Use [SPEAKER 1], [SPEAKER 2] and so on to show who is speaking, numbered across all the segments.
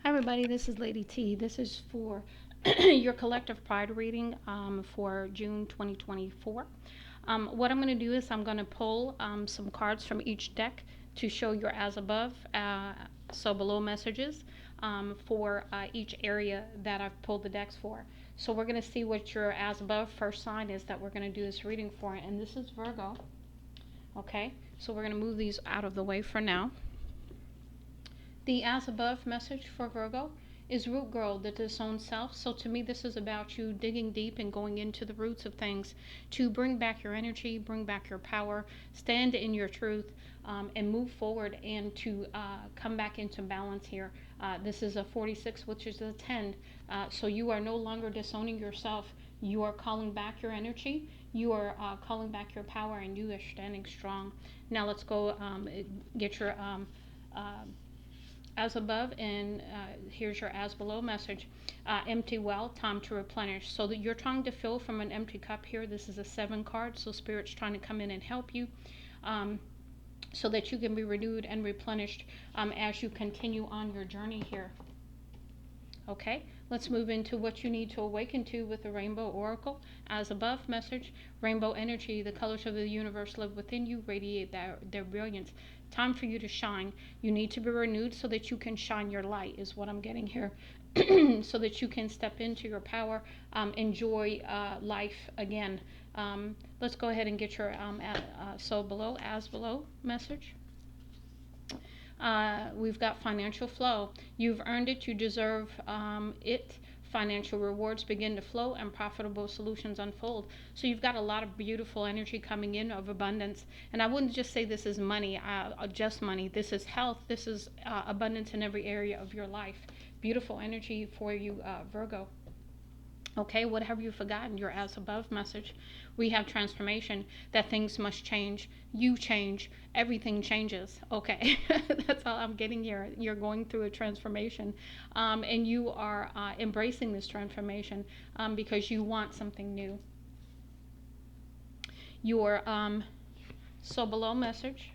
[SPEAKER 1] Hi everybody, this is Lady T. This is for your collective pride reading for June 2024. What I'm going to do is I'm going to pull some cards from each deck to show your as above, so below messages for each area that I've pulled the decks for. So we're going to see what your as above first sign is that we're going to do this reading for, and this is Virgo. Okay, so we're going to move these out of the way for now. The as above message for Virgo is root girl, the disowned self. So to me, this is about you digging deep and going into the roots of things to bring back your energy, bring back your power, stand in your truth, and move forward and to come back into balance here. This is a 46, which is a 10. So you are no longer disowning yourself. You are calling back your energy. You are calling back your power, and you are standing strong. Now let's go get your as above, and here's your as below message. Empty well, time to replenish. So that you're trying to fill from an empty cup here. This is a 7 card, so Spirit's trying to come in and help you so that you can be renewed and replenished as you continue on your journey here. Okay, let's move into what you need to awaken to with the Rainbow Oracle. As above message, rainbow energy, the colors of the universe live within you, radiate their brilliance. Time for you to shine. You need to be renewed so that you can shine your light, is what I'm getting here. So that you can step into your power, enjoy life again. Let's go ahead and get your as below message. We've got financial flow. You've earned it. You deserve it. Financial rewards begin to flow and profitable solutions unfold. So you've got a lot of beautiful energy coming in of abundance. And I wouldn't just say this is money, just money. This is health. This is abundance in every area of your life. Beautiful energy for you, Virgo. Okay, what have you forgotten? Your as above message. We have transformation, that things must change. You change. Everything changes. Okay, that's all I'm getting here. You're going through a transformation, and you are embracing this transformation because you want something new. Your so below message.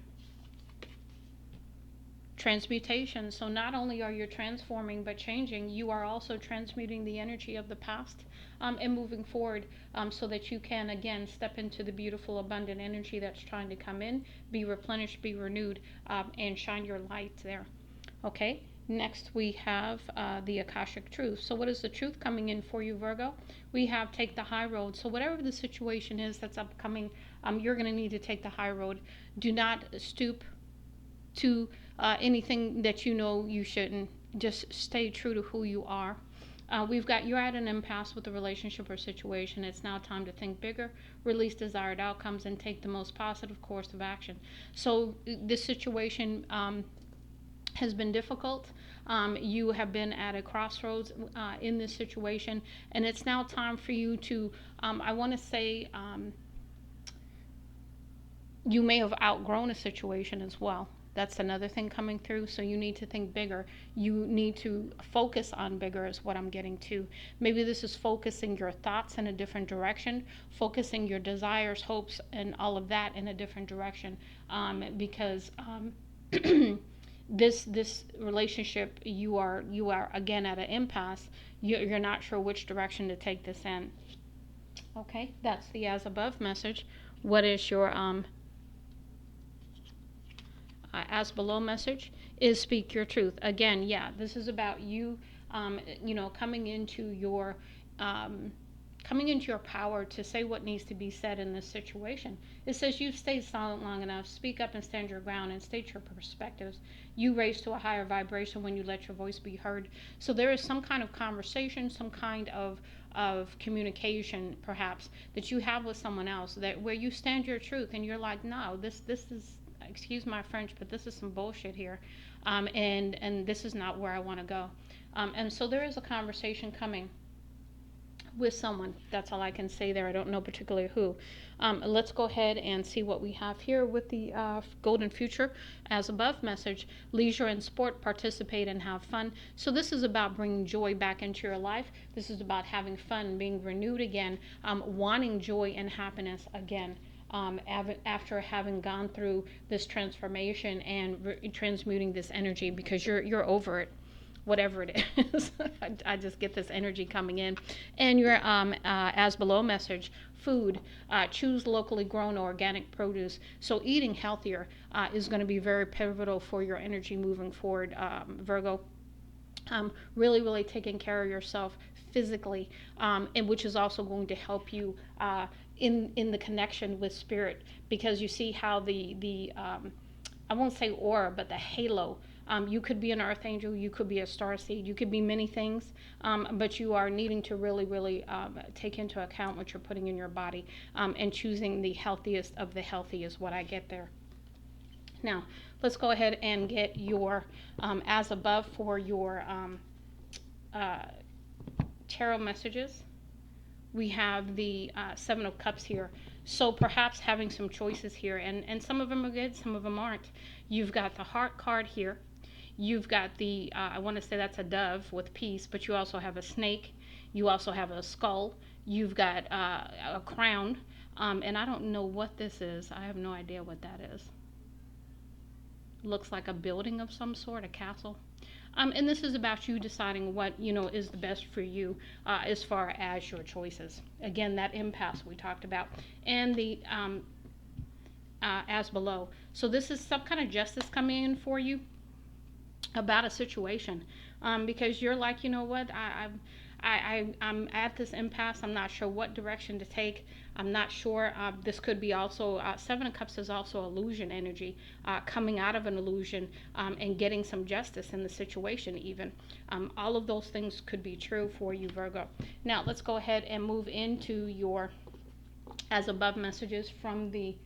[SPEAKER 1] Transmutation. So not only are you transforming but changing, you are also transmuting the energy of the past and moving forward so that you can again step into the beautiful abundant energy that's trying to come in, be replenished, be renewed, and shine your light there. Okay, next we have the Akashic Truth. So what is the truth coming in for you, Virgo? We have take the high road. So whatever the situation is that's upcoming, you're going to need to take the high road. Do not stoop to anything that you know you shouldn't. Just stay true to who you are. You're at an impasse with a relationship or situation. It's now time to think bigger, release desired outcomes, and take the most positive course of action. So this situation has been difficult. You have been at a crossroads in this situation, and it's now time for you to, I want to say, you may have outgrown a situation as well. That's another thing coming through. So you need to think bigger. You need to focus on bigger is what I'm getting to. Maybe this is focusing your thoughts in a different direction, focusing your desires, hopes, and all of that in a different direction. Because this relationship, you are again at an impasse. You're not sure which direction to take this in. Okay, that's the as above message. What is your as below message is speak your truth. Again, yeah, this is about you, coming into your power to say what needs to be said in this situation. It says you've stayed silent long enough. Speak up and stand your ground and state your perspectives. You raise to a higher vibration when you let your voice be heard. So there is some kind of conversation, some kind of communication perhaps that you have with someone else that where you stand your truth and you're like, no, this is, excuse my French, but this is some bullshit here, and this is not where I want to go. And so there is a conversation coming with someone. That's all I can say there. I don't know particularly who. Let's go ahead and see what we have here with the golden future as above message. Leisure and sport, participate and have fun. So this is about bringing joy back into your life. This is about having fun, being renewed again, wanting joy and happiness again. After having gone through this transformation and transmuting this energy, because you're over it. whatever it is. I just get this energy coming in. And your as below message, food, choose locally grown organic produce. So eating healthier is going to be very pivotal for your energy moving forward, Virgo. Really taking care of yourself physically, and which is also going to help you in the connection with spirit, because you see how the I won't say aura, but the halo. You could be an earth angel, you could be a star seed, you could be many things, but you are needing to really take into account what you're putting in your body, and choosing the healthiest of the healthy is what I get there. Now, let's go ahead and get your as above for your tarot messages. We have the Seven of Cups here. So perhaps having some choices here, and some of them are good, some of them aren't. You've got the Heart card here. You've got the, I want to say that's a dove with peace, but you also have a snake. You also have a skull. You've got a crown. And I don't know what this is. I have no idea what that is. Looks like a building of some sort, a castle. And this is about you deciding what, is the best for you as far as your choices. Again, that impasse we talked about. And the as below. So this is some kind of justice coming in for you about a situation, because you're like, you know what, I'm at this impasse. I'm not sure what direction to take. I'm not sure. This could be also, Seven of Cups is also illusion energy, coming out of an illusion, and getting some justice in the situation even. All of those things could be true for you, Virgo. Now, let's go ahead and move into your as above messages from the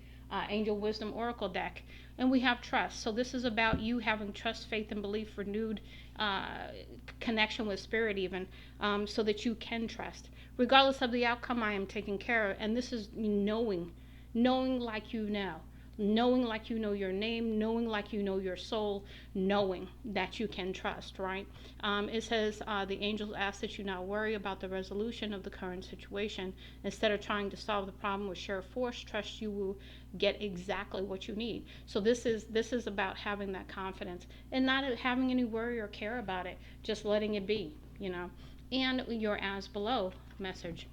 [SPEAKER 1] Angel Wisdom Oracle deck. And we have trust. So this is about you having trust, faith, and belief, renewed connection with spirit even, so that you can trust. Regardless of the outcome, I am taken care of. And this is knowing like you know. Knowing like you know your name, knowing like you know your soul, knowing that you can trust, right? It says the angels ask that you not worry about the resolution of the current situation. Instead of trying to solve the problem with sheer force, trust you will get exactly what you need. So this is about having that confidence and not having any worry or care about it, just letting it be, And your as below message.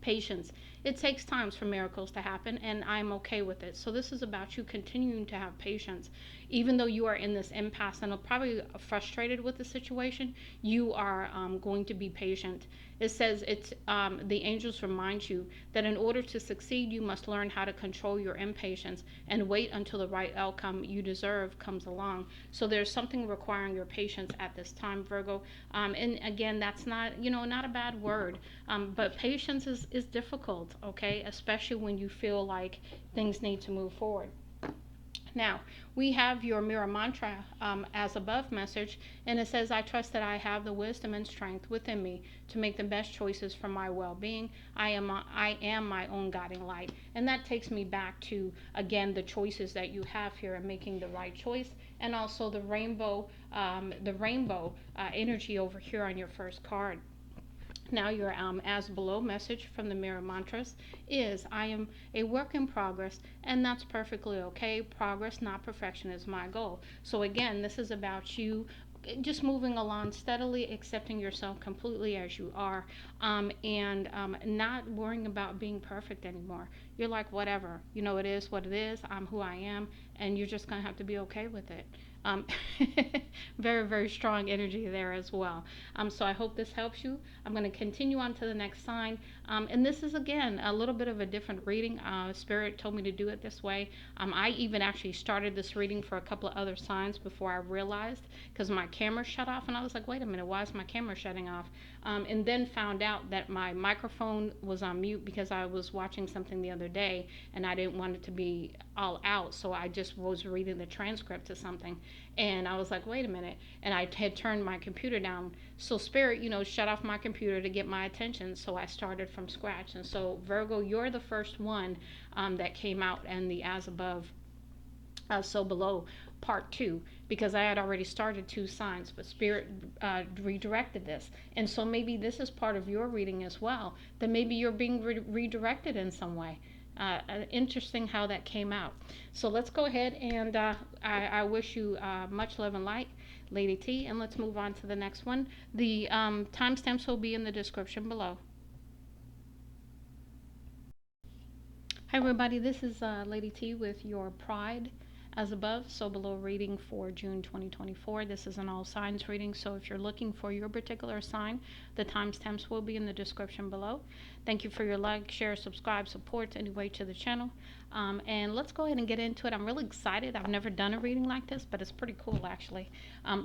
[SPEAKER 1] Patience. It takes times for miracles to happen, and I'm okay with it. So this is about you continuing to have patience. Even though you are in this impasse and are probably frustrated with the situation, you are going to be patient. It says the angels remind you that in order to succeed, you must learn how to control your impatience and wait until the right outcome you deserve comes along. So there's something requiring your patience at this time, Virgo. And again, that's not, not a bad word, but patience is difficult, okay? Especially when you feel like things need to move forward. Now, we have your mirror mantra as above message, and it says, I trust that I have the wisdom and strength within me to make the best choices for my well-being. I am my own guiding light. And that takes me back to, again, the choices that you have here and making the right choice, and also the rainbow energy over here on your first card. Now your as below message from the mirror mantras is, I am a work in progress, and that's perfectly okay. Progress, not perfection, is my goal. So again, this is about you just moving along steadily, accepting yourself completely as you are, and not worrying about being perfect anymore. You're like, whatever, it is what it is. I'm who I am, and you're just going to have to be okay with it. Very strong energy there as well. So I hope this helps you. I'm going to continue on to the next sign. And this is, again, a little bit of a different reading. Spirit told me to do it this way. I even actually started this reading for a couple of other signs before I realized, because my camera shut off, and I was like, wait a minute, why is my camera shutting off? And then found out that my microphone was on mute because I was watching something the other day, and I didn't want it to be all out, so I just was reading the transcript to something. And I was like, wait a minute. And I had turned my computer down. So Spirit, shut off my computer to get my attention. So I started from scratch. And so Virgo, you're the first one that came out in the as above, so below part 2, because I had already started 2 signs, but Spirit redirected this. And so maybe this is part of your reading as well, that maybe you're being redirected in some way. Interesting how that came out. So let's go ahead and I wish you much love and light. Lady T. And let's move on to the next one. The timestamps will be in the description below. Hi everybody, this is Lady T with your Pride as above, so below reading for June 2024. This is an all signs reading, so if you're looking for your particular sign, the timestamps will be in the description below. Thank you for your like, share, subscribe, support anyway to the channel. And let's go ahead and get into it. I'm really excited. I've never done a reading like this, but it's pretty cool actually.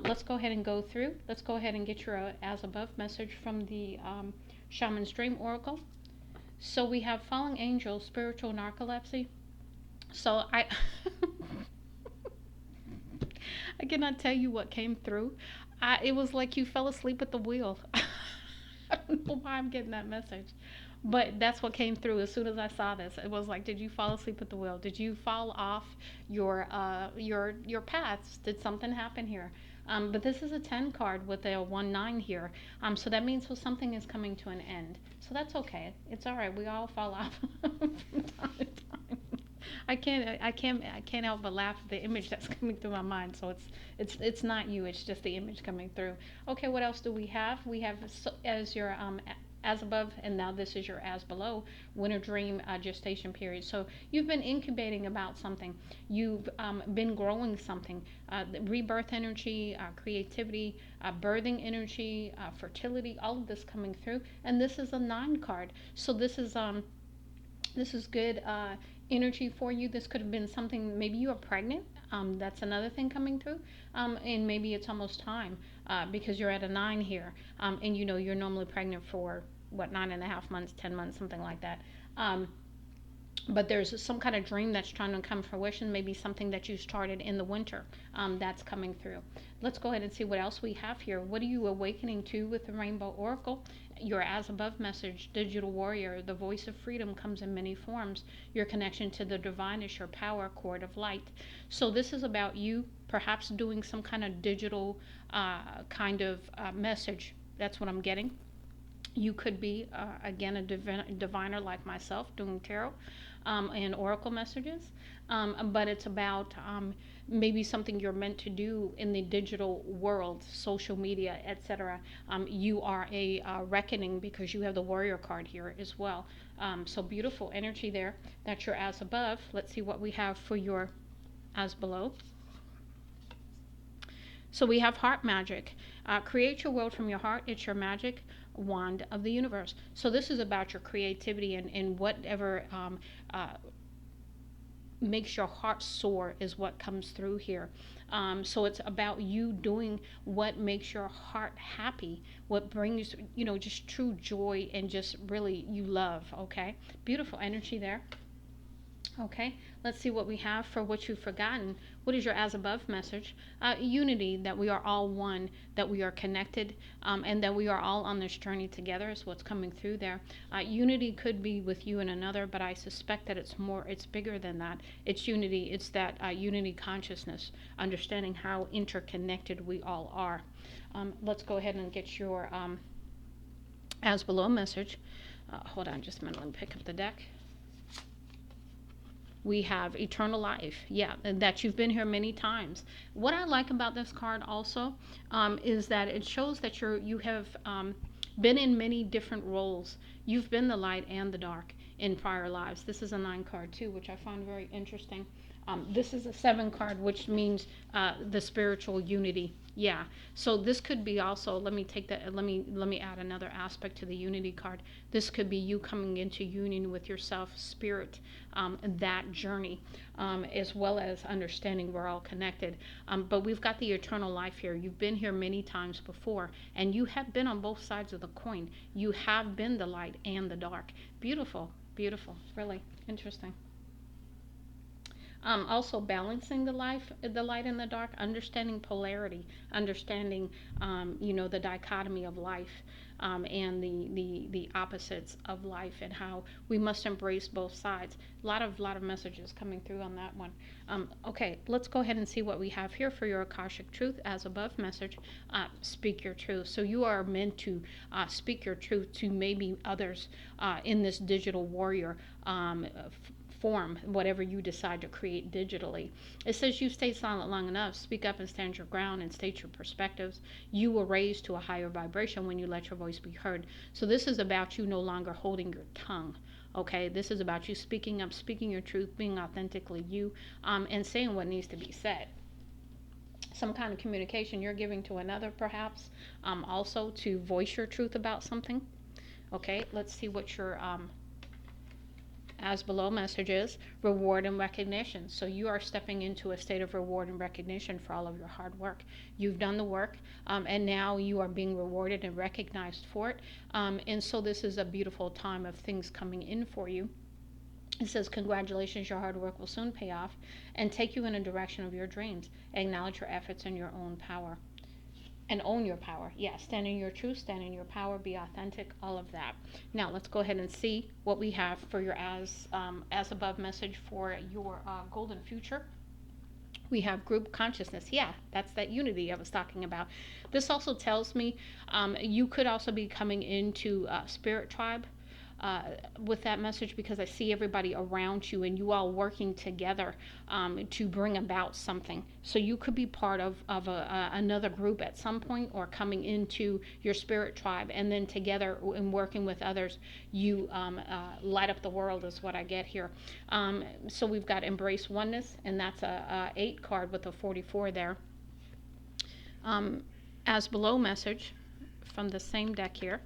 [SPEAKER 1] Let's go ahead and go through. Let's go ahead and get your as above message from the Shaman's Dream Oracle. So we have falling angels, spiritual narcolepsy. So I I cannot tell you what came through. It was like you fell asleep at the wheel. I don't know why I'm getting that message, but that's what came through as soon as I saw this. It was like, did you fall asleep at the wheel? Did you fall off your paths? Did something happen here? But this is a 10 card with a 1-9 here. So that means something is coming to an end. So that's okay. It's all right. We all fall off from time to time. I can't help but laugh at the image that's coming through my mind. So it's not you. It's just the image coming through. Okay, what else do we have? We have as your as above, and now this is your as below, winter dream gestation period. So you've been incubating about something. You've been growing something. Rebirth energy, creativity, birthing energy, fertility, all of this coming through. And this is a 9 card. So this is good energy for you. This could have been something, maybe you are pregnant. That's another thing coming through. And maybe it's almost time because you're at a 9 here. And you know, you're normally pregnant for what, 9.5 months, 10 months, something like that. But there's some kind of dream that's trying to come to fruition, maybe something that you started in the winter that's coming through. Let's go ahead and see what else we have here. What are you awakening to with the Rainbow Oracle? Your as above message, digital warrior, the voice of freedom comes in many forms. Your connection to the divine is your power cord of light. So this is about you perhaps doing some kind of digital message. That's what I'm getting. You could be, again, a diviner like myself doing tarot and oracle messages, but it's about maybe something you're meant to do in the digital world, social media, etc. You are a reckoning because you have the warrior card here as well. So beautiful energy there. That's your as above. Let's see what we have for your as below. So we have heart magic. Create your world from your heart. It's your magic wand of the universe. So this is about your creativity and whatever makes your heart soar is what comes through here. So it's about you doing what makes your heart happy, what brings, you know, just true joy and just really you love. Okay, beautiful energy there. Okay, let's see what we have for what you've forgotten. What is your as above message? Unity, that we are all one, that we are connected, and that we are all on this journey together is what's coming through there. Unity could be with you and another, but I suspect that it's bigger than that. It's unity. It's that unity consciousness, understanding how interconnected we all are. Let's go ahead and get your as below message. Hold on just a minute. Let me pick up the deck. We have eternal life, yeah, that you've been here many times. What I like about this card also is that it shows that you have been in many different roles. You've been the light and the dark in prior lives. This is a 9 card too, which I find very interesting. This is a 7 card, which means the spiritual unity. Yeah. So this could be also, let me add another aspect to the unity card. This could be you coming into union with yourself, spirit, that journey, as well as understanding we're all connected. But we've got the eternal life here. You've been here many times before, and you have been on both sides of the coin. You have been the light and the dark. Beautiful, beautiful, really interesting. Also balancing the light and the dark, understanding polarity, understanding the dichotomy of life, and the opposites of life, and how we must embrace both sides. A lot of messages coming through on that one. Okay, let's go ahead and see what we have here for your Akashic truth as above message. Speak your truth. So you are meant to speak your truth to maybe others in this digital warrior form whatever you decide to create digitally. It says you stayed silent long enough, speak up and stand your ground and state your perspectives. You will raise to a higher vibration when you let your voice be heard. So this is about you no longer holding your tongue. Okay, this is about you speaking up, speaking your truth, being authentically you, and saying what needs to be said. Some kind of communication you're giving to another, perhaps, also to voice your truth about something. Okay, let's see what your as below message is. Reward and recognition. So you are stepping into a state of reward and recognition for all of your hard work. You've done the work, and now you are being rewarded and recognized for it. And so this is a beautiful time of things coming in for you. It says, congratulations, your hard work will soon pay off and take you in a direction of your dreams. Acknowledge your efforts and your own power. And own your power. Yeah, stand in your truth, stand in your power, be authentic, all of that. Now, let's go ahead and see what we have for your as above message for your golden future. We have group consciousness. Yeah, that's that unity I was talking about. This also tells me you could also be coming into spirit tribe with that message, because I see everybody around you and you all working together to bring about something. So you could be part of another group at some point, or coming into your spirit tribe, and then together and working with others, you light up the world is what I get here. So we've got embrace oneness, and that's a 8 card with a 44 there. As below message from the same deck here.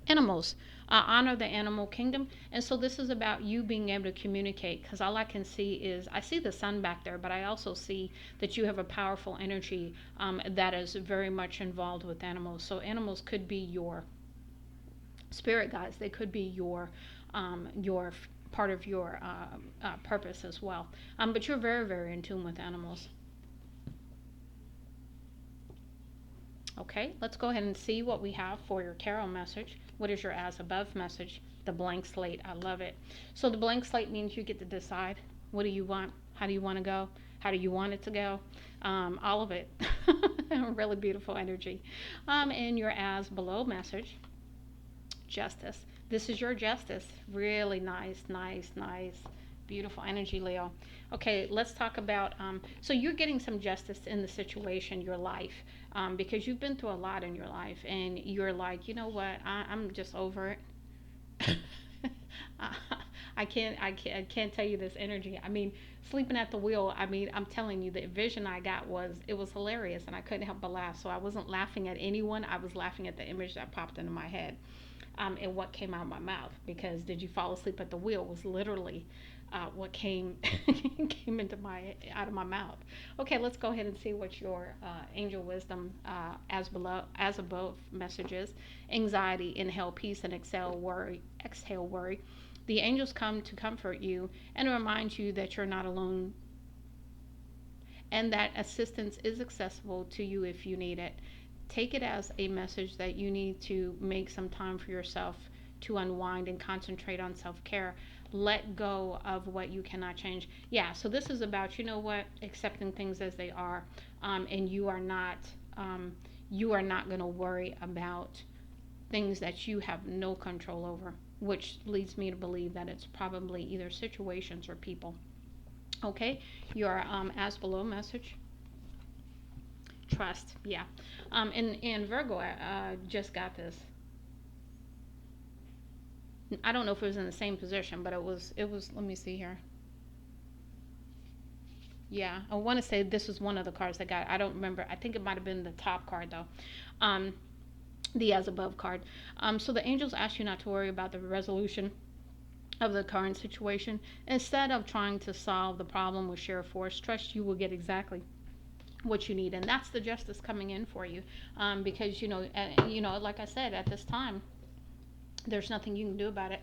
[SPEAKER 1] Animals. Honor the animal kingdom. And so this is about you being able to communicate, because all I can see is, I see the sun back there, but I also see that you have a powerful energy that is very much involved with animals. So animals could be your spirit guides. They could be your part of your purpose as well. But you're very, very in tune with animals. Okay, let's go ahead and see what we have for your tarot message. What is your as above message? The blank slate. I love it. So the blank slate means you get to decide. What do you want? How do you want to go? How do you want it to go? All of it. Really beautiful energy. And your as below message, justice. This is your justice. Really nice, nice, nice. Beautiful energy, Leo. Okay, let's talk about, so you're getting some justice in the situation, your life, because you've been through a lot in your life, and you're like, you know what, I'm just over it. I can't tell you this energy. I mean, sleeping at the wheel, I mean, I'm telling you, the vision I got it was hilarious, and I couldn't help but laugh. So I wasn't laughing at anyone. I was laughing at the image that popped into my head, and what came out of my mouth, because did you fall asleep at the wheel was literally what came out of my mouth. Okay, let's go ahead and see what your angel wisdom as above messages. Anxiety, inhale peace, and exhale worry. The angels come to comfort you and remind you that you're not alone, and that assistance is accessible to you if you need it. Take it as a message that you need to make some time for yourself to unwind and concentrate on self-care. Let go of what you cannot change. Yeah, so this is about, you know what, accepting things as they are, and you are not going to worry about things that you have no control over, which leads me to believe that it's probably either situations or people. Okay, your as below message. Trust, yeah. And Virgo just got this. I don't know if it was in the same position, but it was, let me see here. Yeah, I want to say this was one of the cards that got, I don't remember. I think it might have been the top card though. The as above card. So the angels ask you not to worry about the resolution of the current situation. Instead of trying to solve the problem with sheer force, trust you will get exactly what you need. And that's the justice coming in for you. Because, you know, like I said, at this time, there's nothing you can do about it.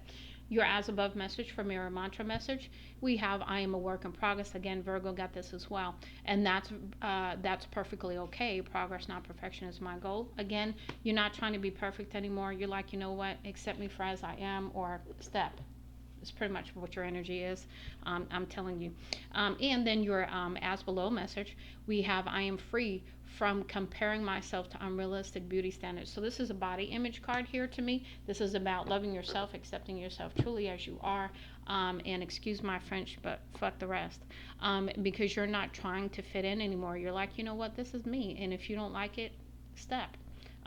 [SPEAKER 1] Your as above message from your mantra message, we have I am a work in progress. Again, Virgo got this as well, and that's perfectly okay. Progress, not perfection, is my goal. Again, you're not trying to be perfect anymore. You're like, you know what, accept me for as I am, or step. It's pretty much what your energy is. I'm telling you. And then your as below message, we have I am free from comparing myself to unrealistic beauty standards. So this is a body image card here to me. This is about loving yourself, accepting yourself truly as you are, and excuse my French, but fuck the rest, because you're not trying to fit in anymore. You're like, you know what, this is me, and if you don't like it, step.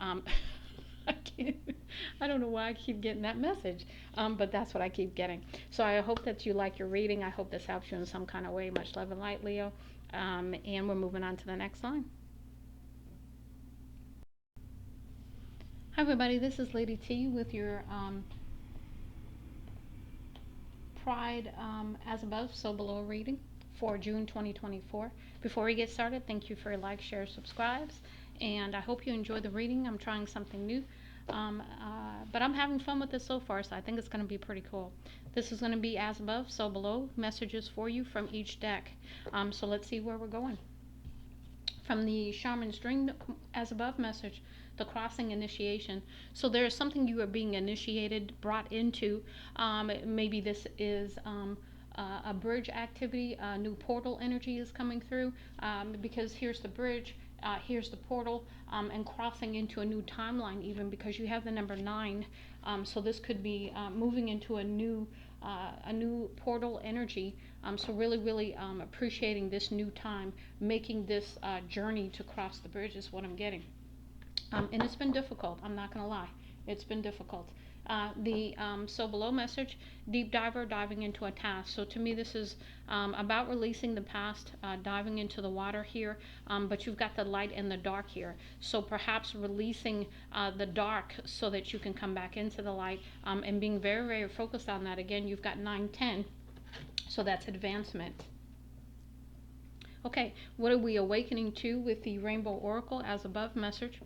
[SPEAKER 1] I can't, I don't know why I keep getting that message, but that's what I keep getting. So I hope that you like your reading. I hope this helps you in some kind of way. Much love and light, Leo. And we're moving on to the next line. Hi, everybody. This is Lady T with your Pride as above, so below reading for June 2024. Before we get started, thank you for your likes, shares, subscribes, and I hope you enjoy the reading. I'm trying something new, but I'm having fun with this so far, so I think it's going to be pretty cool. This is going to be as above, so below, messages for you from each deck. So let's see where we're going. From the Shaman's Dream as above message, the crossing initiation. So there is something you are being initiated, brought into. Maybe this is a bridge activity, a new portal energy is coming through, because here's the bridge, here's the portal, and crossing into a new timeline even because you have the number 9. So this could be moving into a new portal energy. So really appreciating this new time, making this journey to cross the bridge is what I'm getting. And it's been difficult, I'm not going to lie. It's been difficult. So below message, deep diver, diving into a task. So to me this is about releasing the past, diving into the water here, but you've got the light and the dark here. So perhaps releasing the dark so that you can come back into the light, and being very focused on that. Again, you've got 9-10, so that's advancement. Okay, what are we awakening to with the Rainbow Oracle as above message?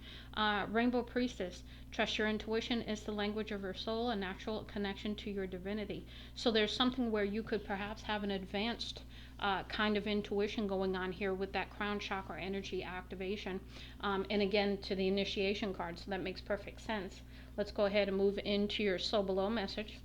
[SPEAKER 1] Rainbow Priestess, trust your intuition is the language of your soul, a natural connection to your divinity. So there's something where you could perhaps have an advanced kind of intuition going on here with that crown chakra energy activation. And again, to the initiation card, so that makes perfect sense. Let's go ahead and move into your soul below message.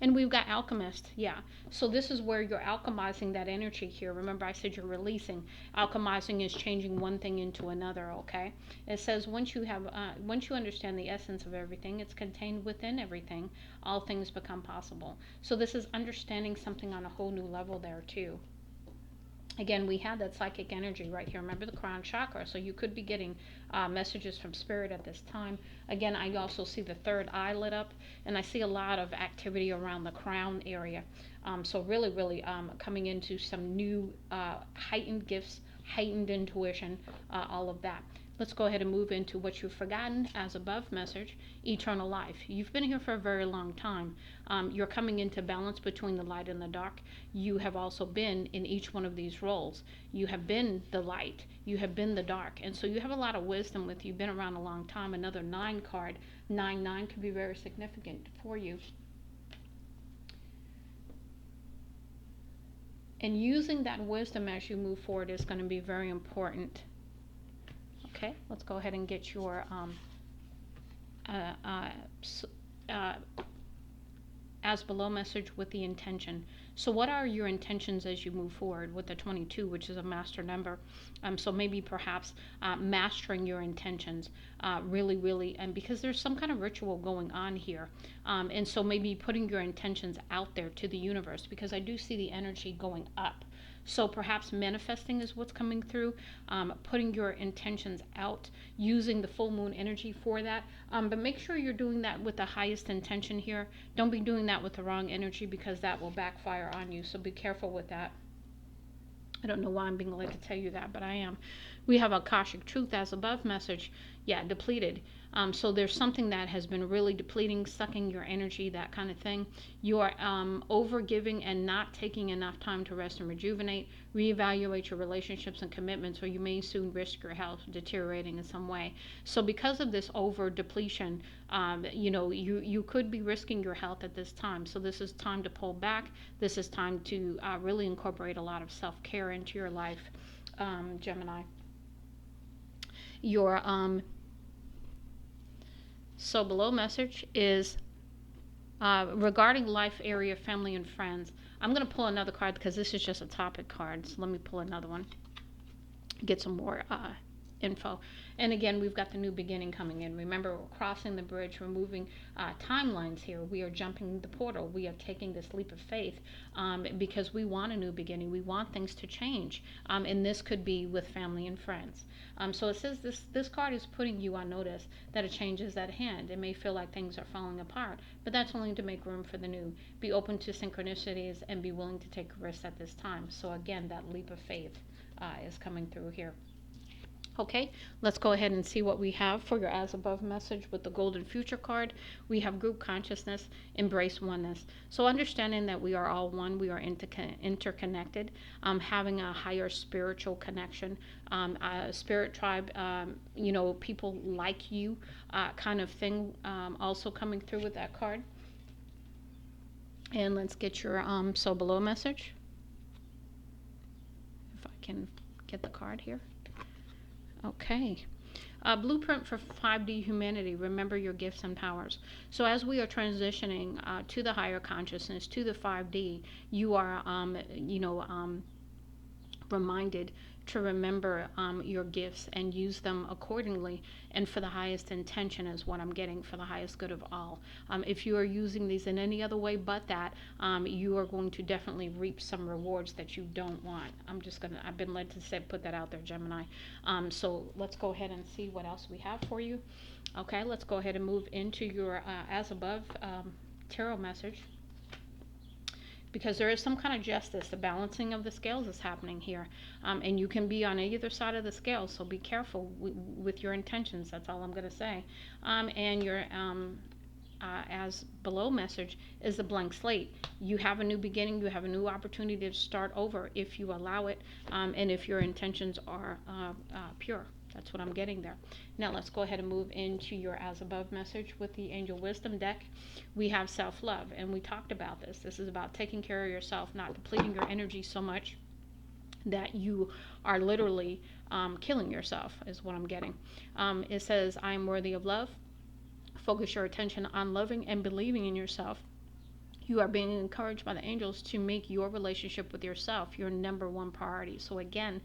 [SPEAKER 1] And we've got alchemist, yeah. So this is where you're alchemizing that energy here. Remember I said you're releasing. Alchemizing is changing one thing into another, okay? It says once you understand the essence of everything, it's contained within everything, all things become possible. So this is understanding something on a whole new level there too. Again, we had that psychic energy right here. Remember the crown chakra, so you could be getting messages from spirit at this time. Again, I also see the third eye lit up, and I see a lot of activity around the crown area. So really coming into some new heightened gifts, heightened intuition, all of that. Let's go ahead and move into what you've forgotten as above message, eternal life. You've been here for a very long time. You're coming into balance between the light and the dark. You have also been in each one of these roles. You have been the light, you have been the dark, and so you have a lot of wisdom with you. You've been around a long time. Another 9 card, 9-9 could be very significant for you. And using that wisdom as you move forward is going to be very important. Okay, let's go ahead and get your as below message with the intention. So what are your intentions as you move forward with the 22, which is a master number? So maybe perhaps mastering your intentions really, and because there's some kind of ritual going on here. And so maybe putting your intentions out there to the universe, because I do see the energy going up. So perhaps manifesting is what's coming through, putting your intentions out, using the full moon energy for that. But make sure you're doing that with the highest intention here. Don't be doing that with the wrong energy, because that will backfire on you. So be careful with that. I don't know why I'm being led to tell you that, but I am. We have Akashic Truth as above message. Yeah, depleted. So there's something that has been really depleting, sucking your energy, that kind of thing. You are over giving and not taking enough time to rest and rejuvenate. Reevaluate your relationships and commitments, or you may soon risk your health deteriorating in some way. So because of this over depletion, you could be risking your health at this time. So this is time to pull back. This is time to really incorporate a lot of self-care into your life, Gemini. Your so below message is regarding life, area, family, and friends. I'm going to pull another card because this is just a topic card. So let me pull another one. get some more info. And again, we've got the new beginning coming in. Remember, we're crossing the bridge, we're moving timelines here. We are jumping the portal. We are taking this leap of faith because we want a new beginning. We want things to change. And this could be with family and friends. So it says this card is putting you on notice that a change is at hand. It may feel like things are falling apart, but that's only to make room for the new. Be open to synchronicities and be willing to take risks at this time. So again, that leap of faith is coming through here. Okay, let's go ahead and see what we have for your as above message with the golden future card. We have group consciousness, embrace oneness. So understanding that we are all one, we are interconnected, having a higher spiritual connection, a spirit tribe, people like you kind of thing also coming through with that card. And let's get your so below message. If I can get the card here. Okay. Blueprint for 5D humanity. Remember your gifts and powers. So as we are transitioning to the higher consciousness, to the 5D, you are, reminded to remember your gifts and use them accordingly and for the highest intention is what I'm getting, for the highest good of all. If you are using these in any other way but that, you are going to definitely reap some rewards that you don't want. I've been led to say, put that out there, Gemini. So let's go ahead and see what else we have for you. Okay, let's go ahead and move into your as above tarot message. Because there is some kind of justice, the balancing of the scales is happening here. And you can be on either side of the scale, so be careful with your intentions, that's all I'm going to say. And your as below message is the blank slate. You have a new beginning, you have a new opportunity to start over if you allow it, and if your intentions are pure. That's what I'm getting there. Now let's go ahead and move into your as above message with the Angel Wisdom deck. We have self-love, and we talked about this. This is about taking care of yourself, not depleting your energy so much that you are literally killing yourself, is what I'm getting. It says, I am worthy of love. Focus your attention on loving and believing in yourself. You are being encouraged by the angels to make your relationship with yourself your number one priority. So again,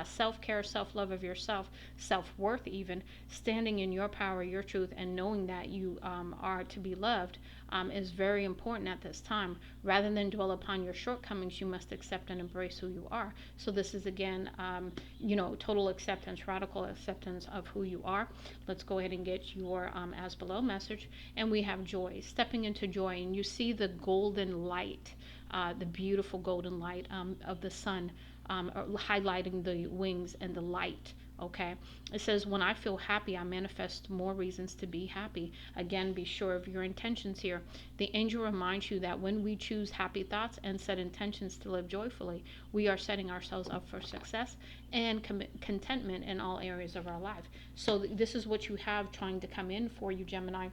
[SPEAKER 1] self-care, self-love of yourself, self-worth even, standing in your power, your truth, and knowing that you are to be loved is very important at this time. Rather than dwell upon your shortcomings, you must accept and embrace who you are. So this is again, total acceptance, radical acceptance of who you are. Let's go ahead and get your as below message. And we have joy, stepping into joy, and you see the golden light, the beautiful golden light of the sun highlighting the wings and the light. Okay, it says, when I feel happy, I manifest more reasons to be happy. Again, be sure of your intentions here. The angel reminds you that when we choose happy thoughts and set intentions to live joyfully, we are setting ourselves up for success and contentment in all areas of our life. So this is what you have trying to come in for you, Gemini.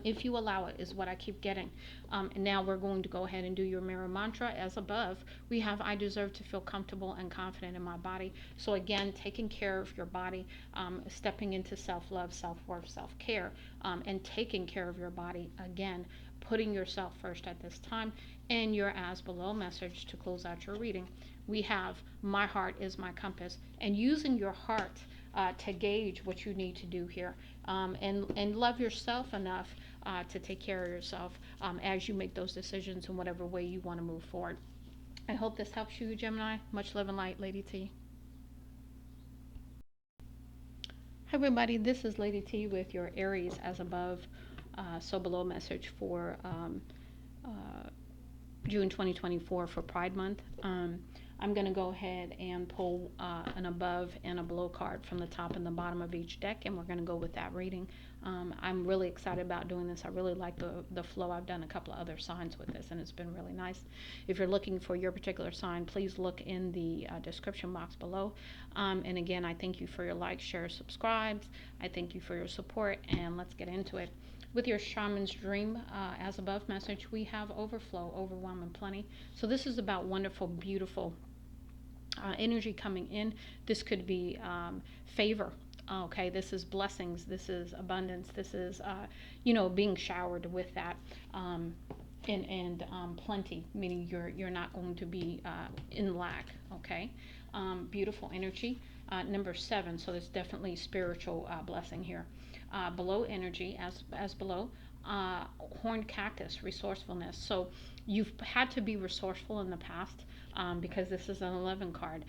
[SPEAKER 1] If you allow it, is what I keep getting. And now we're going to go ahead and do your mirror mantra. As above, we have, I deserve to feel comfortable and confident in my body. So again, taking care of your body, stepping into self-love, self-worth, self-care, and taking care of your body. Again, putting yourself first at this time. And your as below message to close out your reading. We have, my heart is my compass. And using your heart to gauge what you need to do here, and love yourself enough to take care of yourself as you make those decisions in whatever way you want to move forward. I hope this helps you, Gemini. Much love and light, Lady T. Hi everybody, this is Lady T with your Aries as above, so below message for June 2024 for Pride Month. I'm going to go ahead and pull an above and a below card from the top and the bottom of each deck, and we're going to go with that reading. I'm really excited about doing this. I really like the flow. I've done a couple of other signs with this, and it's been really nice. If you're looking for your particular sign, please look in the description box below. And again, I thank you for your likes, shares, subscribes. I thank you for your support, and let's get into it. With your shaman's dream as above message, we have overflow, overwhelm, and plenty. So this is about wonderful, beautiful energy coming in. This could be favor. Okay, this is blessings. This is abundance. This is, being showered with that, and plenty, meaning you're not going to be in lack. Okay, Beautiful energy. Number 7, so there's definitely spiritual blessing here. Below energy, as below, horned cactus, resourcefulness. So you've had to be resourceful in the past, because this is an 11 card.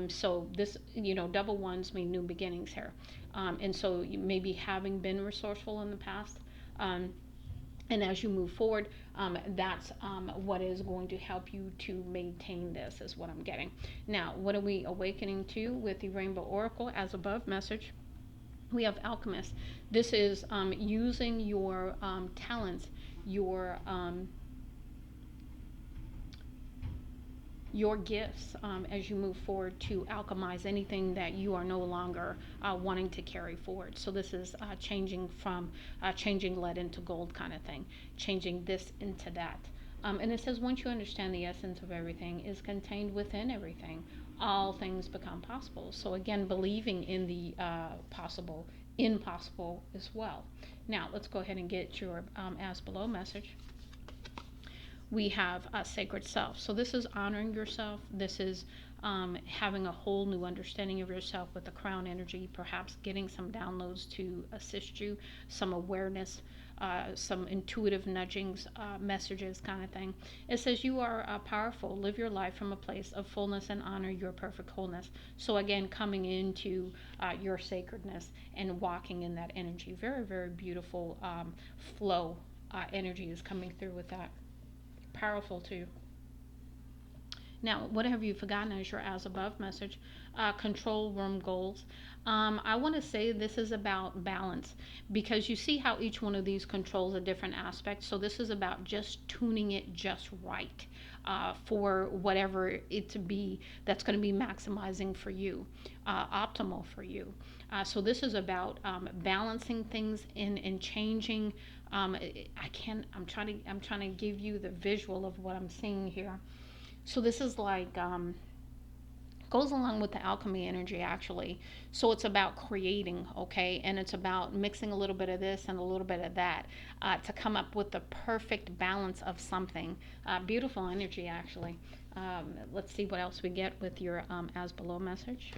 [SPEAKER 1] So this, double ones mean new beginnings here. And so you maybe having been resourceful in the past, and as you move forward, that's what is going to help you to maintain this, is what I'm getting. Now, what are we awakening to with the Rainbow Oracle as above message? We have Alchemist. This is using your talents, your gifts, as you move forward to alchemize anything that you are no longer wanting to carry forward. So this is changing from changing lead into gold kind of thing, changing this into that. And it says once you understand the essence of everything is contained within everything, all things become possible. So again, believing in the impossible as well. Now let's go ahead and get your as below message. We have a sacred self. So this is honoring yourself. This is having a whole new understanding of yourself with the crown energy, perhaps getting some downloads to assist you, some awareness, some intuitive nudgings, messages kind of thing. It says you are powerful. Live your life from a place of fullness and honor your perfect wholeness. So again, coming into your sacredness and walking in that energy. Very, very beautiful flow energy is coming through with that. Powerful too. Now, what have you forgotten as your as above message? Control room goals. I want to say this is about balance, because you see how each one of these controls a different aspect. So this is about just tuning it just right for whatever it to be that's going to be maximizing for you, optimal for you. So this is about balancing things and changing. I'm trying to give you the visual of what I'm seeing here. So this is like goes along with the alchemy energy actually. So it's about creating, okay, and it's about mixing a little bit of this and a little bit of that to come up with the perfect balance of something. Beautiful energy actually. Let's see what else we get with your as below message.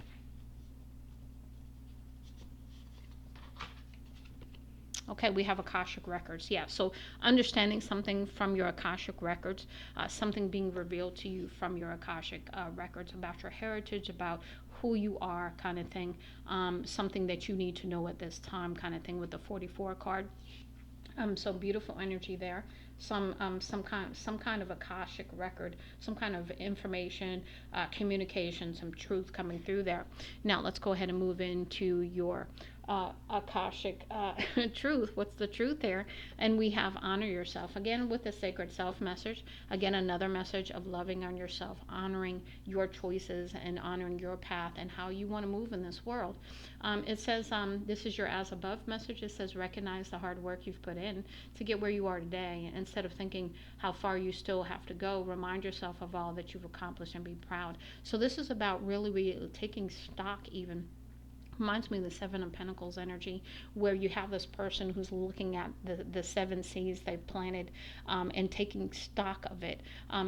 [SPEAKER 1] Okay, we have Akashic records. Yeah, so understanding something from your Akashic records, something being revealed to you from your Akashic records about your heritage, about who you are, kind of thing. Something that you need to know at this time, kind of thing, with the 44 card. So beautiful energy there. Some kind of Akashic record, some kind of information, communication, some truth coming through there. Now let's go ahead and move into your Akashic truth. What's the truth there? And we have honor yourself again with the sacred self message. Again, another message of loving on yourself, honoring your choices and honoring your path and how you want to move in this world. It says this is your as above message. It says recognize the hard work you've put in to get where you are today. Instead of thinking how far you still have to go, remind yourself of all that you've accomplished and be proud. So this is about really taking stock even. Reminds me of the Seven of Pentacles energy, where you have this person who's looking at the seven seeds they've planted and taking stock of it.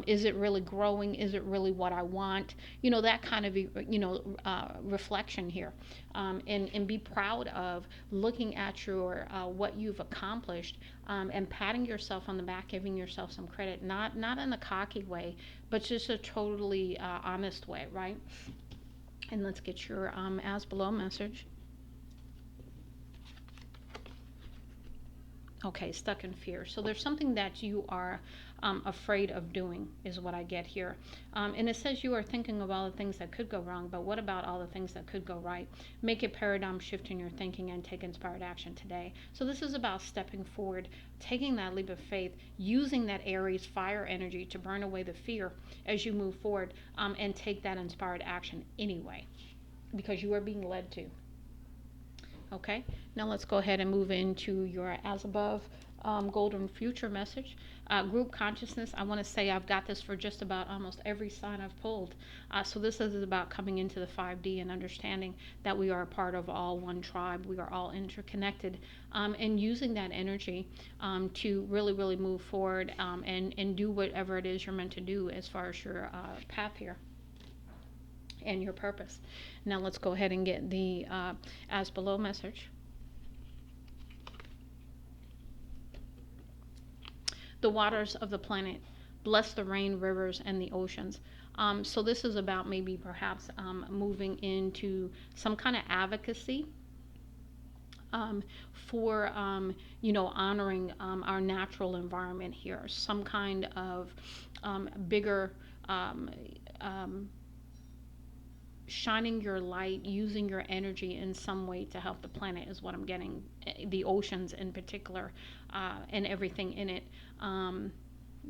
[SPEAKER 1] Is it really growing? Is it really what I want? That kind of, reflection here. And be proud of looking at your what you've accomplished and patting yourself on the back, giving yourself some credit, not in a cocky way, but just a totally honest way, right? And let's get your as below message. Okay, stuck in fear. So there's something that you are afraid of doing is what I get here. And it says you are thinking of all the things that could go wrong, but what about all the things that could go right? Make a paradigm shift in your thinking and take inspired action today. So this is about stepping forward, taking that leap of faith, using that Aries fire energy to burn away the fear as you move forward and take that inspired action anyway, because you are being led to. Okay, now let's go ahead and move into your as above golden future message. Group consciousness. I want to say I've got this for just about almost every sign I've pulled. So this is about coming into the 5D and understanding that we are a part of all one tribe. We are all interconnected, and using that energy to really move forward and do whatever it is you're meant to do as far as your path here. and your purpose. Now let's go ahead and get the as below message. The waters of the planet bless the rain, rivers, and the oceans. So this is about maybe perhaps moving into some kind of advocacy for honoring our natural environment here, some kind of bigger shining your light, using your energy in some way to help the planet is what I'm getting, the oceans in particular, and everything in it.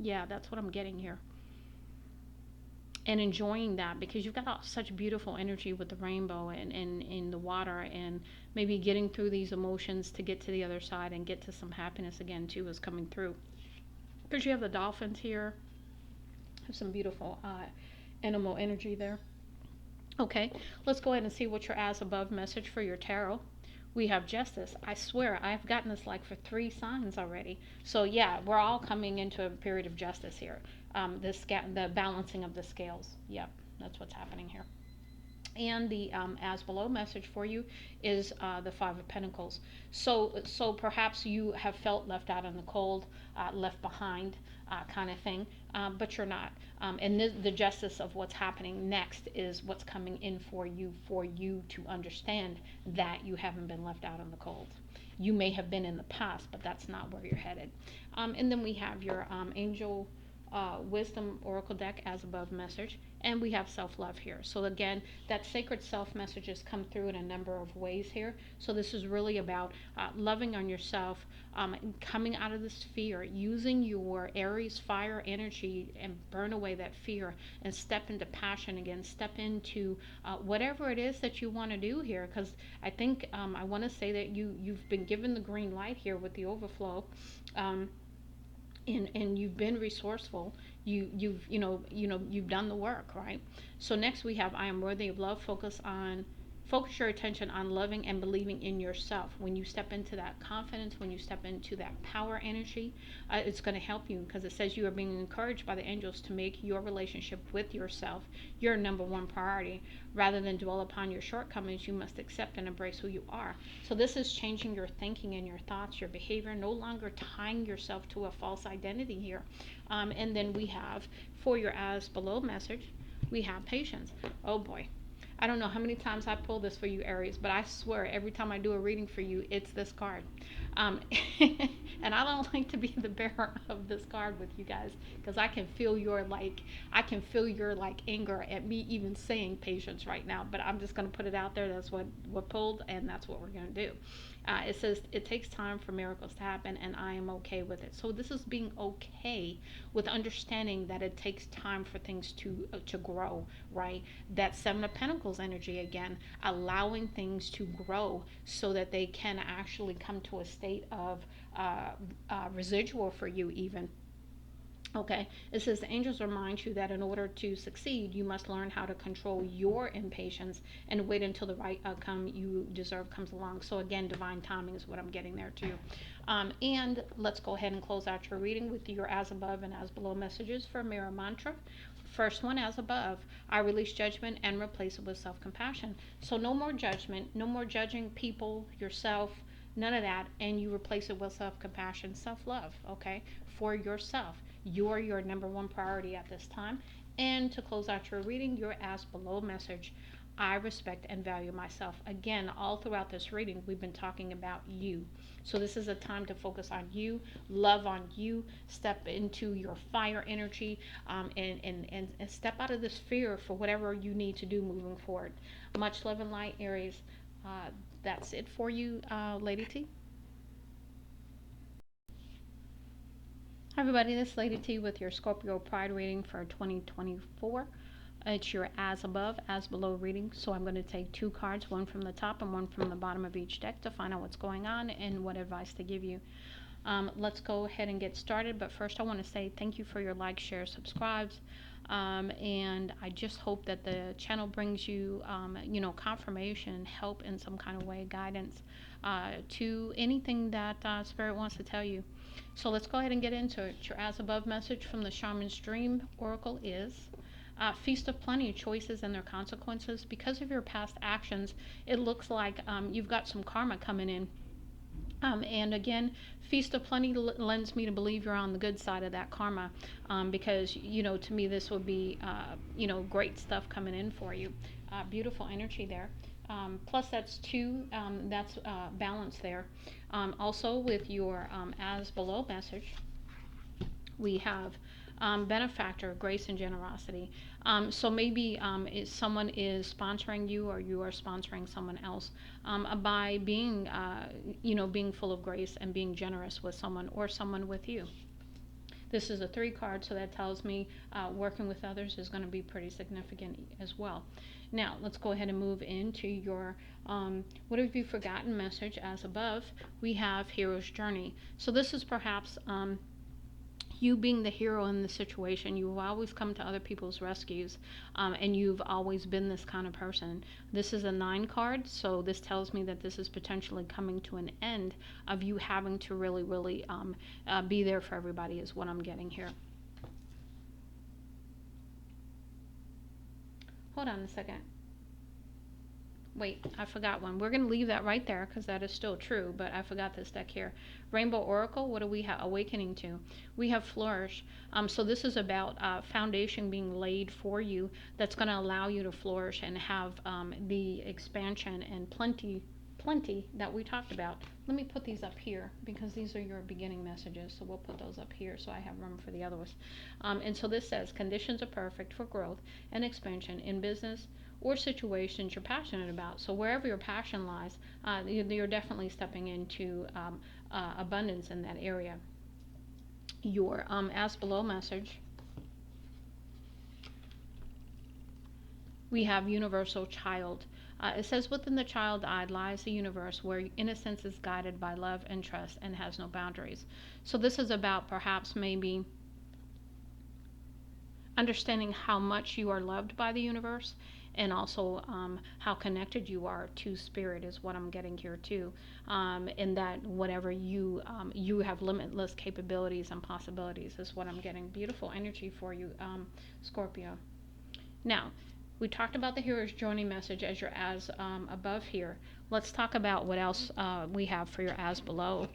[SPEAKER 1] Yeah, that's what I'm getting here. And enjoying that, because you've got such beautiful energy with the rainbow and in the water, and maybe getting through these emotions to get to the other side and get to some happiness again too is coming through. Because you have the dolphins here, have some beautiful animal energy there. Okay, let's go ahead and see what your as above message for your tarot. We have justice. I swear I've gotten this like for 3 signs already. So yeah, we're all coming into a period of justice here. The balancing of the scales. Yep, that's what's happening here. And the as below message for you is the Five of Pentacles. So perhaps you have felt left out in the cold, left behind, kind of thing, but you're not. And the justice of what's happening next is what's coming in for you to understand that you haven't been left out in the cold. You may have been in the past, but that's not where you're headed. And then we have your angel wisdom oracle deck as above message, and we have self-love here. So again, that sacred self messages come through in a number of ways here. So this is really about loving on yourself, coming out of this fear, using your Aries fire energy and burn away that fear and step into passion again, step into whatever it is that you want to do here. Because I think I want to say that you've been given the green light here with the overflow. And you've been resourceful. You've done the work, right? So next we have I am worthy of love. Focus your attention on loving and believing in yourself. When you step into that confidence, when you step into that power energy, it's going to help you, because it says you are being encouraged by the angels to make your relationship with yourself your number one priority. Rather than dwell upon your shortcomings, you must accept and embrace who you are. So this is changing your thinking and your thoughts, your behavior, no longer tying yourself to a false identity here. And then we have, for your as below message, we have patience. Oh boy. I don't know how many times I pull this for you, Aries, but I swear every time I do a reading for you, it's this card. And I don't like to be the bearer of this card with you guys, because I can feel your anger at me even saying patience right now. But I'm just going to put it out there. That's what pulled, and that's what we're going to do. It says it takes time for miracles to happen, and I am okay with it. So this is being okay with understanding that it takes time for things to grow, right? That Seven of Pentacles energy again, allowing things to grow so that they can actually come to a state of residual for you even. Okay, it says the angels remind you that in order to succeed, you must learn how to control your impatience and wait until the right outcome you deserve comes along. So again, divine timing is what I'm getting there too. And let's go ahead and close out your reading with your as above and as below messages for mirror mantra. First one, as above, I release judgment and replace it with self-compassion. So no more judgment, no more judging people, yourself, none of that, and you replace it with self-compassion, self-love, okay, for yourself. You're your number one priority at this time. And to close out your reading, your as below message, I respect and value myself. Again, all throughout this reading, we've been talking about you. So this is a time to focus on you, love on you, step into your fire energy, and step out of this fear for whatever you need to do moving forward. Much love and light, Aries. That's it for you, Lady T. Hi everybody, this is Lady T with your Scorpio Pride reading for 2024. It's your as above, as below reading. So I'm going to take 2 cards, one from the top and one from the bottom of each deck, to find out what's going on and what advice to give you. Let's go ahead and get started. But first I want to say thank you for your likes, shares, subscribes. And I just hope that the channel brings you, confirmation, help in some kind of way, guidance to anything that Spirit wants to tell you. So let's go ahead and get into it. Your as above message from the Shaman's Dream Oracle is, Feast of Plenty, choices and their consequences. Because of your past actions, it looks like you've got some karma coming in. And again, Feast of Plenty lends me to believe you're on the good side of that karma, because, to me, this would be, great stuff coming in for you. Beautiful energy there. Plus, that's two, that's balance there. Also, with your as below message, we have benefactor, grace and generosity. So maybe someone is sponsoring you, or you are sponsoring someone else by being, being full of grace and being generous with someone, or someone with you. This is a 3 card, so that tells me working with others is going to be pretty significant as well. Now, let's go ahead and move into your what have you forgotten message. As above, we have hero's journey. So this is perhaps you being the hero in the situation. You've always come to other people's rescues, and you've always been this kind of person. This is a 9 card, so this tells me that this is potentially coming to an end of you having to really, really be there for everybody, is what I'm getting here. Hold on a second. Wait, I forgot one. We're going to leave that right there because that is still true, but I forgot this deck here. Rainbow Oracle, what do we have? Awakening to. We have Flourish. So this is about foundation being laid for you that's going to allow you to flourish and have the expansion and plenty that we talked about. Let me put these up here because these are your beginning messages, so we'll put those up here so I have room for the others. And so this says, conditions are perfect for growth and expansion in business or situations you're passionate about. So wherever your passion lies, you're definitely stepping into abundance in that area. Your as below message, we have universal child. It says, within the child-eyed lies the universe where innocence is guided by love and trust and has no boundaries. So this is about perhaps maybe understanding how much you are loved by the universe, and also how connected you are to spirit is what I'm getting here too. And that whatever you have limitless capabilities and possibilities is what I'm getting. Beautiful energy for you, Scorpio. Now, we talked about the hero's journey message as your as above here. Let's talk about what else we have for your as below.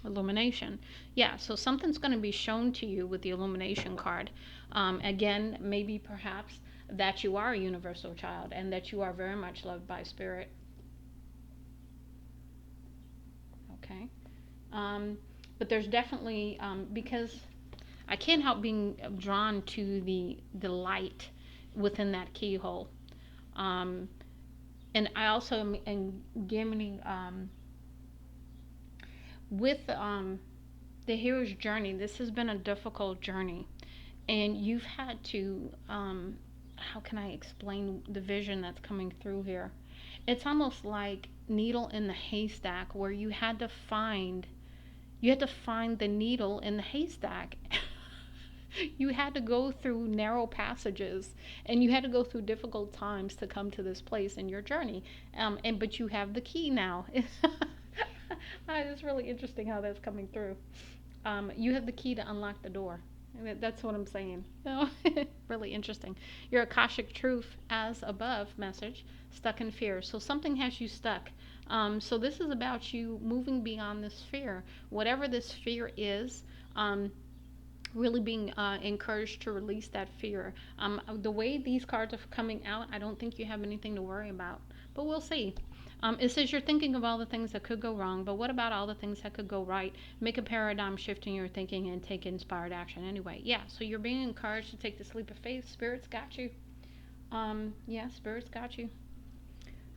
[SPEAKER 1] Illumination. Yeah, so something's going to be shown to you with the illumination card. Again, maybe perhaps that you are a universal child and that you are very much loved by spirit. Okay. But there's definitely, because I can't help being drawn to the light within that keyhole. And I also am giving with the hero's journey. This has been a difficult journey, and you've had to how can I explain the vision that's coming through here? It's almost like needle in the haystack, where you had to find the needle in the haystack. You had to go through narrow passages, and you had to go through difficult times to come to this place in your journey, but you have the key now. It's really interesting how that's coming through. You have the key to unlock the door. That's what I'm saying. Really interesting. Your Akashic truth as above message, stuck in fear. So something has you stuck. So this is about you moving beyond this fear. Whatever this fear is, really being encouraged to release that fear. The way these cards are coming out, I don't think you have anything to worry about. But we'll see. It says you're thinking of all the things that could go wrong, but what about all the things that could go right? Make a paradigm shift in your thinking and take inspired action anyway. Yeah, so you're being encouraged to take this leap of faith. Spirit's got you. Yeah, Spirit's got you.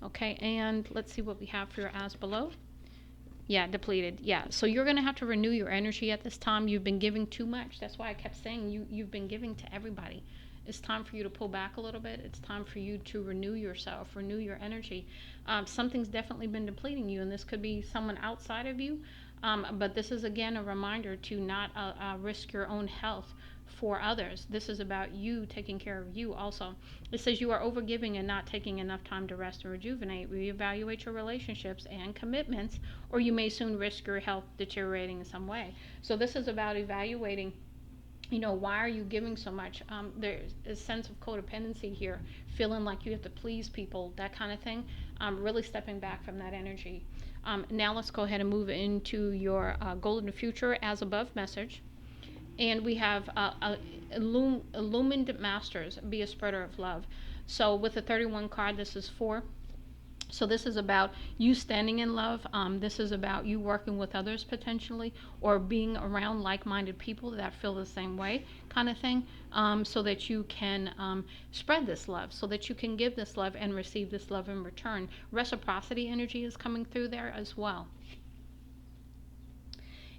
[SPEAKER 1] Okay, and let's see what we have for your as below. Yeah, depleted. Yeah, so you're going to have to renew your energy at this time. You've been giving too much. That's why I kept saying you've been giving to everybody. It's time for you to pull back a little bit. It's time for you to renew yourself, renew your energy. Something's definitely been depleting you, and this could be someone outside of you. But this is, again, a reminder to not risk your own health for others. This is about you taking care of you also. It says you are overgiving and not taking enough time to rest and rejuvenate. Reevaluate your relationships and commitments, or you may soon risk your health deteriorating in some way. So this is about evaluating Why are you giving so much? There's a sense of codependency here, feeling like you have to please people, that kind of thing. Really stepping back from that energy. Now let's go ahead and move into your golden future as above message. And we have illumined masters, be a spreader of love. So with the 31 card, this is 4. So this is about you standing in love. This is about you working with others potentially, or being around like-minded people that feel the same way, kind of thing, so that you can spread this love, so that you can give this love and receive this love in return. Reciprocity energy is coming through there as well.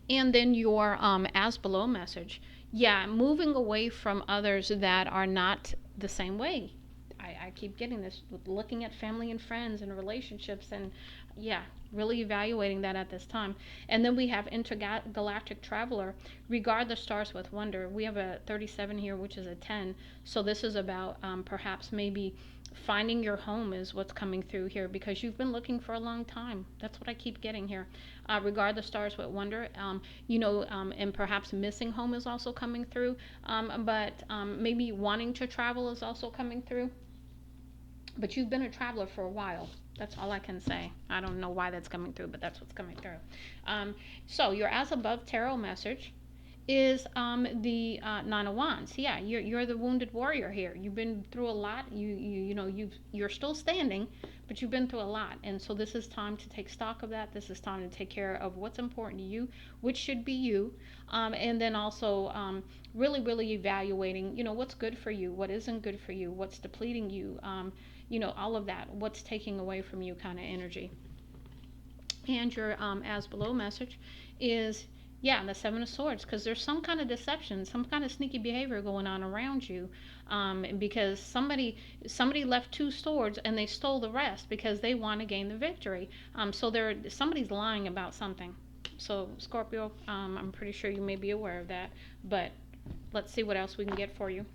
[SPEAKER 1] And then your as below message. Yeah, moving away from others that are not the same way. I keep getting this with looking at family and friends and relationships, and yeah, really evaluating that at this time. And then we have intergalactic traveler, regard the stars with wonder. We have a 37 here, which is a 10. So this is about perhaps maybe finding your home is what's coming through here, because you've been looking for a long time. That's what I keep getting here. Regard the stars with wonder. And perhaps missing home is also coming through. But maybe wanting to travel is also coming through. But you've been a traveler for a while. That's all I can say. I don't know why that's coming through, but that's what's coming through. So your as above tarot message is the Nine of Wands. Yeah, you're the wounded warrior here. You've been through a lot. You're still standing, but you've been through a lot, and so this is time to take stock of that. This is time to take care of what's important to you, which should be you, and then also really evaluating. What's good for you, what isn't good for you, what's depleting you. All of that. What's taking away from you, kind of energy. And your as below message is, yeah, the Seven of Swords, because there's some kind of deception, some kind of sneaky behavior going on around you, because somebody left 2 swords and they stole the rest because they want to gain the victory. So somebody's lying about something. So Scorpio, I'm pretty sure you may be aware of that, but let's see what else we can get for you.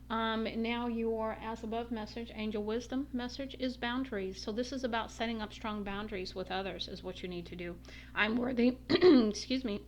[SPEAKER 1] Now your as above message, angel wisdom message, is boundaries. So this is about setting up strong boundaries with others is what you need to do. I'm worthy. Excuse me.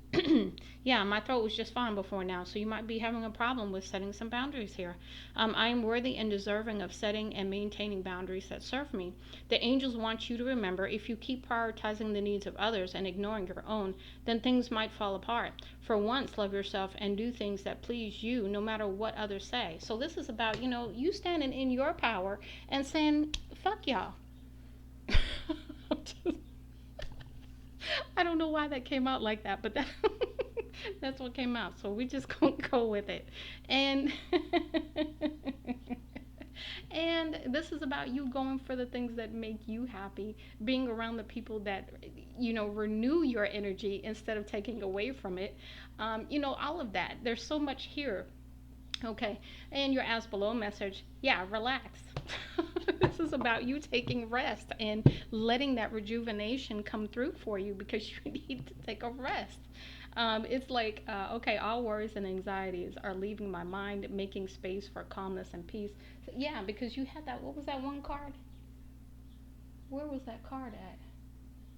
[SPEAKER 1] Yeah, my throat was just fine before now, so you might be having a problem with setting some boundaries here. I am worthy and deserving of setting and maintaining boundaries that serve me. The angels want you to remember, if you keep prioritizing the needs of others and ignoring your own, then things might fall apart. For once, love yourself and do things that please you, no matter what others say. So this is about, you standing in your power and saying, fuck y'all. I don't know why that came out like that, but that's what came out. So we just gonna go with it. And and this is about you going for the things that make you happy, being around the people that renew your energy instead of taking away from it. All of that. There's so much here. Okay, and your as below message, yeah, relax. This is about you taking rest and letting that rejuvenation come through for you, because you need to take a rest. It's like, okay, all worries and anxieties are leaving my mind, making space for calmness and peace. So, yeah, because you had that, what was that one card? Where was that card at?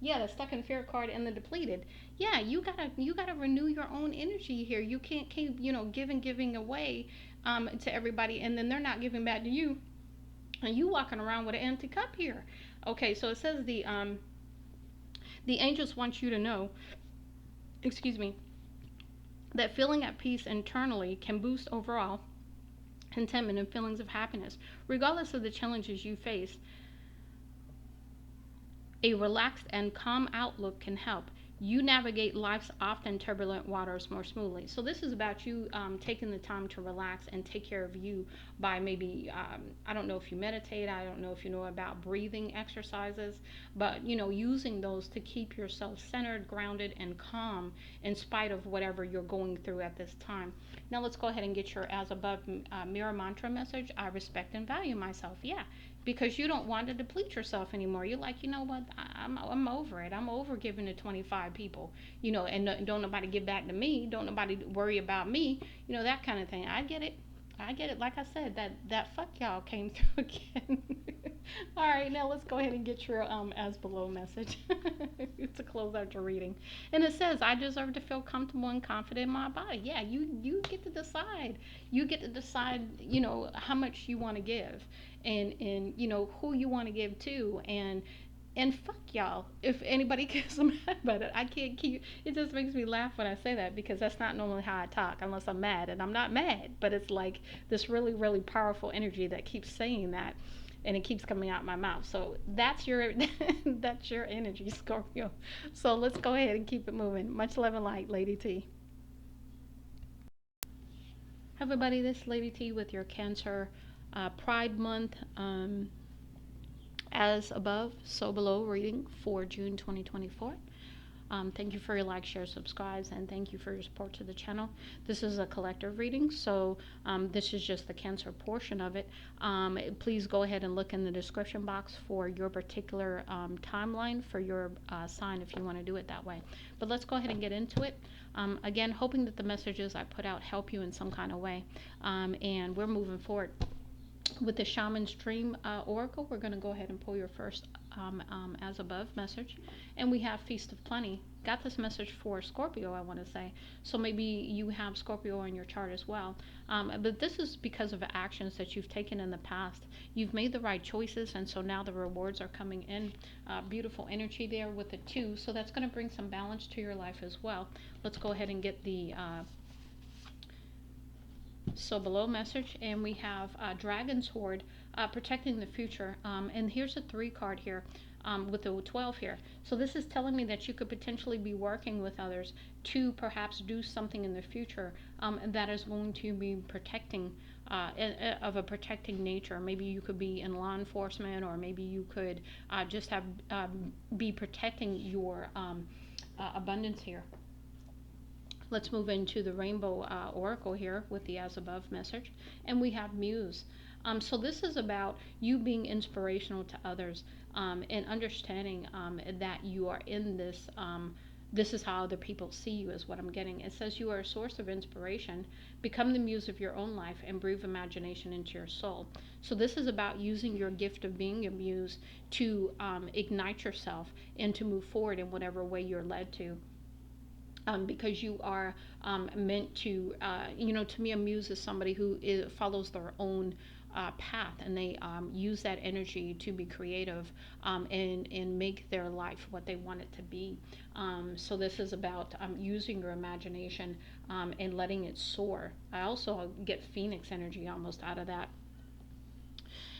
[SPEAKER 1] Yeah, the stuck in fear card and the depleted. Yeah, you gotta renew your own energy here. You can't keep giving away to everybody, and then they're not giving back to you, and you walking around with an empty cup here. Okay, so it says the angels want you to know, excuse me, that feeling at peace internally can boost overall contentment and feelings of happiness, regardless of the challenges you face. A relaxed and calm outlook can help you navigate life's often turbulent waters more smoothly. So this is about you taking the time to relax and take care of you by maybe, I don't know if you meditate, I don't know if you know about breathing exercises, but using those to keep yourself centered, grounded, and calm in spite of whatever you're going through at this time. Now let's go ahead and get your as above mirror mantra message. I respect and value myself. Yeah, because you don't want to deplete yourself anymore. You're like, you know what, I'm over it. I'm over giving to 25 people, and don't nobody give back to me. Don't nobody worry about me, that kind of thing. I get it. Like I said, that fuck y'all came through again. All right, now let's go ahead and get your as below message to close out your reading. And it says, "I deserve to feel comfortable and confident in my body." Yeah, you get to decide. You get to decide, how much you want to give, and who you want to give to, and fuck y'all if anybody gets mad about it. I can't keep it. Just makes me laugh when I say that, because that's not normally how I talk unless I'm mad, and I'm not mad, but it's like this really, really powerful energy that keeps saying that, and it keeps coming out my mouth. So that's your that's your energy, Scorpio. So let's go ahead and keep it moving. Much love and light, Lady T. Everybody, this Lady T with your Cancer Pride Month, as above, so below reading for June 2024. Thank you for your like, share, subscribes, and thank you for your support to the channel. This is a collective reading, so this is just the Cancer portion of it. Please go ahead and look in the description box for your particular timeline for your sign if you want to do it that way. But let's go ahead and get into it. Again, hoping that the messages I put out help you in some kind of way, and we're moving forward. With the Shaman's Dream Oracle, we're going to go ahead and pull your first as above message. And we have Feast of Plenty. Got this message for Scorpio, I want to say. So maybe you have Scorpio on your chart as well. But this is because of actions that you've taken in the past. You've made the right choices, and so now the rewards are coming in. Beautiful energy there with the 2. So that's going to bring some balance to your life as well. Let's go ahead and get the so below message, and we have Dragon's Horde, protecting the future, and here's a 3 card here, with the 12 here. So this is telling me that you could potentially be working with others to perhaps do something in the future that is going to be protecting, of a protecting nature. Maybe you could be in law enforcement, or maybe you could just have be protecting your abundance here. Let's move into the Rainbow Oracle here with the as above message. And we have Muse. So this is about you being inspirational to others, and understanding that you are in this. This is how other people see you, is what I'm getting. It says you are a source of inspiration. Become the muse of your own life and breathe imagination into your soul. So this is about using your gift of being a muse to ignite yourself and to move forward in whatever way you're led to. Because you are meant to, to me, a muse is somebody who follows their own path, and they use that energy to be creative, and make their life what they want it to be. So this is about using your imagination, and letting it soar. I also get Phoenix energy almost out of that.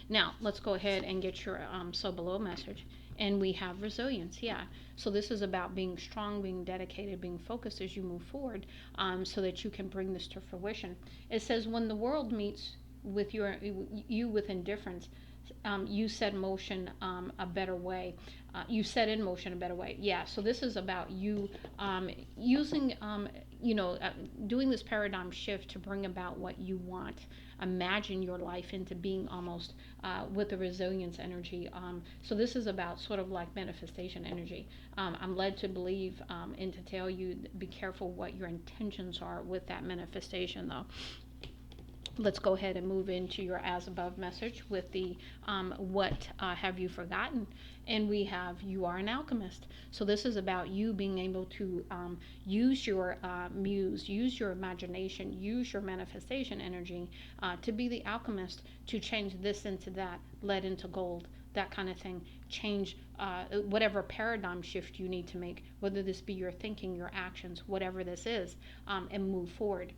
[SPEAKER 1] Now, let's go ahead and get your so below message. And we have resilience, yeah. So this is about being strong, being dedicated, being focused as you move forward, so that you can bring this to fruition. It says, when the world meets with you with indifference, you set motion a better way. You set in motion a better way. Yeah, so this is about you using, doing this paradigm shift to bring about what you want. Imagine your life into being almost with the resilience energy. So this is about sort of like manifestation energy. I'm led to believe and to tell you, be careful what your intentions are with that manifestation, though. Let's go ahead and move into your as above message with the what have you forgotten? And we have you are an alchemist. So this is about you being able to use your muse, use your imagination, use your manifestation energy to be the alchemist, to change this into that, lead into gold, that kind of thing. Change whatever paradigm shift you need to make, whether this be your thinking, your actions, whatever this is, and move forward.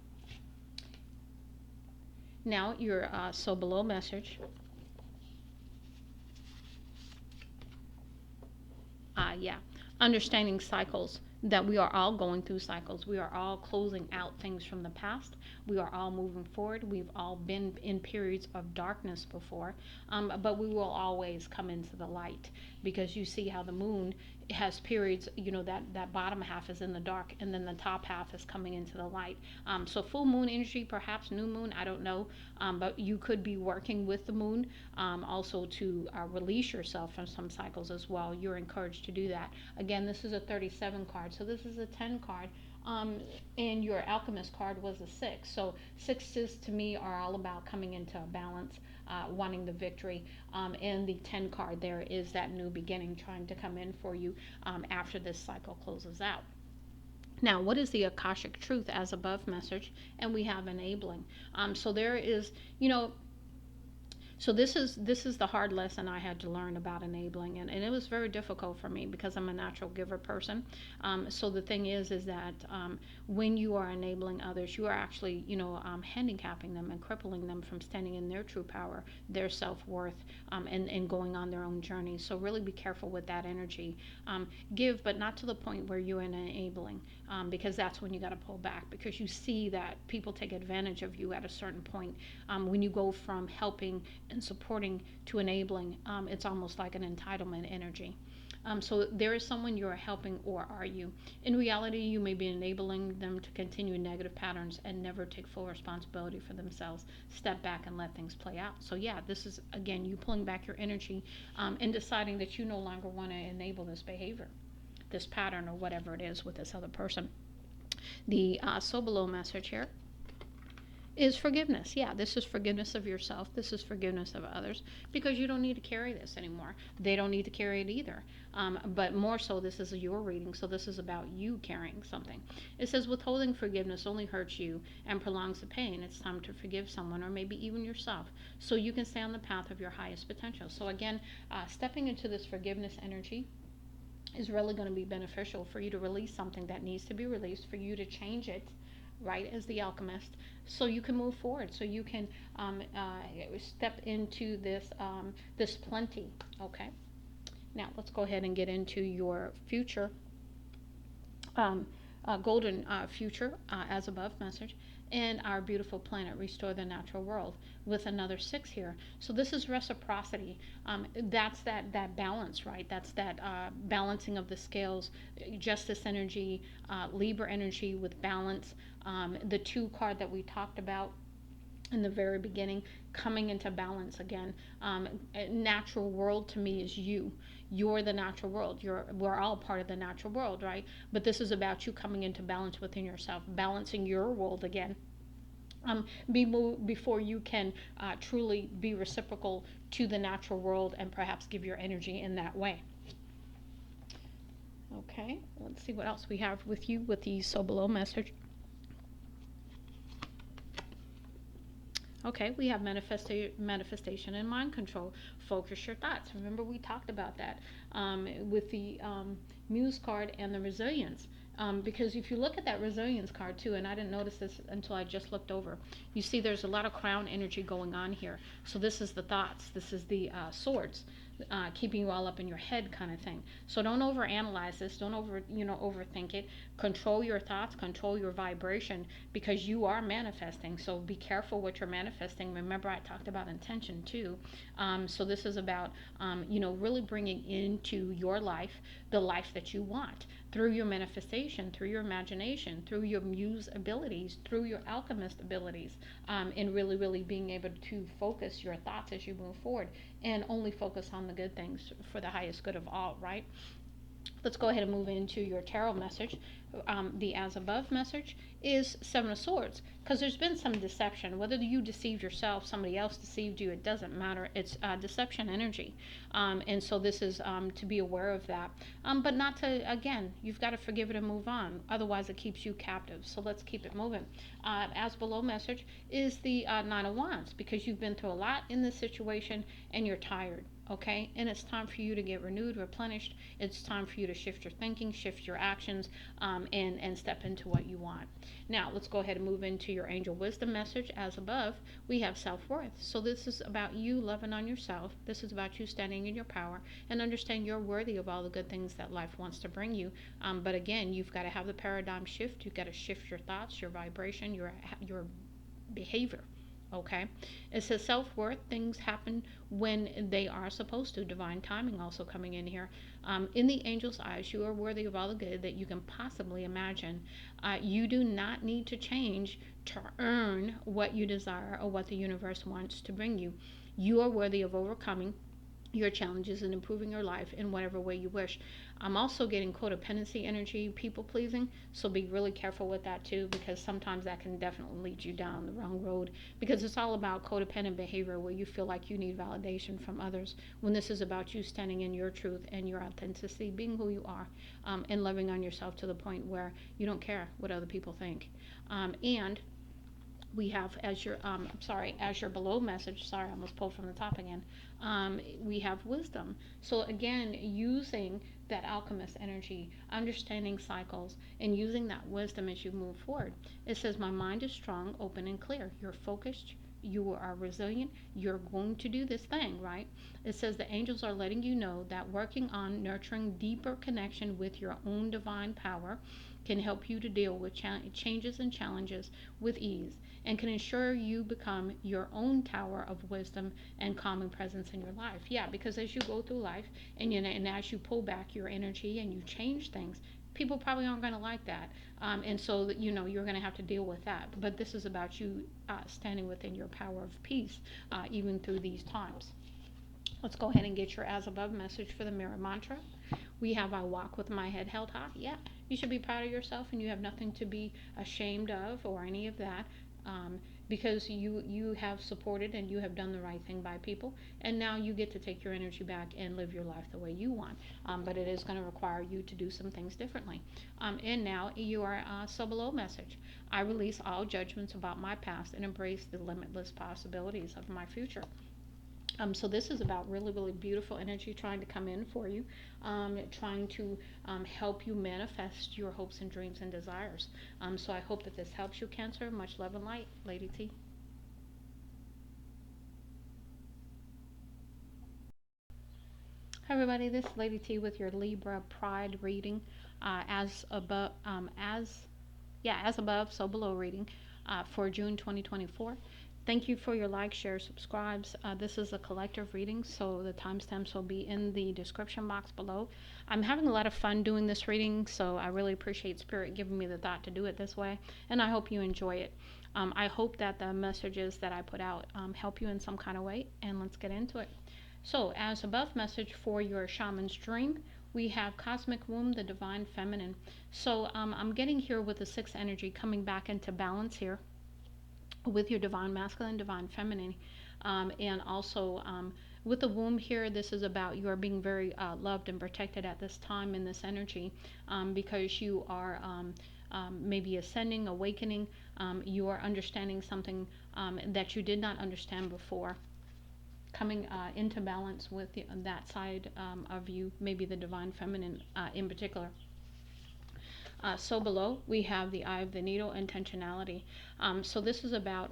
[SPEAKER 1] Now your so below message. Yeah, understanding cycles, that we are all going through cycles. We are all closing out things from the past. We are all moving forward. We've all been in periods of darkness before, but we will always come into the light, because you see how the moon has periods, that bottom half is in the dark, and then the top half is coming into the light. So full moon energy, perhaps new moon, I don't know, but you could be working with the moon also to release yourself from some cycles as well. You're encouraged to do that. Again, this is a 37 card, so this is a 10 card. And your alchemist card was a 6. So 6s to me are all about coming into a balance, wanting the victory. And the 10 card there is that new beginning trying to come in for you after this cycle closes out. Now, what is the Akashic truth as above message? And we have enabling. So there is, so this is the hard lesson I had to learn about enabling, and it was very difficult for me because I'm a natural giver person. So the thing is that when you are enabling others, you are actually handicapping them and crippling them from standing in their true power, their self-worth, and going on their own journey. So really be careful with that energy. Give, but not to the point where you're enabling, because that's when you got to pull back, because you see that people take advantage of you at a certain point. When you go from helping and supporting to enabling, it's almost like an entitlement energy. So there is someone you are helping, or are you? In reality, you may be enabling them to continue negative patterns and never take full responsibility for themselves. Step back and let things play out. So yeah, this is, again, you pulling back your energy and deciding that you no longer want to enable this behavior, this pattern, or whatever it is with this other person. The so below message here is forgiveness. Yeah, this is forgiveness of yourself. This is forgiveness of others, because you don't need to carry this anymore. They don't need to carry it either. But more so, this is your reading, so this is about you carrying something. It says withholding forgiveness only hurts you and prolongs the pain. It's time to forgive someone, or maybe even yourself, so you can stay on the path of your highest potential. So again, stepping into this forgiveness energy is really going to be beneficial for you to release something that needs to be released, for you to change it, right, as the alchemist, so you can move forward, so you can step into this plenty. Okay, now let's go ahead and get into your future, golden future as above message, and our beautiful planet, restore the natural world, with another 6 here. So this is reciprocity. That's that balance, right? That's that balancing of the scales, justice energy, Libra energy with balance. The 2 card that we talked about in the very beginning, coming into balance again. Natural world to me is you. You're the natural world. We're all part of the natural world, right? But this is about you coming into balance within yourself, balancing your world again. Before you can truly be reciprocal to the natural world and perhaps give your energy in that way. Okay, let's see what else we have with you with the so below message. Okay, we have manifestation and mind control. Focus your thoughts. Remember, we talked about that with the Muse card and the resilience. Because if you look at that resilience card too, and I didn't notice this until I just looked over, you see there's a lot of crown energy going on here. So this is the thoughts. This is the swords. Keeping you all up in your head kind of thing. So don't overanalyze this. Don't overthink it. Control your thoughts. Control your vibration, because you are manifesting. So be careful what you're manifesting. Remember, I talked about intention too. So this is about really bringing into your life the life that you want through your manifestation, through your imagination, through your muse abilities, through your alchemist abilities, and really being able to focus your thoughts as you move forward, and only focus on the good things for the highest good of all, right? Let's go ahead and move into your tarot message. The as above message is 7 of Swords, because there's been some deception. Whether you deceived yourself, somebody else deceived you, it doesn't matter. It's deception energy. And so this is to be aware of that. But not to, again, you've got to forgive it and move on. Otherwise, it keeps you captive. So let's keep it moving. As below message is the 9 of Wands, because you've been through a lot in this situation and you're tired. Okay, and it's time for you to get renewed, replenished. It's time for you to shift your thinking, shift your actions, and step into what you want. Now, let's go ahead and move into your angel wisdom message. As above, we have self-worth. So this is about you loving on yourself. This is about you standing in your power and understand you're worthy of all the good things that life wants to bring you. But again, you've got to have the paradigm shift. You've got to shift your thoughts, your vibration, your behavior. Okay, it says self-worth. Things happen when they are supposed to. Divine timing also coming in here. In the angel's eyes, you are worthy of all the good that you can possibly imagine. You do not need to change to earn what you desire or what the universe wants to bring you. You are worthy of overcoming your challenges and improving your life in whatever way you wish. I'm also getting codependency energy, people pleasing, so be really careful with that too, because sometimes that can definitely lead you down the wrong road, because it's all about codependent behavior where you feel like you need validation from others, when this is about you standing in your truth and your authenticity, being who you are, and loving on yourself to the point where you don't care what other people think. And we have as your as your below message, sorry, I almost pulled from the top again. We have wisdom. So again, using that alchemist energy, understanding cycles, and using that wisdom as you move forward. It says, my mind is strong, open, and clear. You're focused, you are resilient, you're going to do this thing, right? It says the angels are letting you know that working on nurturing deeper connection with your own divine power can help you to deal with changes and challenges with ease, and can ensure you become your own tower of wisdom and calming presence in your life. Yeah, because as you go through life, and as you pull back your energy and you change things, people probably aren't going to like that. And so, you're going to have to deal with that. But this is about you standing within your power of peace, even through these times. Let's go ahead and get your as above message for the mirror mantra. We have, I walk with my head held high. Yeah, you should be proud of yourself, and you have nothing to be ashamed of or any of that, because you have supported and you have done the right thing by people, and now you get to take your energy back and live your life the way you want. But it is going to require you to do some things differently. And now your so below message. I release all judgments about my past and embrace the limitless possibilities of my future. So this is about really, really beautiful energy trying to come in for you, trying to help you manifest your hopes and dreams and desires. So I hope that this helps you, Cancer. Much love and light, Lady T. Hi everybody, this is Lady T with your Libra Pride reading, as above, as above, so below reading for June 2024. Thank you for your likes, shares, subscribes. This is a collective reading, so the timestamps will be in the description box below. I'm having a lot of fun doing this reading, so I really appreciate Spirit giving me the thought to do it this way, and I hope you enjoy it. I hope that the messages that I put out help you in some kind of way, and let's get into it. So, as above message for your shaman's dream, we have Cosmic Womb, the Divine Feminine. So, I'm getting here with the sixth energy coming back into balance here with your divine masculine, divine feminine, and also with the womb here. This is about you are being very loved and protected at this time in this energy, because you are maybe ascending, awakening, you are understanding something that you did not understand before, coming into balance with that side of you, maybe the divine feminine in particular. So below we have the eye of the needle, intentionality. So this is about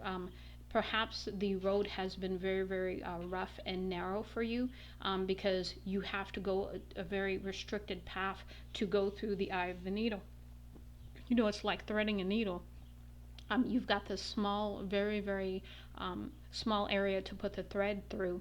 [SPEAKER 1] perhaps the road has been very, very rough and narrow for you, because you have to go a very restricted path to go through the eye of the needle. It's like threading a needle. You've got this small, very, very small area to put the thread through.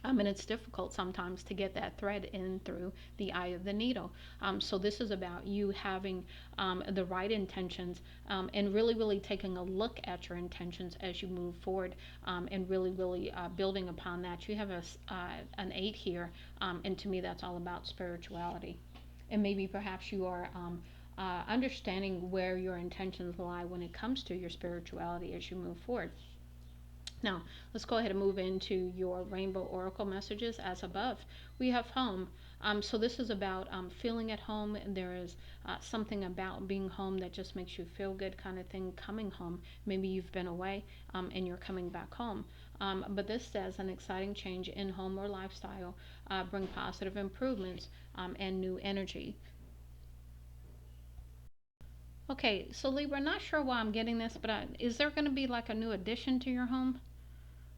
[SPEAKER 1] And it's difficult sometimes to get that thread in through the eye of the needle. So this is about you having the right intentions, and really, really taking a look at your intentions as you move forward, and really, really building upon that. You have an 8 here, and to me that's all about spirituality. And maybe perhaps you are understanding where your intentions lie when it comes to your spirituality as you move forward. Now, let's go ahead and move into your rainbow oracle messages. As above, we have home. So this is about feeling at home. There is something about being home that just makes you feel good, kind of thing, coming home. Maybe you've been away and you're coming back home. But this says an exciting change in home or lifestyle, bring positive improvements and new energy. Okay, so Libra, not sure why I'm getting this, but is there going to be like a new addition to your home?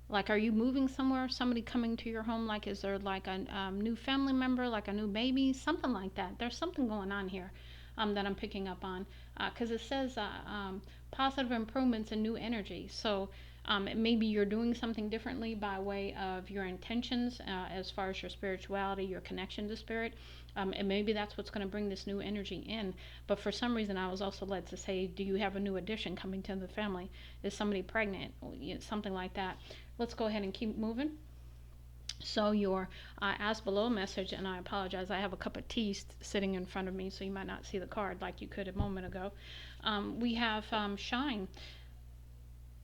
[SPEAKER 1] Like, are you moving somewhere? Somebody coming to your home? Like, is there like a new family member, like a new baby? Something like that. There's something going on here that I'm picking up on, because it says positive improvements and new energy. So maybe you're doing something differently by way of your intentions, as far as your spirituality, your connection to spirit. And maybe that's what's going to bring this new energy in. But for some reason, I was also led to say, do you have a new addition coming to the family? Is somebody pregnant? Something like that. Let's go ahead and keep moving. So your as below message, and I apologize, I have a cup of tea sitting in front of me, so you might not see the card like you could a moment ago. We have shine.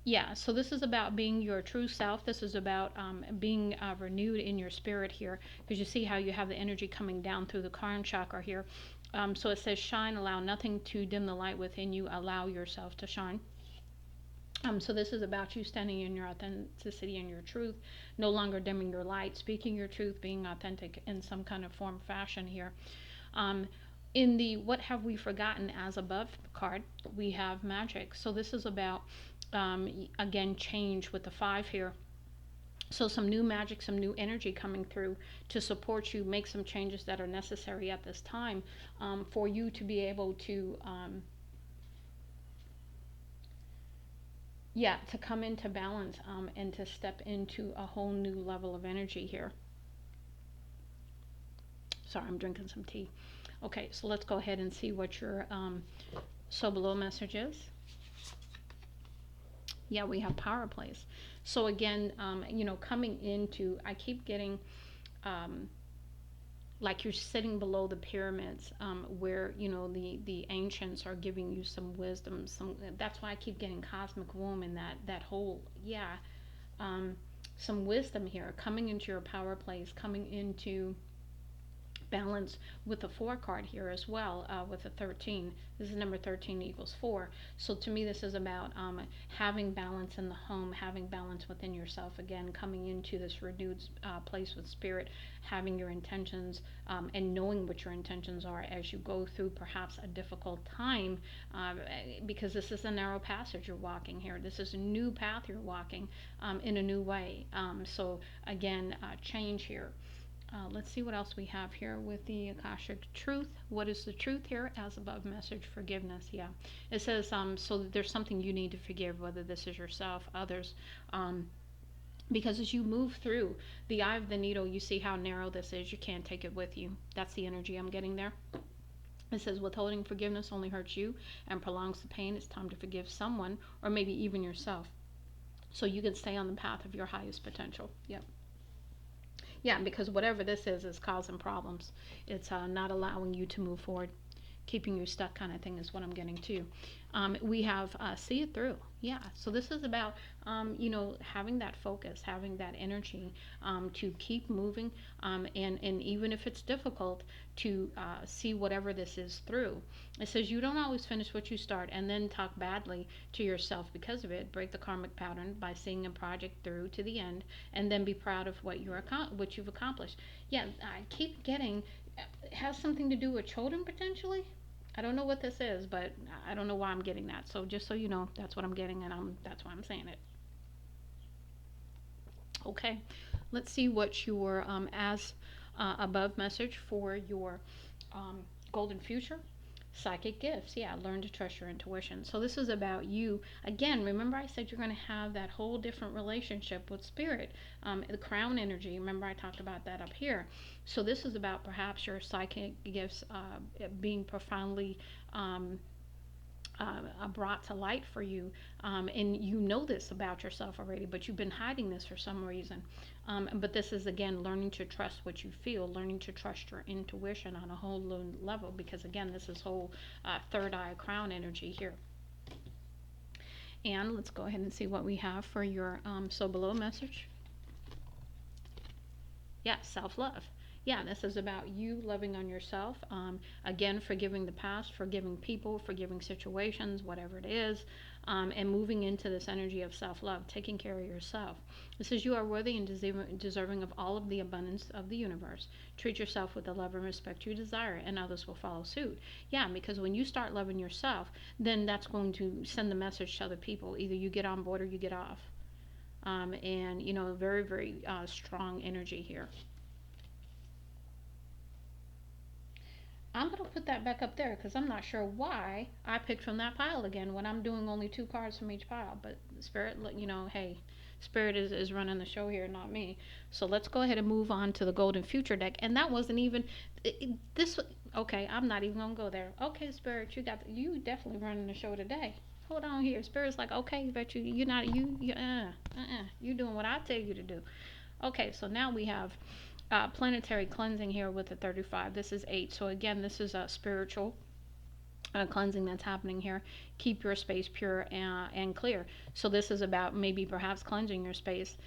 [SPEAKER 1] Yeah, so this is about being your true self. This is about being renewed in your spirit here, because you see how you have the energy coming down through the crown chakra here. So it says shine, allow nothing to dim the light within you, allow yourself to shine. So this is about you standing in your authenticity and your truth, no longer dimming your light, speaking your truth, being authentic in some kind of form, fashion here. In the what have we forgotten as above card, we have magic. So this is about, again, change with the 5 here. So some new magic, some new energy coming through to support you, make some changes that are necessary at this time for you to be able to to come into balance and to step into a whole new level of energy here. Sorry, I'm drinking some tea. Okay, so let's go ahead and see what your so below message is. Yeah, we have power plays. So again, coming into, I keep getting like you're sitting below the pyramids, where the ancients are giving you some wisdom. That's why I keep getting cosmic womb and that whole some wisdom here coming into your power place, coming into balance with the 4 card here as well, with the 13. This is number 13 equals 4. So to me, this is about having balance in the home, having balance within yourself, again, coming into this renewed place with spirit, having your intentions and knowing what your intentions are as you go through perhaps a difficult time, because this is a narrow passage you're walking here. This is a new path you're walking in a new way. So again, change here. Let's see what else we have here with the Akashic truth. What is the truth here? As above message, forgiveness. Yeah, it says so that there's something you need to forgive, whether this is yourself, others, because as you move through the eye of the needle, you see how narrow this is. You can't take it with you. That's the energy I'm getting there. It says withholding forgiveness only hurts you and prolongs the pain. It's time to forgive someone, or maybe even yourself, so you can stay on the path of your highest potential. Yep. Yeah, because whatever this is causing problems. It's not allowing you to move forward, keeping you stuck, kind of thing is what I'm getting to. We have see it through. Yeah, so this is about, having that focus, having that energy to keep moving, and even if it's difficult, to see whatever this is through. It says you don't always finish what you start and then talk badly to yourself because of it. Break the karmic pattern by seeing a project through to the end, and then be proud of what you've accomplished. Yeah, I keep getting, it has something to do with children potentially. I don't know what this is, but I don't know why I'm getting that. So just so you know, that's what I'm getting, and that's why I'm saying it. Okay, let's see what your as above message for your golden future. Psychic gifts. Yeah, learn to trust your intuition. So this is about you. Again, remember I said you're going to have that whole different relationship with spirit. The crown energy, remember I talked about that up here. So this is about perhaps your psychic gifts being profoundly brought to light for you, and you know this about yourself already, but you've been hiding this for some reason. But this is, again, learning to trust what you feel, learning to trust your intuition on a whole new level, because again, this is whole third eye crown energy here. And let's go ahead and see what we have for your so below message. Yeah, self-love. Yeah, this is about you loving on yourself. Again, forgiving the past, forgiving people, forgiving situations, whatever it is, and moving into this energy of self-love, taking care of yourself. It says you are worthy and deserving of all of the abundance of the universe. Treat yourself with the love and respect you desire, and others will follow suit. Yeah, because when you start loving yourself, then that's going to send the message to other people. Either you get on board or you get off. And, very, very strong energy here. I'm going to put that back up there because I'm not sure why I picked from that pile again when I'm doing only 2 cards from each pile. But Spirit, hey, Spirit is running the show here, not me. So let's go ahead and move on to the Golden Future deck. And that wasn't even, this, okay, I'm not even going to go there. Okay, Spirit, you definitely running the show today. Hold on here. Spirit's like, okay, but you're not, you doing what I tell you to do. Okay, so now we have planetary cleansing here with the 35. This is 8. So again, this is a spiritual cleansing that's happening here. Keep your space pure and clear. So this is about maybe perhaps cleansing your space.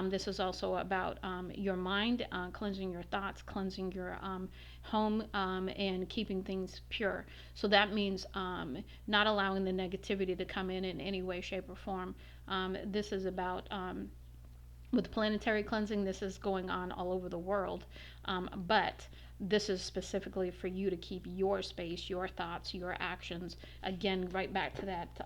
[SPEAKER 1] This is also about your mind, cleansing your thoughts, cleansing your home, and keeping things pure. So that means not allowing the negativity to come in any way, shape, or form. This is about with planetary cleansing, this is going on all over the world, but this is specifically for you to keep your space, your thoughts, your actions. Again, right back to that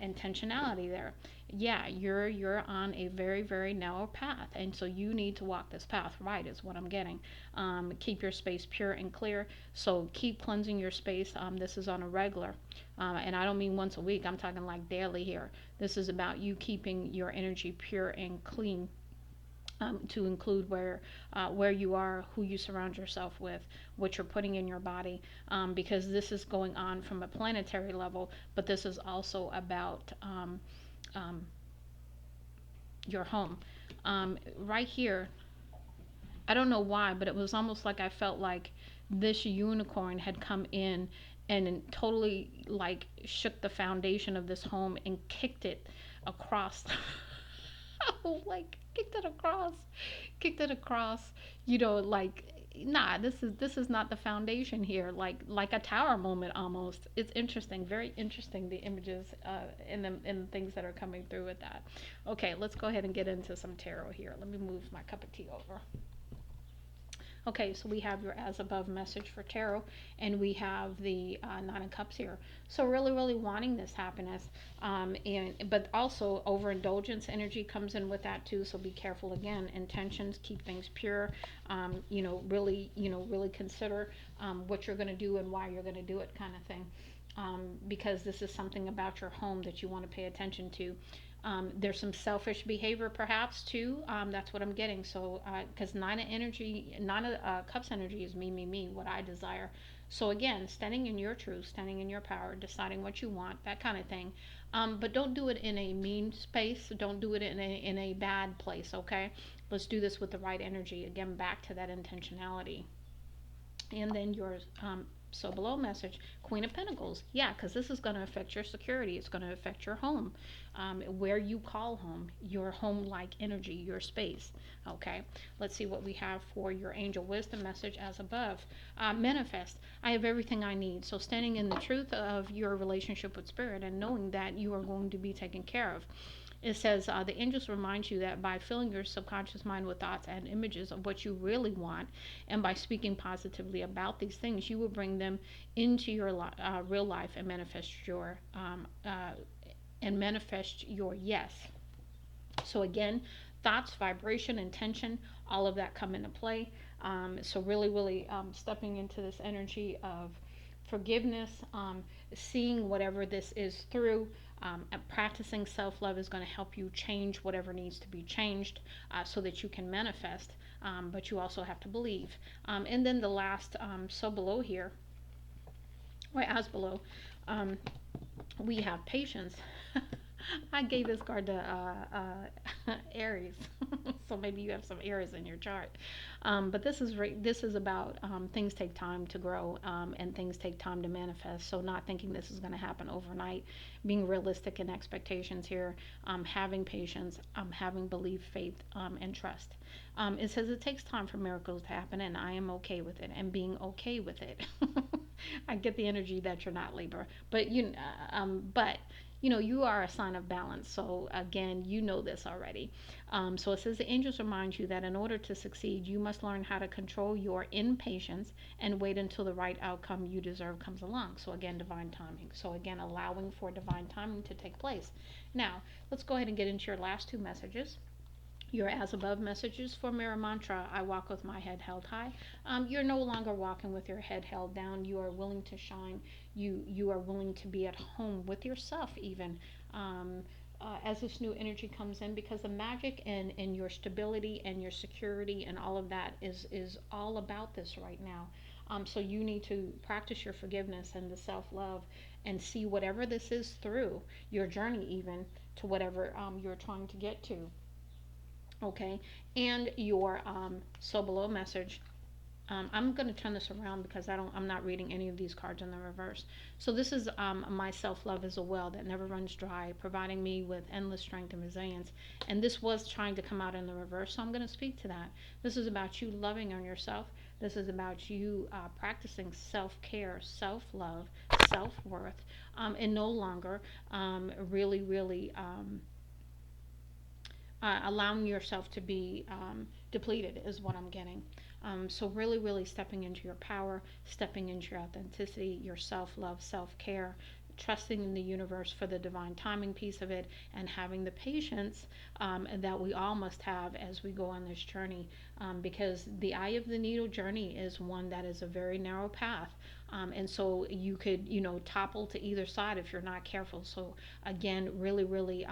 [SPEAKER 1] intentionality there. Yeah, you're on a very, very narrow path, and so you need to walk this path right. Is what I'm getting. Keep your space pure and clear. So keep cleansing your space. This is on a regular, and I don't mean once a week. I'm talking like daily here. This is about you keeping your energy pure and clean, to include where you are, who you surround yourself with, what you're putting in your body, because this is going on from a planetary level, but this is also about um, your home. Right here, I don't know why, but it was almost like I felt like this unicorn had come in and totally like shook the foundation of this home and kicked it across. Like kicked it across, like, nah, this is not the foundation here, like a tower moment almost. It's interesting, very interesting, the images and the things that are coming through with that. Okay, let's go ahead and get into some tarot here. Let me move my cup of tea over. Okay, so we have your as above message for tarot, and we have the Nine of Cups here. So really, really wanting this happiness, and but also overindulgence energy comes in with that too. So be careful again. Intentions, keep things pure. Really consider what you're going to do and why you're going to do it, kind of thing. Because this is something about your home that you want to pay attention to. There's some selfish behavior perhaps too. That's what I'm getting. So because Nine of Cups energy is me, what I desire. So again, standing in your truth, standing in your power, deciding what you want, that kind of thing. But don't do it in a mean space. Don't do it in a bad place. Okay, let's do this with the right energy. Again, back to that intentionality. And then your so below message, Queen of Pentacles. Yeah, because this is going to affect your security. It's going to affect your home, where you call home, your home-like energy, your space. Okay, let's see what we have for your angel wisdom message as above. Manifest. I have everything I need. So standing in the truth of your relationship with spirit and knowing that you are going to be taken care of. It says the angels remind you that by filling your subconscious mind with thoughts and images of what you really want, and by speaking positively about these things, you will bring them into your real life and manifest your yes. So again, thoughts, vibration, intention, all of that come into play. So really, really stepping into this energy of forgiveness, seeing whatever this is through. And practicing self-love is going to help you change whatever needs to be changed, so that you can manifest, but you also have to believe. And then the last, so below here, or as below, we have patience. I gave this card to Aries, so maybe you have some Aries in your chart. But this is about things take time to grow, and things take time to manifest. So not thinking this is going to happen overnight, being realistic in expectations here, having patience, having belief, faith, and trust. It says it takes time for miracles to happen, and I am okay with it, and being okay with it. I get the energy that you're not Libra, but you are a sign of balance. So again, you know this already. So it says the angels remind you that in order to succeed, you must learn how to control your impatience and wait until the right outcome you deserve comes along. So again, divine timing. So again, allowing for divine timing to take place. Now, let's go ahead and get into your last two messages. Your as above messages for mirror mantra. I walk with my head held high. You're no longer walking with your head held down. You are willing to shine. You are willing to be at home with yourself even, as this new energy comes in, because the magic and your stability and your security and all of that is all about this right now. So you need to practice your forgiveness and the self-love, and see whatever this is through your journey, even to whatever you're trying to get to. Okay, and your so below message. I'm going to turn this around because I'm not reading any of these cards in the reverse. So this is my self-love is a well that never runs dry, providing me with endless strength and resilience. And this was trying to come out in the reverse, so I'm going to speak to that. This is about you loving on yourself. This is about you practicing self-care, self-love, self-worth, and no longer really allowing yourself to be depleted is what I'm getting. So really stepping into your power, stepping into your authenticity, your self-love, self-care, trusting in the universe for the divine timing piece of it, and having the patience that we all must have as we go on this journey, because the eye of the needle journey is one that is a very narrow path, and so you could, topple to either side if you're not careful. So again, really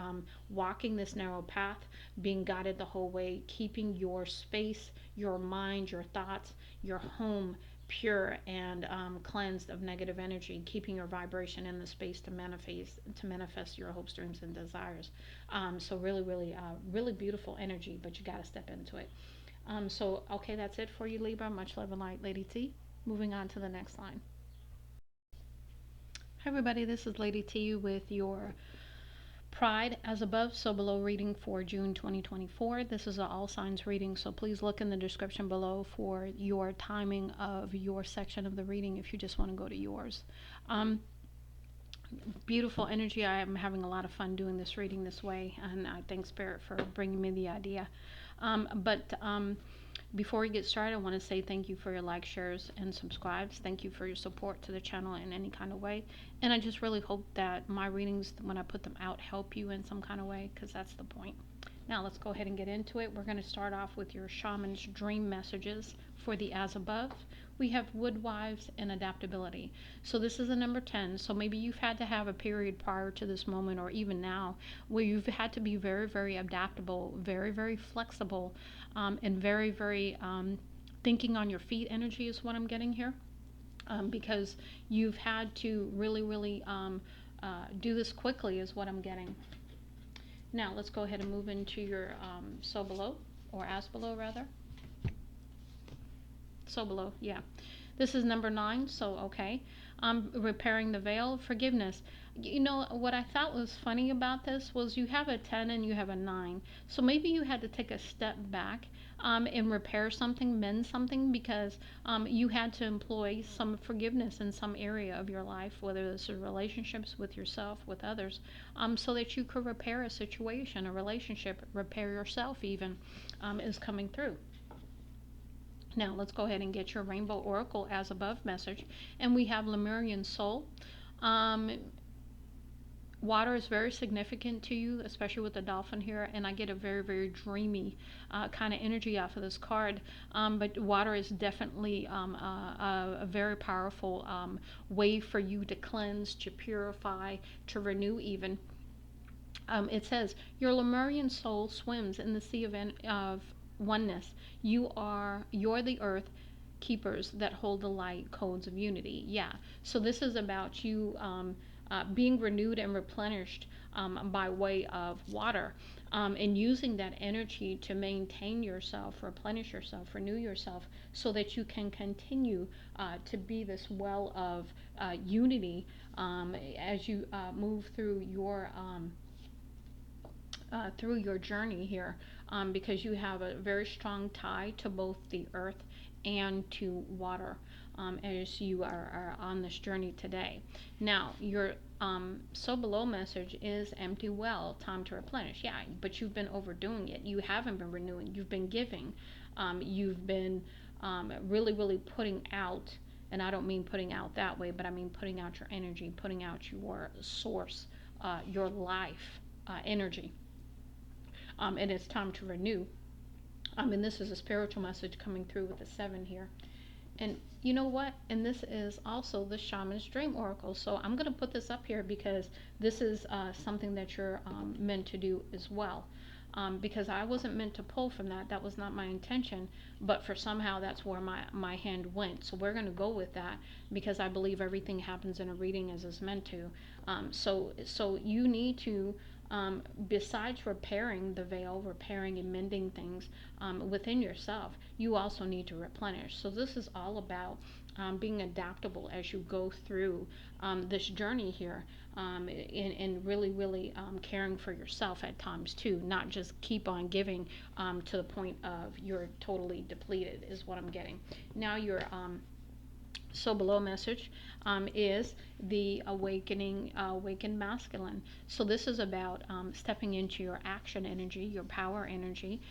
[SPEAKER 1] walking this narrow path, being guided the whole way, keeping your space, your mind, your thoughts, your home pure and cleansed of negative energy, keeping your vibration in the space to manifest your hopes, dreams, and desires. So really beautiful energy, but you got to step into it. So okay, that's it for you, Libra. Much love and light, Lady T. Moving on to the next line. Hi everybody, this is Lady T with your Pride as above, so below reading for June 2024. This is an all signs reading, so please look in the description below for your timing of your section of the reading if you just want to go to yours. Beautiful energy. I am having a lot of fun doing this reading this way, and I thank Spirit for bringing me the idea. But before we get started, I want to say thank you for your likes, shares, and subscribes. Thank you for your support to the channel in any kind of way. And I just really hope that my readings, when I put them out, help you in some kind of way, because that's the point. Now let's go ahead and get into it. We're going to start off with your shaman's dream messages for the as above. We have woodwives and adaptability. So this is a number 10. So maybe you've had to have a period prior to this moment or even now where you've had to be very adaptable, very flexible, and very thinking on your feet energy is what I'm getting here. Because you've had to really do this quickly is what I'm getting. Now let's go ahead and move into your so below, or as below rather. So below, yeah. This is number 9, so okay. Repairing the veil, forgiveness. You know, what I thought was funny about this was you have a 10 and you have a 9. So maybe you had to take a step back and repair something, mend something, because you had to employ some forgiveness in some area of your life, whether this is relationships with yourself, with others, so that you could repair a situation, a relationship, repair yourself even, is coming through. Now let's go ahead and get your Rainbow Oracle as above message. And we have Lemurian Soul. Water is very significant to you, especially with the dolphin here. And I get a very dreamy kind of energy off of this card. But water is definitely a very powerful way for you to cleanse, to purify, to renew even. It says, your Lemurian soul swims in the sea of oneness. You're the earth keepers that hold the light codes of unity. Yeah. So this is about you being renewed and replenished by way of water, and using that energy to maintain yourself, replenish yourself, renew yourself, so that you can continue to be this well of unity as you move through your journey here, because you have a very strong tie to both the earth and to water, as you are on this journey today. Now, your so below message is empty well, time to replenish. Yeah, but you've been overdoing it. You haven't been renewing. You've been giving. You've been really putting out, and I don't mean putting out that way, but I mean putting out your energy, putting out your source, your life energy. And it's time to renew. And this is a spiritual message coming through with the 7 here. And you know what? And this is also the Shaman's Dream Oracle. So I'm going to put this up here because this is something that you're meant to do as well. Because I wasn't meant to pull from that. That was not my intention. But for somehow that's where my hand went. So we're going to go with that because I believe everything happens in a reading as it's meant to. So you need to besides repairing the veil, repairing and mending things within yourself, you also need to replenish. So this is all about being adaptable as you go through this journey here, and really, really caring for yourself at times too, not just keep on giving to the point of you're totally depleted, is what I'm getting. Now you're so below message is the awakened masculine. So this is about stepping into your action energy, your power energy,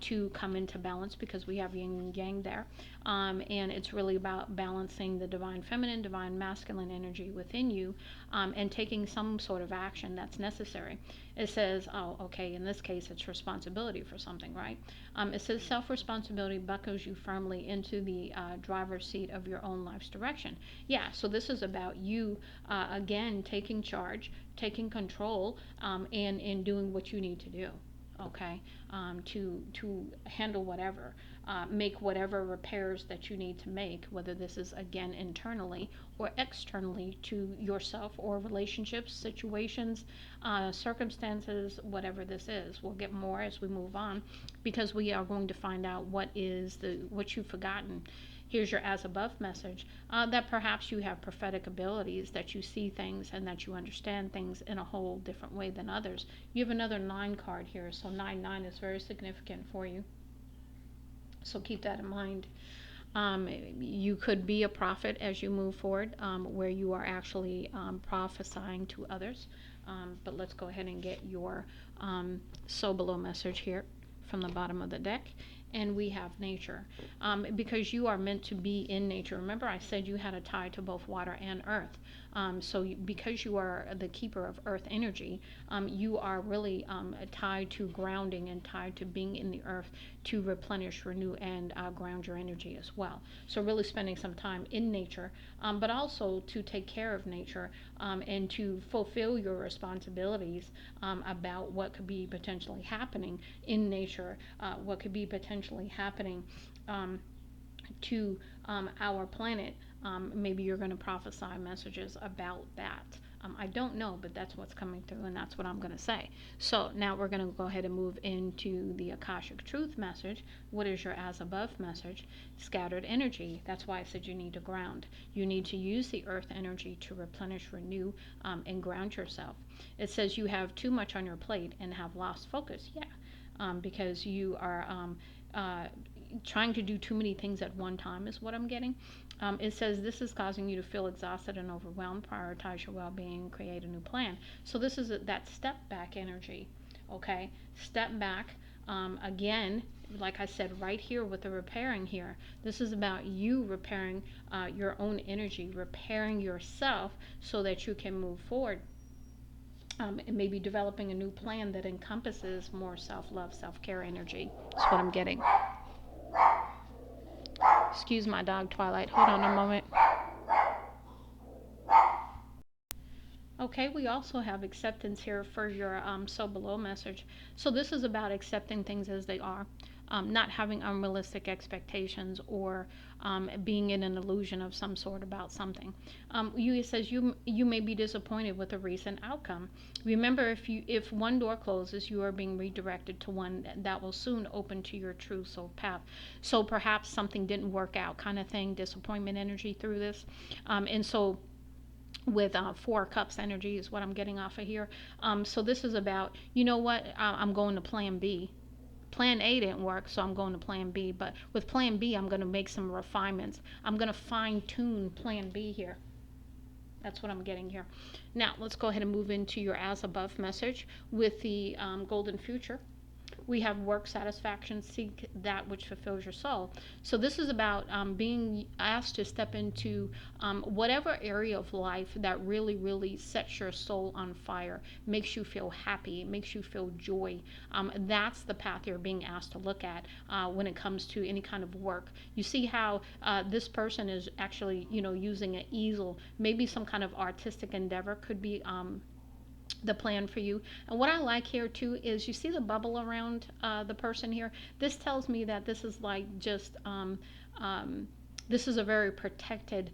[SPEAKER 1] to come into balance, because we have yin and yang there. And it's really about balancing the divine feminine, divine masculine energy within you, and taking some sort of action that's necessary. It says, oh, okay, in this case, it's responsibility for something, right? It says self-responsibility buckles you firmly into the driver's seat of your own life's direction. Yeah, so this is about you, again, taking charge, taking control, and doing what you need to do, okay, to handle whatever, make whatever repairs that you need to make, whether this is, again, internally or externally to yourself, or relationships, situations, circumstances, whatever this is. We'll get more as we move on, because we are going to find out what you've forgotten. Here's your as above message, that perhaps you have prophetic abilities, that you see things and that you understand things in a whole different way than others. You have another 9 card here, so 9-9 is very significant for you. So keep that in mind. You could be a prophet as you move forward, where you are actually prophesying to others. But let's go ahead and get your so below message here from the bottom of the deck. And we have nature, because you are meant to be in nature. Remember, I said you had a tie to both water and earth. Because you are the keeper of earth energy, you are really tied to grounding and tied to being in the earth to replenish, renew, and ground your energy as well. So really spending some time in nature, but also to take care of nature, and to fulfill your responsibilities about what could be potentially happening in nature, what could be potentially happening to our planet. Maybe you're going to prophesy messages about that. I don't know, but that's what's coming through, and that's what I'm going to say. So now we're going to go ahead and move into the Akashic Truth message. What is your as above message? Scattered energy. That's why I said you need to ground. You need to use the earth energy to replenish, renew, and ground yourself. It says you have too much on your plate and have lost focus. Yeah, because you are trying to do too many things at one time, is what I'm getting. It says this is causing you to feel exhausted and overwhelmed. Prioritize your well-being, create a new plan. So this is that step back energy, okay? Step back. Again, like I said, right here with the repairing here, this is about you repairing your own energy, repairing yourself so that you can move forward. And maybe developing a new plan that encompasses more self-love, self-care energy. That's what I'm getting. Excuse my dog, Twilight. Hold on a moment. Okay, we also have acceptance here for your so below message. So this is about accepting things as they are, not having unrealistic expectations, or being in an illusion of some sort about something. It says you may be disappointed with a recent outcome. Remember, if one door closes, you are being redirected to one that will soon open to your true soul path. So perhaps something didn't work out, kind of thing. Disappointment energy through this, and so with 4 cups energy is what I'm getting off of here. So this is about, you know what, I'm going to plan B. Plan A didn't work, so I'm going to plan B. But with plan B, I'm going to make some refinements. I'm going to fine tune plan B here. That's what I'm getting here. Now, let's go ahead and move into your as above message with the golden future. We have work satisfaction, seek that which fulfills your soul. So this is about being asked to step into whatever area of life that really, really sets your soul on fire, makes you feel happy, makes you feel joy. That's the path you're being asked to look at when it comes to any kind of work. You see how this person is actually, using an easel. Maybe some kind of artistic endeavor could be the plan for you. And what I like here too is, you see the bubble around the person here. This tells me that this is like just this is a very protected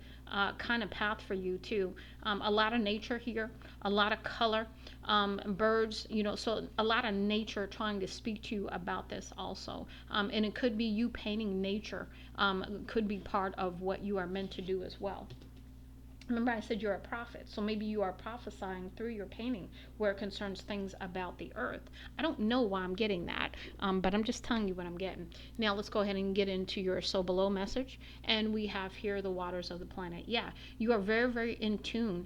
[SPEAKER 1] kind of path for you too. A lot of nature here, a lot of color, birds, so a lot of nature trying to speak to you about this also. And it could be you painting nature, could be part of what you are meant to do as well. Remember, I said you're a prophet, so maybe you are prophesying through your painting where it concerns things about the earth. I don't know why I'm getting that, but I'm just telling you what I'm getting. Now, let's go ahead and get into your So Below message. And we have here the waters of the planet. Yeah, you are very, very in tune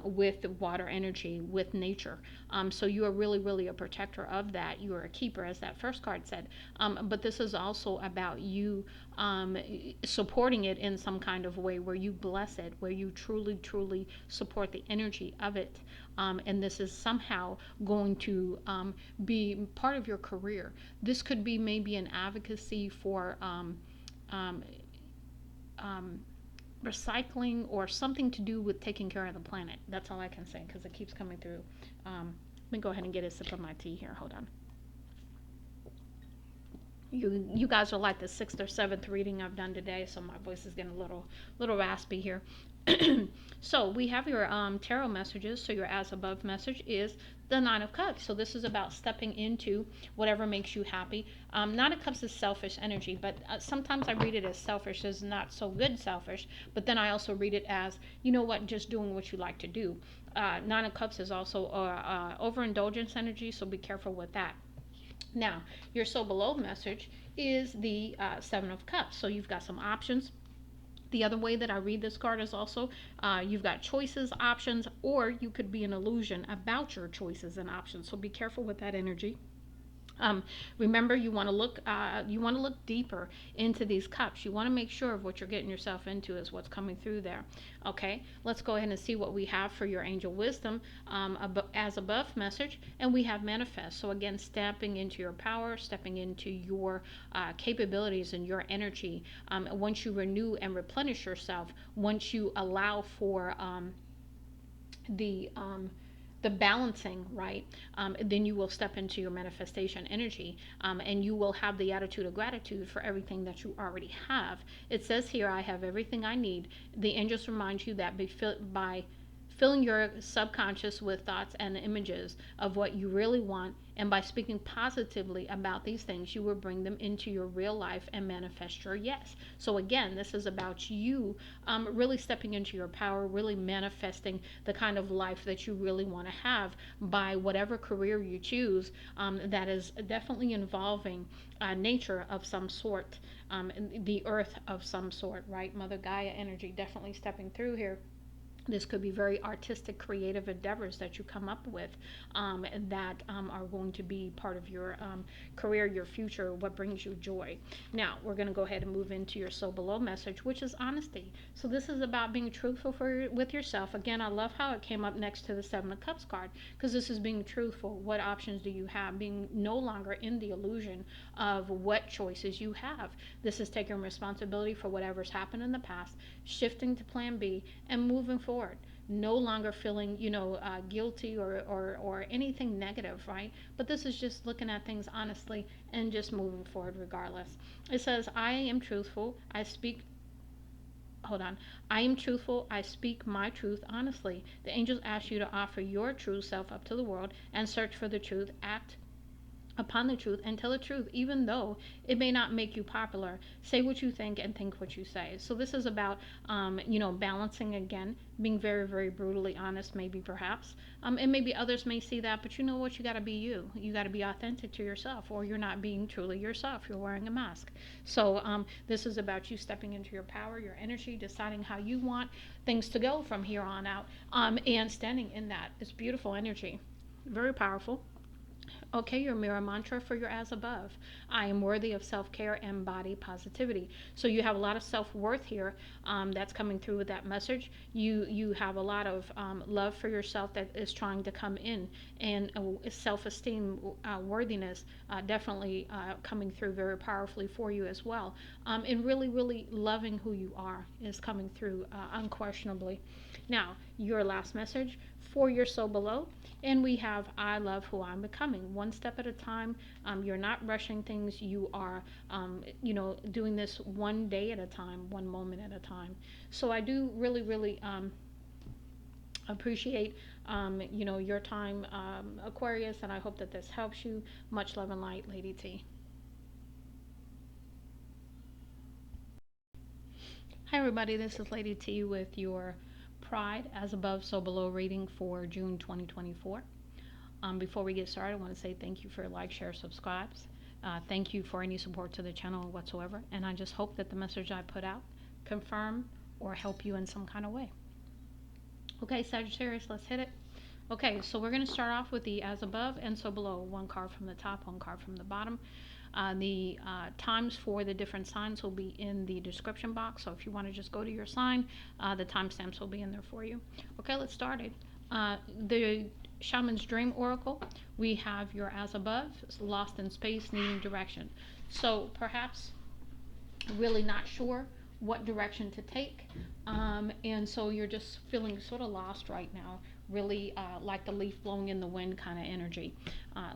[SPEAKER 1] with water energy, with nature. So you are really, really a protector of that. You are a keeper, as that first card said. But this is also about you supporting it in some kind of way where you bless it, where you truly, truly support the energy of it. And this is somehow going to be part of your career. This could be maybe an advocacy for um, recycling or something to do with taking care of the planet. That's all I can say because it keeps coming through. Let me go ahead and get a sip of my tea here. Hold on. You guys are like the sixth or seventh reading I've done today, so my voice is getting a little raspy here. So we have your tarot messages. So your as above message is the Nine of Cups. So this is about stepping into whatever makes you happy. Nine of Cups is selfish energy, but sometimes I read it as selfish, as not so good selfish, but then I also read it as, you know what, just doing what you like to do. Nine of Cups is also overindulgence energy, so be careful with that. Now, your So Below message is the Seven of Cups. So you've got some options. The other way that I read this card is also you've got choices, options, or you could be an illusion about your choices and options. So be careful with that energy. Remember, you want to look deeper into these cups. You want to make sure of what you're getting yourself into is what's coming through there. Okay, let's go ahead and see what we have for your angel wisdom as above message, and we have manifest. So again, stepping into your power, stepping into your capabilities and your energy. Once you renew and replenish yourself, once you allow for the balancing, right, then you will step into your manifestation energy, and you will have the attitude of gratitude for everything that you already have. It says here, I have everything I need. The angels remind you that by filling your subconscious with thoughts and images of what you really want, and by speaking positively about these things, you will bring them into your real life and manifest your yes. So again, this is about you really stepping into your power, really manifesting the kind of life that you really want to have by whatever career you choose, that is definitely involving nature of some sort, the earth of some sort, right? Mother Gaia energy definitely stepping through here. This could be very artistic, creative endeavors that you come up with, that are going to be part of your career, your future, what brings you joy. Now, we're going to go ahead and move into your So Below message, which is honesty. So this is about being truthful with yourself. Again, I love how it came up next to the Seven of Cups card, because this is being truthful. What options do you have? Being no longer in the illusion of what choices you have. This is taking responsibility for whatever's happened in the past, shifting to plan B, and moving forward. No longer feeling, guilty or anything negative, right? But this is just looking at things honestly and just moving forward regardless. It says, I am truthful. I speak I speak my truth honestly. The angels ask you to offer your true self up to the world and search for the truth. Act upon the truth and tell the truth, even though it may not make you popular. Say what you think and think what you say. So this is about, balancing again, being very, very brutally honest, maybe perhaps. And maybe others may see that, but you know what? You got to be you. You got to be authentic to yourself, or you're not being truly yourself. You're wearing a mask. So this is about you stepping into your power, your energy, deciding how you want things to go from here on out, and standing in that. It's beautiful energy. Very powerful. Okay, your mirror mantra for your as above. I am worthy of self-care and body positivity. So you have a lot of self-worth here, that's coming through with that message. You have a lot of love for yourself that is trying to come in, and self-esteem, worthiness, definitely coming through very powerfully for you as well. And really, really loving who you are is coming through unquestionably. Now, your last message for your So Below, and we have I love who I'm becoming, one step at a time. You're not rushing things. You are doing this one day at a time, one moment at a time. So I do really, really Appreciate, your time, Aquarius, and I hope that this helps you. Much love and light, Lady T. Hi, everybody. This is Lady T with your Pride as Above, So Below reading for June 2024. Before we get started, I want to say thank you for like, share, subscribes. Thank you for any support to the channel whatsoever. And I just hope that the message I put out confirm or help you in some kind of way. Okay, Sagittarius, let's hit it. Okay, so we're going to start off with the as above and so below. One card from the top, one card from the bottom. The times for the different signs will be in the description box. So if you want to just go to your sign, the timestamps will be in there for you. Okay, let's start it. The Shaman's Dream Oracle, we have your as above, lost in space, needing direction. So perhaps really not sure what direction to take, and so you're just feeling sort of lost right now, really like the leaf blowing in the wind kind of energy.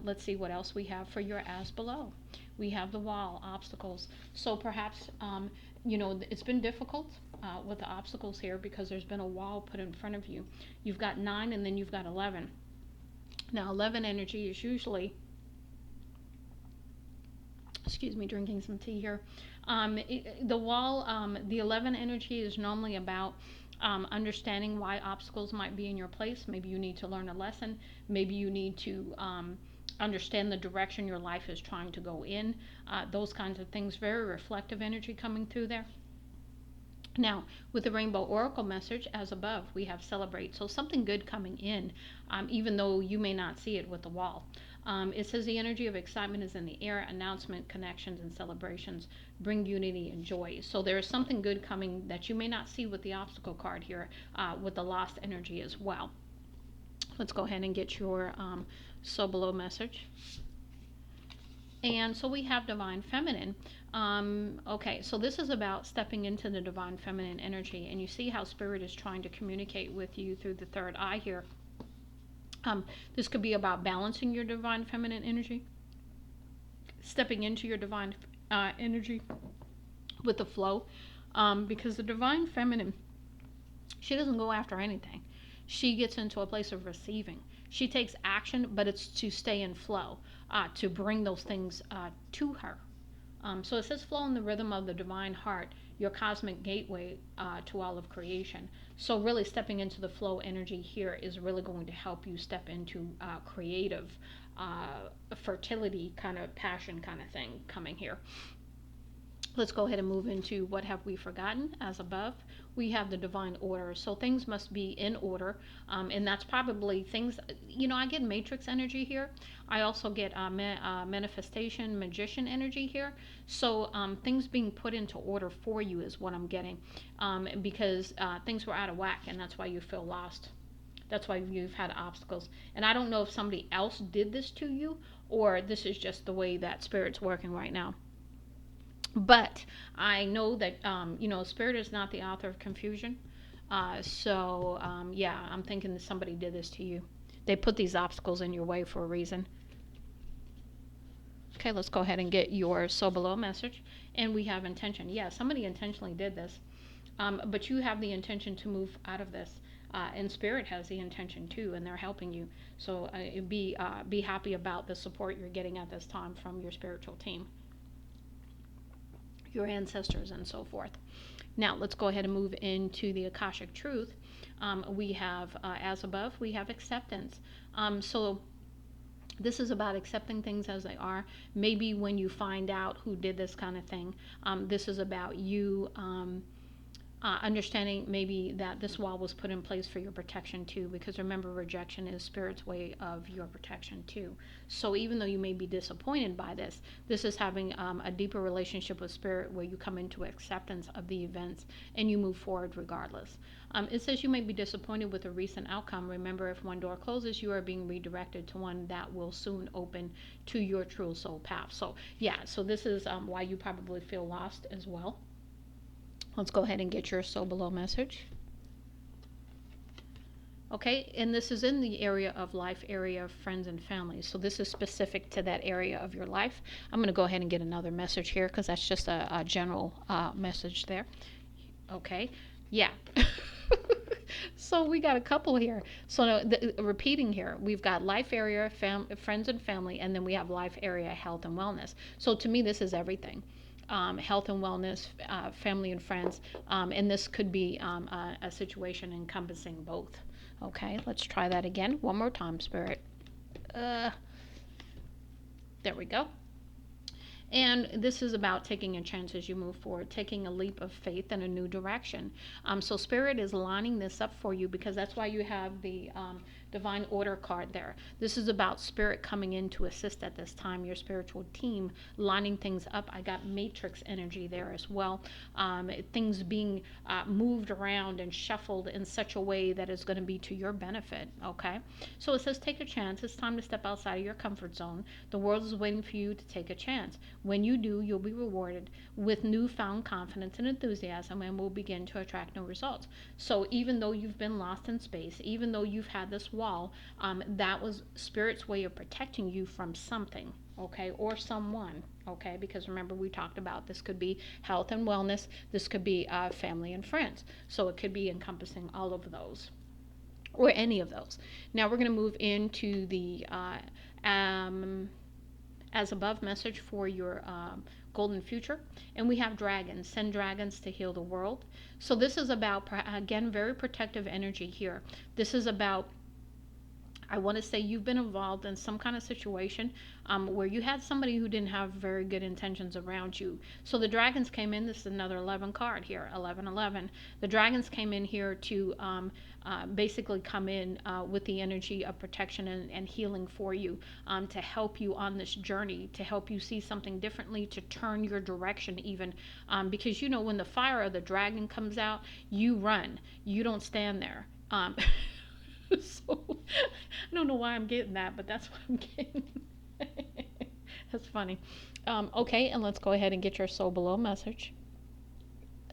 [SPEAKER 1] Let's see what else we have for your as below. We have the wall, obstacles. So perhaps it's been difficult with the obstacles here because there's been a wall put in front of you. You've got 9 and then you've got 11. Now 11 energy is usually, excuse me, drinking some tea here. The wall, the 11 energy is normally about understanding why obstacles might be in your place. Maybe you need to learn a lesson. Maybe you need to understand the direction your life is trying to go in. Those kinds of things. Very reflective energy coming through there. Now, with the Rainbow Oracle message, as above, we have celebrate. So something good coming in, even though you may not see it with the wall. It says the energy of excitement is in the air. Announcement, connections, and celebrations bring unity and joy. So there is something good coming that you may not see with the obstacle card here, with the lost energy as well. Let's go ahead and get your so below message. And so we have Divine Feminine. Okay, so this is about stepping into the Divine Feminine energy. And you see how Spirit is trying to communicate with you through the third eye here. This could be about balancing your Divine Feminine energy, stepping into your Divine energy with the flow. Because the Divine Feminine, she doesn't go after anything. She gets into a place of receiving. She takes action, but it's to stay in flow, to bring those things to her. So it says flow in the rhythm of the divine heart, your cosmic gateway to all of creation. So really stepping into the flow energy here is really going to help you step into creative fertility kind of passion kind of thing coming here. Let's go ahead and move into what have we forgotten. As above, we have the divine order. So things must be in order. And that's probably things, I get matrix energy here. I also get manifestation, magician energy here. So things being put into order for you is what I'm getting. Because things were out of whack, and that's why you feel lost. That's why you've had obstacles. And I don't know if somebody else did this to you, or this is just the way that Spirit's working right now. But I know that, Spirit is not the author of confusion. Yeah, I'm thinking that somebody did this to you. They put these obstacles in your way for a reason. Okay, let's go ahead and get your so below message. And we have intention. Yeah, somebody intentionally did this. But you have the intention to move out of this. And Spirit has the intention too, and they're helping you. So be happy about the support you're getting at this time from your spiritual team, your ancestors, and so forth. Now let's go ahead and move into the Akashic Truth. We have as above, we have acceptance. So this is about accepting things as they are. Maybe when you find out who did this kind of thing, this is about you understanding maybe that this wall was put in place for your protection too, because remember, rejection is Spirit's way of your protection too. So even though you may be disappointed by this, this is having a deeper relationship with Spirit where you come into acceptance of the events and you move forward regardless. It says you may be disappointed with a recent outcome. Remember, if one door closes, you are being redirected to one that will soon open to your true soul path. So yeah, so this is why you probably feel lost as well. Let's go ahead and get your so below message. Okay, and this is in the area of life, area of friends and family. So this is specific to that area of your life. I'm going to go ahead and get another message here because that's just a general message there. Okay, yeah. So we got a couple here. So repeating here, we've got life area, friends and family, and then we have life area, health and wellness. So to me, this is everything. Health and wellness, family and friends, and this could be a situation encompassing both. Okay, let's try that again. One more time, Spirit. There we go. And this is about taking a chance as you move forward, taking a leap of faith in a new direction. So Spirit is lining this up for you because that's why you have the Divine Order card there. This is about Spirit coming in to assist at this time, your spiritual team, lining things up. I got Matrix energy there as well. Things being moved around and shuffled in such a way that is going to be to your benefit, okay? So it says take a chance. It's time to step outside of your comfort zone. The world is waiting for you to take a chance. When you do, you'll be rewarded with newfound confidence and enthusiasm and will begin to attract new results. So even though you've been lost in space, even though you've had this wall, that was Spirit's way of protecting you from something, okay, or someone, okay, because remember we talked about this could be health and wellness, this could be family and friends, so it could be encompassing all of those or any of those. Now we're going to move into the as above message for your golden future, and we have dragons. Send dragons to heal the world. So this is about, again, very protective energy here. This is about, I want to say you've been involved in some kind of situation where you had somebody who didn't have very good intentions around you. So the dragons came in. This is another 11 card here, 1111. The dragons came in here to basically come in with the energy of protection and healing for you, to help you on this journey, to help you see something differently, to turn your direction even. Because, you know, when the fire of the dragon comes out, you run. You don't stand there. So I don't know why I'm getting that, but that's what I'm getting. That's funny. Okay, and let's go ahead and get your soul below message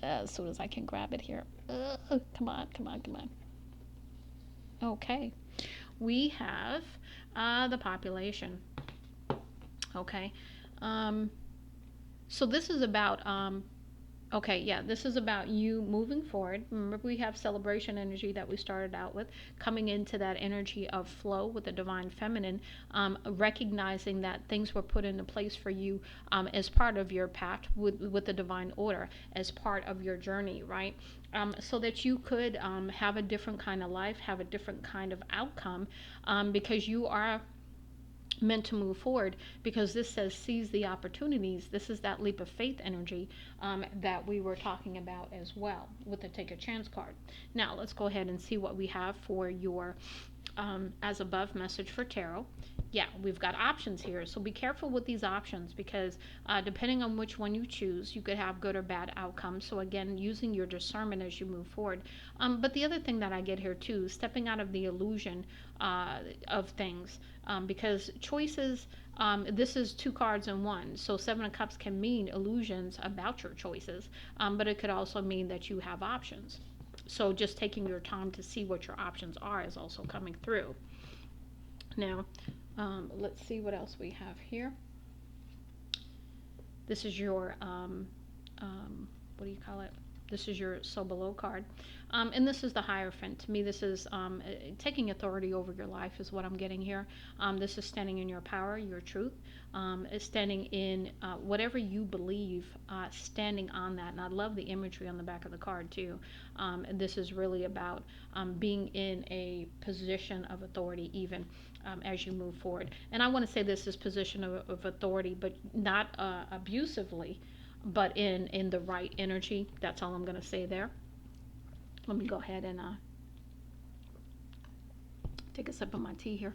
[SPEAKER 1] as soon as I can grab it here. Come on, come on, come on. Okay, we have the population. Okay, so this is about okay, yeah, this is about you moving forward. Remember, we have celebration energy that we started out with, coming into that energy of flow with the divine feminine, recognizing that things were put into place for you as part of your path with the divine order, as part of your journey, right? So that you could have a different kind of life, have a different kind of outcome, because you are meant to move forward, because this says seize the opportunities. This is that leap of faith energy that we were talking about as well with the take a chance card. Now let's go ahead and see what we have for your as above message for tarot. Yeah, we've got options here, so be careful with these options, because depending on which one you choose, you could have good or bad outcomes. So again, using your discernment as you move forward. But the other thing that I get here too, stepping out of the illusion of things, because choices, this is two cards in one. So Seven of Cups can mean illusions about your choices, but it could also mean that you have options. So just taking your time to see what your options are is also coming through. Now, let's see what else we have here. This is your, what do you call it? This is your So Below card. And this is the Hierophant. To me, this is taking authority over your life is what I'm getting here. This is standing in your power, your truth. Is standing in whatever you believe, standing on that. And I love the imagery on the back of the card too. This is really about being in a position of authority even as you move forward. And I want to say this is position of authority, but not abusively, but in the right energy. That's all I'm going to say there. Let me go ahead and take a sip of my tea here.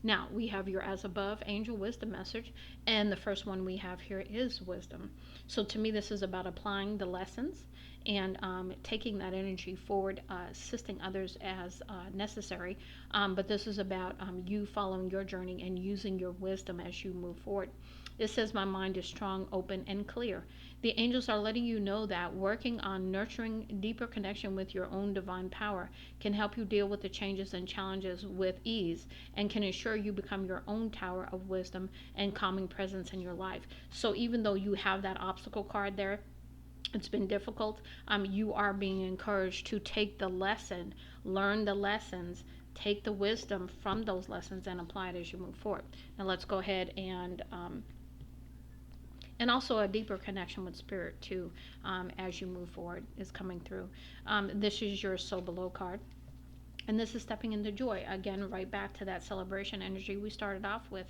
[SPEAKER 1] Now we have your as above angel wisdom message, and the first one we have here is wisdom. So to me, this is about applying the lessons and taking that energy forward, assisting others as necessary. But this is about you following your journey and using your wisdom as you move forward. It says, my mind is strong, open, and clear. The angels are letting you know that working on nurturing deeper connection with your own divine power can help you deal with the changes and challenges with ease, and can ensure you become your own tower of wisdom and calming presence in your life. So even though you have that obstacle card there, It's been difficult. You are being encouraged to take the lesson, learn the lessons, take the wisdom from those lessons and apply it as you move forward. Now let's go ahead and also a deeper connection with spirit too, as you move forward is coming through. This is your So Below card. And this is stepping into joy. Again, right back to that celebration energy we started off with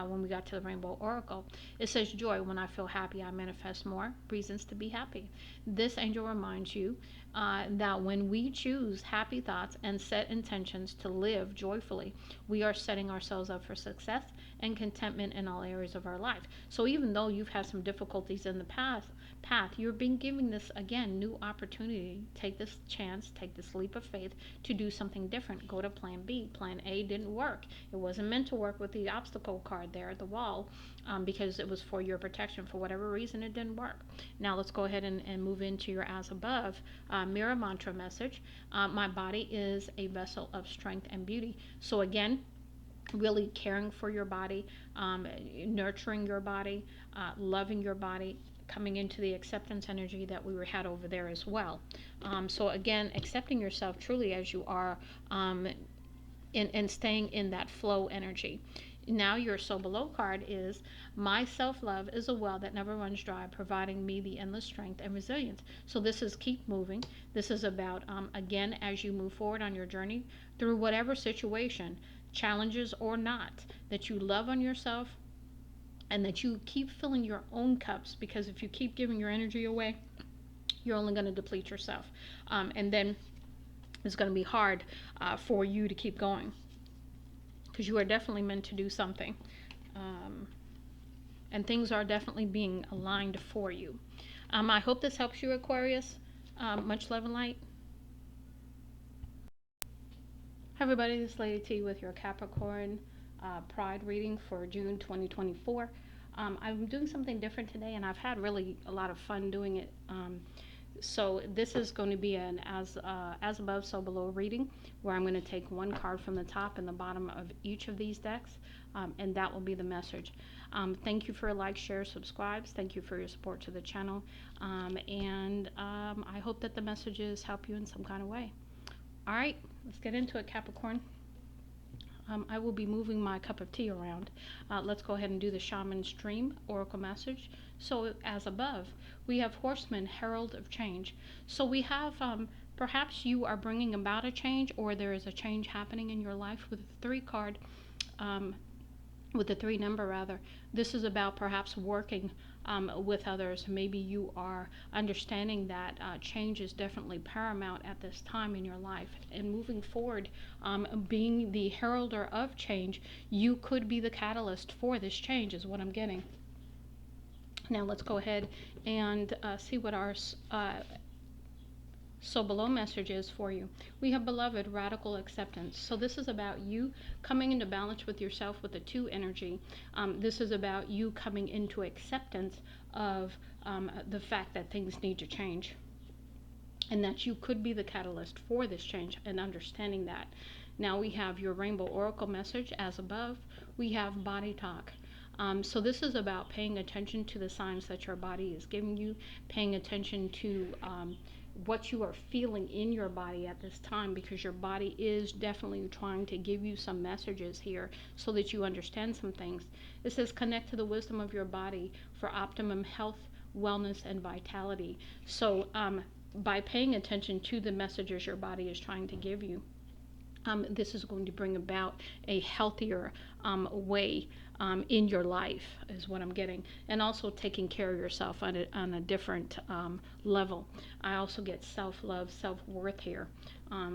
[SPEAKER 1] when we got to the Rainbow Oracle. It says, joy, when I feel happy, I manifest more reasons to be happy. This angel reminds you that when we choose happy thoughts and set intentions to live joyfully, we are setting ourselves up for success and contentment in all areas of our life. So even though you've had some difficulties in the path, you're being given this, again, new opportunity. Take this chance, take this leap of faith to do something different. Go to plan B. Plan A didn't work. It wasn't meant to work with the obstacle card there at the wall, because it was for your protection. For whatever reason, it didn't work. Now let's go ahead and move into your as above mirror mantra message. My body is a vessel of strength and beauty. So again, really caring for your body, nurturing your body, loving your body, coming into the acceptance energy that we had over there as well. So again, accepting yourself truly as you are, and staying in that flow energy. Now your So Below card is, my self-love is a well that never runs dry, providing me the endless strength and resilience. So this is keep moving. This is about, again, as you move forward on your journey through whatever situation, challenges or not, that you love on yourself and that you keep filling your own cups, because if you keep giving your energy away, you're only going to deplete yourself. And then it's going to be hard for you to keep going, because you are definitely meant to do something. And things are definitely being aligned for you. I hope this helps you, Aquarius. Much love and light. Hi everybody, this is Lady T with your Capricorn Pride reading for June 2024. I'm doing something different today, and I've had really a lot of fun doing it. So this is going to be an as above, so below reading, where I'm going to take one card from the top and the bottom of each of these decks, and that will be the message. Thank you for like, share, subscribes. Thank you for your support to the channel, and I hope that the messages help you in some kind of way. All right, let's get into it, Capricorn. I will be moving my cup of tea around. Let's go ahead and do the Shaman's Dream Oracle message. So as above, we have Horseman, Herald of Change. So we have, perhaps you are bringing about a change, or there is a change happening in your life with the 3 card, with the 3 number rather. This is about perhaps working with others. Maybe you are understanding that change is definitely paramount at this time in your life, and moving forward, being the heralder of change, you could be the catalyst for this change is what I'm getting. Now let's go ahead and see what our So Below message is for you. We have Beloved, Radical Acceptance. So this is about you coming into balance with yourself with the 2 energy. This is about you coming into acceptance of the fact that things need to change, and that you could be the catalyst for this change, and understanding that. Now we have your Rainbow Oracle message as above. We have Body Talk. So this is about paying attention to the signs that your body is giving you, paying attention to what you are feeling in your body at this time, because your body is definitely trying to give you some messages here so that you understand some things. It says connect to the wisdom of your body for optimum health, wellness, and vitality. So by paying attention to the messages your body is trying to give you, this is going to bring about a healthier way in your life, is what I'm getting. And also taking care of yourself on a different level. I also get self-love, self-worth here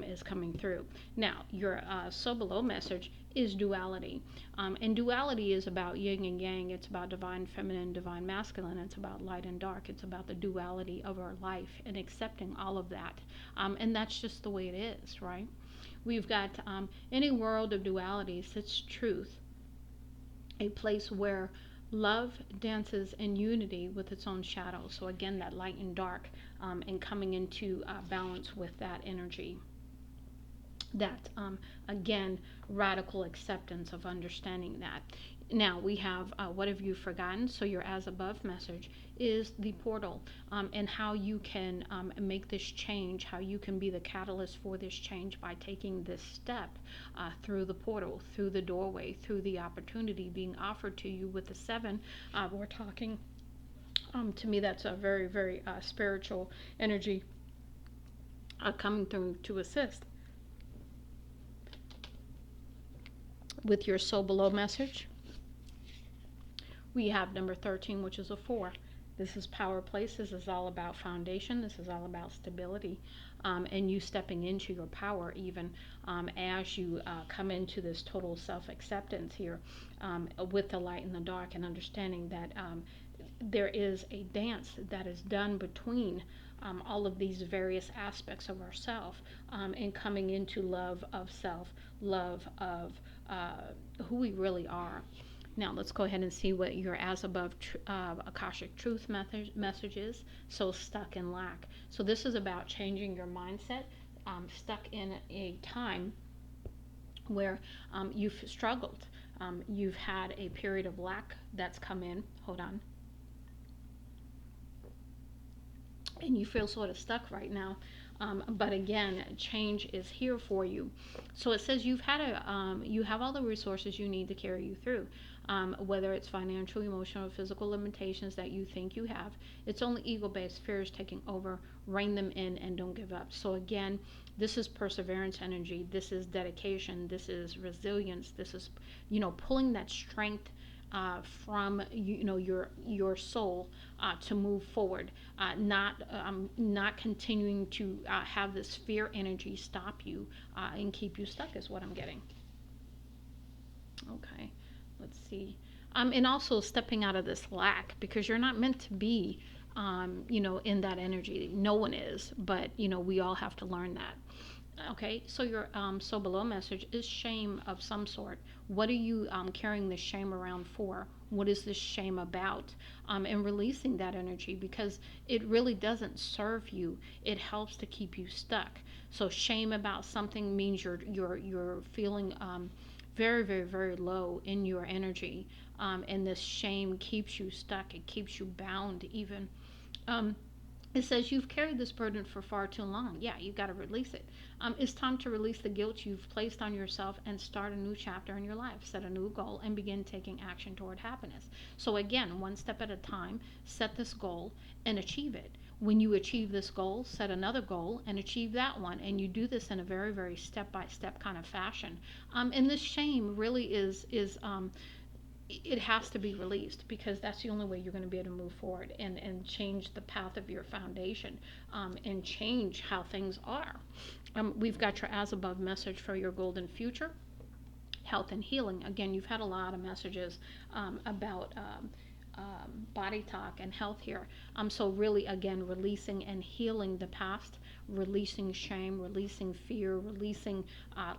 [SPEAKER 1] is coming through. Now, your So Below message is duality. And duality is about yin and yang. It's about divine feminine, divine masculine. It's about light and dark. It's about the duality of our life and accepting all of that. And that's just the way it is, right? We've got, in a world of duality sits truth, a place where love dances in unity with its own shadow. So again, that light and dark, and coming into balance with that energy. That, again, radical acceptance of understanding that. Now we have what have you forgotten? So your as above message is the portal, and how you can make this change, how you can be the catalyst for this change by taking this step through the portal, through the doorway, through the opportunity being offered to you with the seven. We're talking, to me, that's a very, very spiritual energy coming through to assist. With your soul below message, we have number 13, which is a 4. This is power place. This is all about foundation. This is all about stability, and you stepping into your power even as you come into this total self-acceptance here, with the light and the dark, and understanding that there is a dance that is done between all of these various aspects of ourself, and coming into love of self, love of who we really are. Now let's go ahead and see what your as above Akashic truth message is. So stuck in lack. So this is about changing your mindset. Stuck in a time where you've struggled. You've had a period of lack that's come in. Hold on. And you feel sort of stuck right now. But again, change is here for you. So it says you have all the resources you need to carry you through. Whether it's financial, emotional, or physical limitations that you think you have, it's only ego-based fears taking over. Rein them in and don't give up. So again, this is perseverance energy. This is dedication. This is resilience. This is, pulling that strength from your soul to move forward, not continuing to have this fear energy stop you and keep you stuck is what I'm getting. Okay, let's see. And also stepping out of this lack, because you're not meant to be in that energy. No one is, but we all have to learn that. Okay, so your so below message is shame of some sort. What are you carrying this shame around for? What is this shame about? And releasing that energy, because it really doesn't serve you. It helps to keep you stuck. So shame about something means you're feeling very, very, very low in your energy, and this shame keeps you stuck. It keeps you bound even. It says you've carried this burden for far too long. Yeah, you've got to release it. It's time to release the guilt you've placed on yourself and start a new chapter in your life. Set a new goal and begin taking action toward happiness. So again, one step at a time, set this goal and achieve it. When you achieve this goal, set another goal and achieve that one. And you do this in a very, very step-by-step kind of fashion. And this shame really is it has to be released, because that's the only way you're going to be able to move forward and change the path of your foundation, and change how things are. We've got your as above message for your golden future, health and healing. Again, you've had a lot of messages about body talk and health here. So really, again, releasing and healing the past, releasing shame, releasing fear, releasing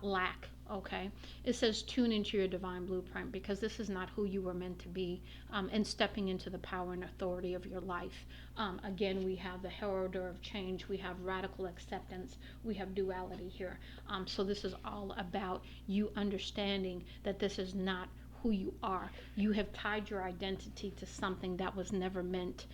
[SPEAKER 1] lack. Okay, it says tune into your divine blueprint, because this is not who you were meant to be, and stepping into the power and authority of your life. Again, we have the herald of change, we have radical acceptance, we have duality here. So this is all about you understanding that this is not who you are. You have tied your identity to something that was never meant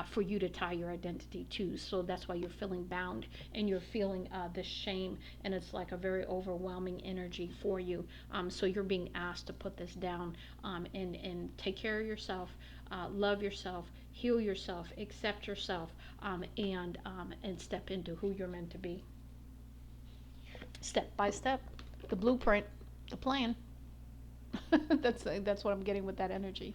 [SPEAKER 1] for you to tie your identity to. So that's why you're feeling bound, and you're feeling this shame, and it's like a very overwhelming energy for you. So you're being asked to put this down, and take care of yourself, love yourself, heal yourself, accept yourself, and step into who you're meant to be. Step by step, the blueprint, the plan. That's what I'm getting with that energy.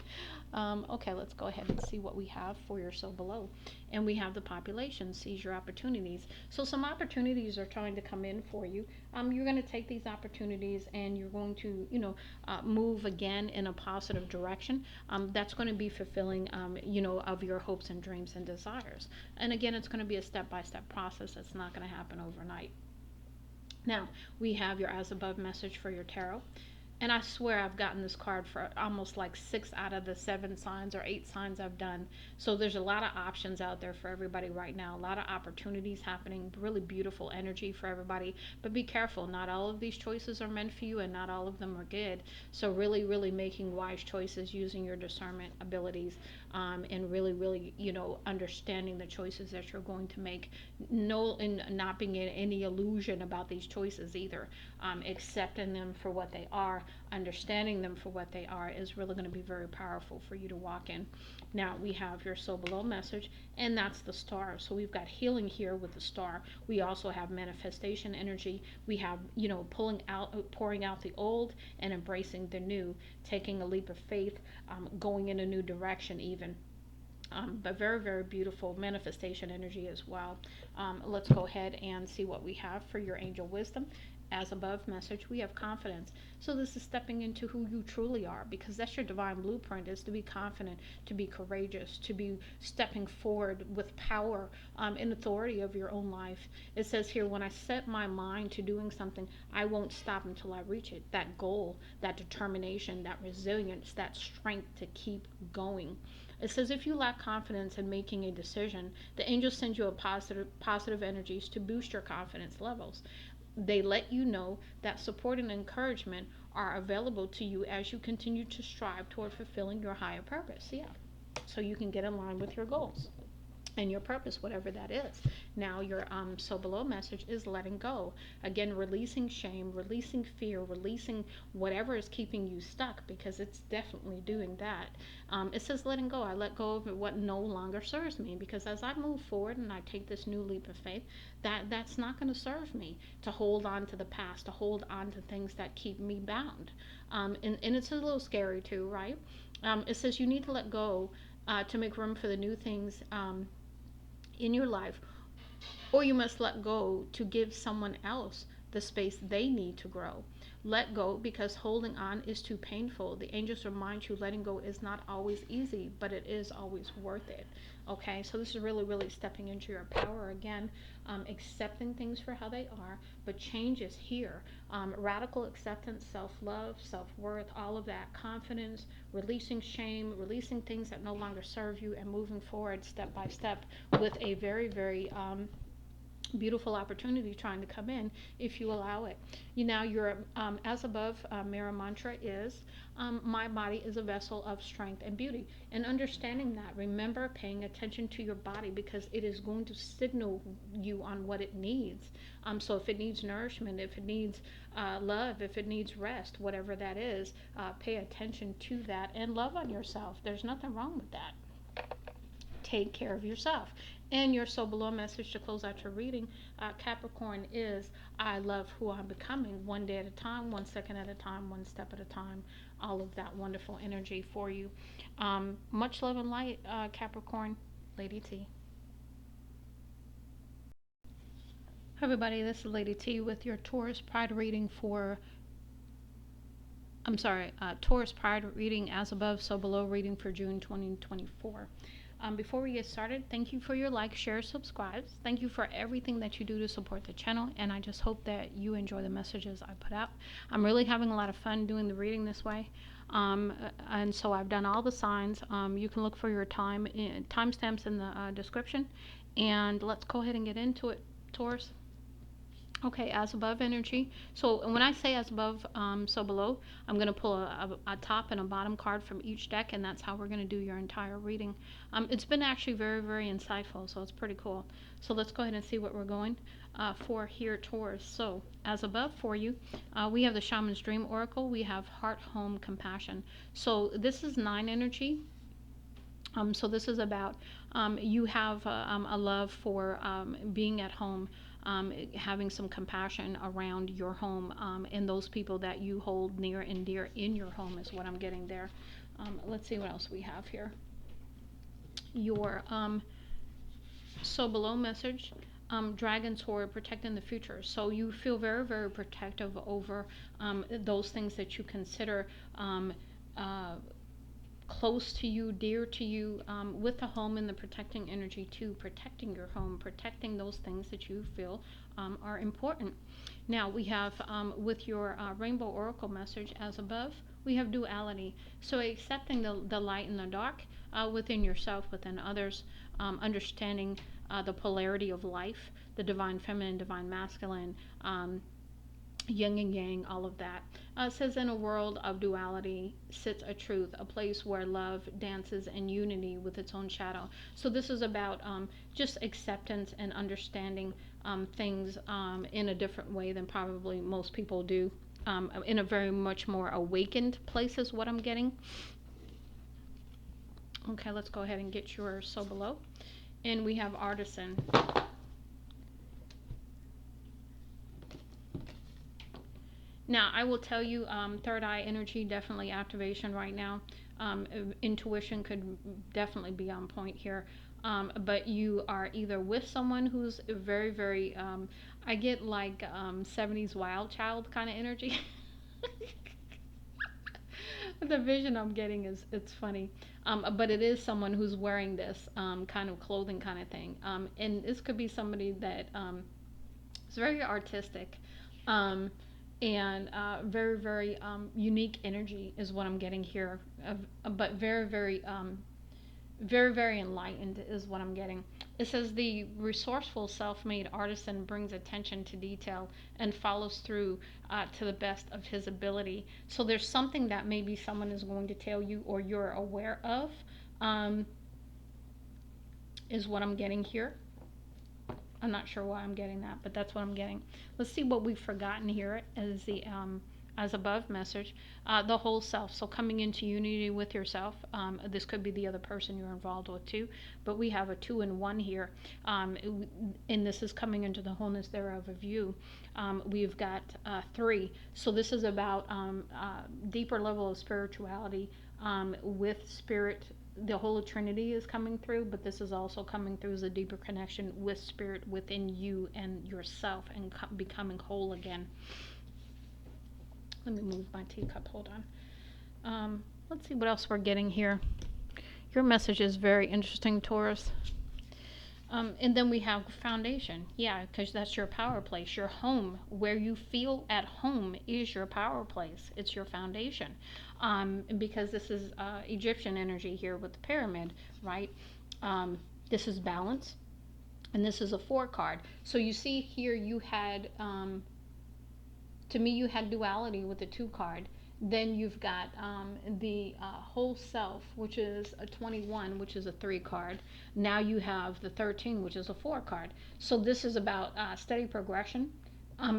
[SPEAKER 1] Okay, let's go ahead and see what we have for your soul below. And we have the population seize your opportunities. So some opportunities are trying to come in for you. You're going to take these opportunities, and you're going to move again in a positive direction. That's going to be fulfilling of your hopes and dreams and desires. And again, it's going to be a step-by-step process. It's not going to happen overnight. Now we have your as above message for your tarot. And I swear I've gotten this card for almost like 6 out of the 7 signs or 8 signs I've done. So there's a lot of options out there for everybody right now. A lot of opportunities happening, really beautiful energy for everybody. But be careful, not all of these choices are meant for you and not all of them are good. So really, really making wise choices using your discernment abilities, and really, really, understanding the choices that you're going to make. No, and not being in any illusion about these choices either. Accepting them for what they are, understanding them for what they are is really going to be very powerful for you to walk in. Now we have your soul below message, and that's the star. So we've got healing here with the star. We also have manifestation energy. We have, pouring out the old and embracing the new, taking a leap of faith, going in a new direction even. But very, very beautiful manifestation energy as well. Let's go ahead and see what we have for your angel wisdom. As above message, we have confidence. So this is stepping into who you truly are, because that's your divine blueprint, is to be confident, to be courageous, to be stepping forward with power, and authority of your own life. It says here, when I set my mind to doing something, I won't stop until I reach it. That goal, that determination, that resilience, that strength to keep going. It says if you lack confidence in making a decision, the angels send you a positive energies to boost your confidence levels. They let you know that support and encouragement are available to you as you continue to strive toward fulfilling your higher purpose. Yeah. So you can get in line with your goals and your purpose, whatever that is. Now your so below message is letting go. Again, releasing shame, releasing fear, releasing whatever is keeping you stuck, because it's definitely doing that. It says letting go. I let go of what no longer serves me, because as I move forward and I take this new leap of faith, that's not going to serve me to hold on to the past, to hold on to things that keep me bound. And it's a little scary too, right? It says you need to let go to make room for the new things in your life, or you must let go to give someone else the space they need to grow. Let go because holding on is too painful. The angels remind you letting go is not always easy, but it is always worth it. Okay, so this is really, really stepping into your power again, accepting things for how they are, but change is here. Radical acceptance, self-love, self-worth, all of that, confidence, releasing shame, releasing things that no longer serve you, and moving forward step by step with a very, very beautiful opportunity trying to come in if you allow it. Your as above mirror mantra is, my body is a vessel of strength and beauty. And understanding that, remember paying attention to your body, because it is going to signal you on what it needs. So if it needs nourishment, if it needs love, if it needs rest, whatever that is, pay attention to that and love on yourself. There's nothing wrong with that. Take care of yourself. And your so below message to close out your reading, Capricorn, is I love who I'm becoming, one day at a time, 1 second at a time, one step at a time. All of that wonderful energy for you. Much love and light, Capricorn. Lady T. Hi everybody, this is Lady T with your Taurus Pride reading Taurus Pride reading as above, so below reading for June 2024. Before we get started, thank you for your likes, shares, subscribes. Thank you for everything that you do to support the channel, and I just hope that you enjoy the messages I put out. I'm really having a lot of fun doing the reading this way, and so I've done all the signs. You can look for your timestamps in the description, and let's go ahead and get into it, Taurus. Okay, as above energy. So when I say as above, so below, I'm going to pull a top and a bottom card from each deck, and that's how we're going to do your entire reading. It's been actually very, very insightful, so it's pretty cool. So let's go ahead and see what we're going for here, Taurus. So as above for you, we have the Shaman's Dream Oracle. We have Heart, Home, Compassion. So this is 9 energy. So this is about you have a love for being at home, having some compassion around your home, and those people that you hold near and dear in your home is what I'm getting there. Let's see what else we have here. Your so below message, Dragon Sword, protecting the future. So you feel very, very protective over those things that you consider close to you, dear to you, with the home and the protecting energy too, protecting your home, protecting those things that you feel are important. Now we have with your rainbow oracle message as above, we have duality. So accepting the light and the dark within yourself, within others, understanding the polarity of life, the divine feminine, divine masculine, yin and yang, all of that. Says in a world of duality sits a truth, a place where love dances in unity with its own shadow. So this is about just acceptance and understanding things in a different way than probably most people do. In a very much more awakened place is what I'm getting. Okay, let's go ahead and get your so below. And we have artisan. Now, I will tell you, third eye energy, definitely activation right now. Intuition could definitely be on point here. But you are either with someone who's very, very, I get like 70s wild child kind of energy. The vision I'm getting is, it's funny. But it is someone who's wearing this kind of clothing kind of thing. And this could be somebody that is very artistic. And very, very unique energy is what I'm getting here. But very, very, very, very enlightened is what I'm getting. It says the resourceful self-made artisan brings attention to detail and follows through to the best of his ability. So there's something that maybe someone is going to tell you or you're aware of, is what I'm getting here. I'm not sure why I'm getting that, but that's what I'm getting. Let's see what we've forgotten here as the as above message. The whole self. So coming into unity with yourself. This could be the other person you're involved with too. But we have a 2 and 1 here. And this is coming into the wholeness thereof of you. We've got 3. So this is about deeper level of spirituality with spirit. The whole Trinity is coming through, but this is also coming through as a deeper connection with spirit within you and yourself and becoming whole again. Let me move my teacup, hold on. Let's see what else we're getting here. Your message is very interesting, Taurus. And then we have foundation. Yeah, because that's your power place, your home. Where you feel at home is your power place. It's your foundation. Because this is Egyptian energy here with the pyramid, right? This is balance. And this is a 4 card. So you see here you had, to me, you had duality with the 2 card. Then you've got the whole self, which is a 21, which is a 3 card. Now you have the 13, which is a 4 card. So this is about steady progression,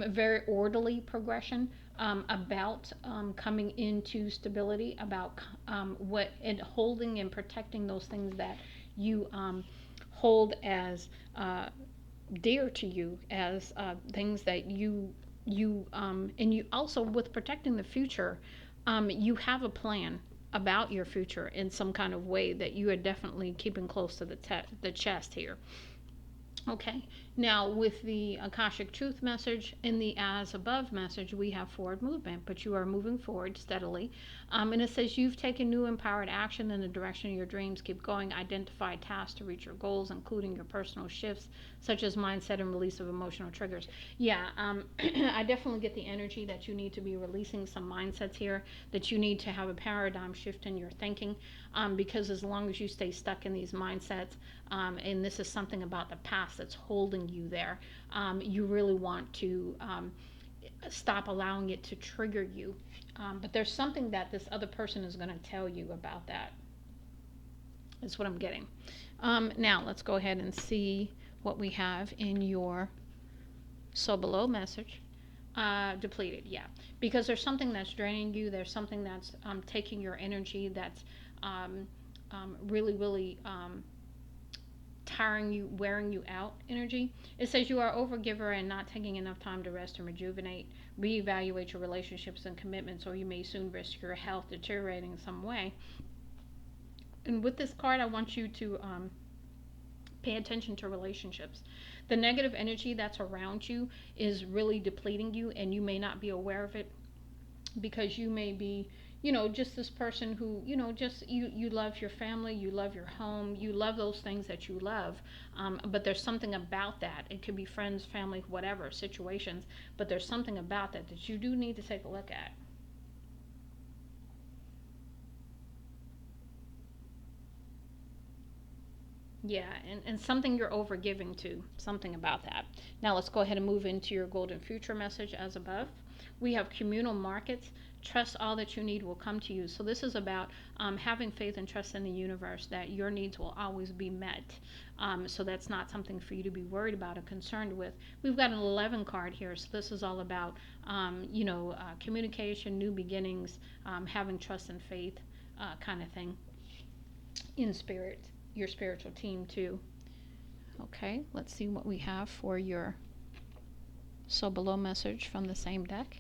[SPEAKER 1] very orderly progression, about coming into stability, about what and holding and protecting those things that you hold as dear to you, as things that you and you also, with protecting the future, you have a plan about your future in some kind of way that you are definitely keeping close to the chest here. Okay, now with the Akashic Truth message in the as above message, we have forward movement, but you are moving forward steadily. And it says you've taken new empowered action in the direction of your dreams. Keep going. Identify tasks to reach your goals, including your personal shifts, such as mindset and release of emotional triggers. Yeah, I definitely get the energy that you need to be releasing some mindsets here, that you need to have a paradigm shift in your thinking, because as long as you stay stuck in these mindsets, and this is something about the past that's holding you there, you really want to stop allowing it to trigger you. But there's something that this other person is going to tell you about that. That's what I'm getting. Now let's go ahead and see what we have in your so below message. Depleted, yeah, because there's something that's draining you. There's something that's taking your energy, that's really, really tiring you, wearing you out energy. It says you are overgiver and not taking enough time to rest and rejuvenate. Reevaluate your relationships and commitments, or you may soon risk your health deteriorating in some way. And with this card, I want you to pay attention to relationships. The negative energy that's around you is really depleting you, and you may not be aware of it because you may be, just this person who, just you love your family, you love your home, you love those things that you love. But there's something about that. It could be friends, family, whatever situations, but there's something about that you do need to take a look at. Yeah, and something you're over giving to, something about that. Now let's go ahead and move into your golden future message as above. We have communal markets. Trust all that you need will come to you. So this is about having faith and trust in the universe that your needs will always be met. So that's not something for you to be worried about or concerned with. We've got an 11 card here. So this is all about, communication, new beginnings, having trust and faith kind of thing in spirit, your spiritual team too. Okay, let's see what we have for your so below message from the same deck.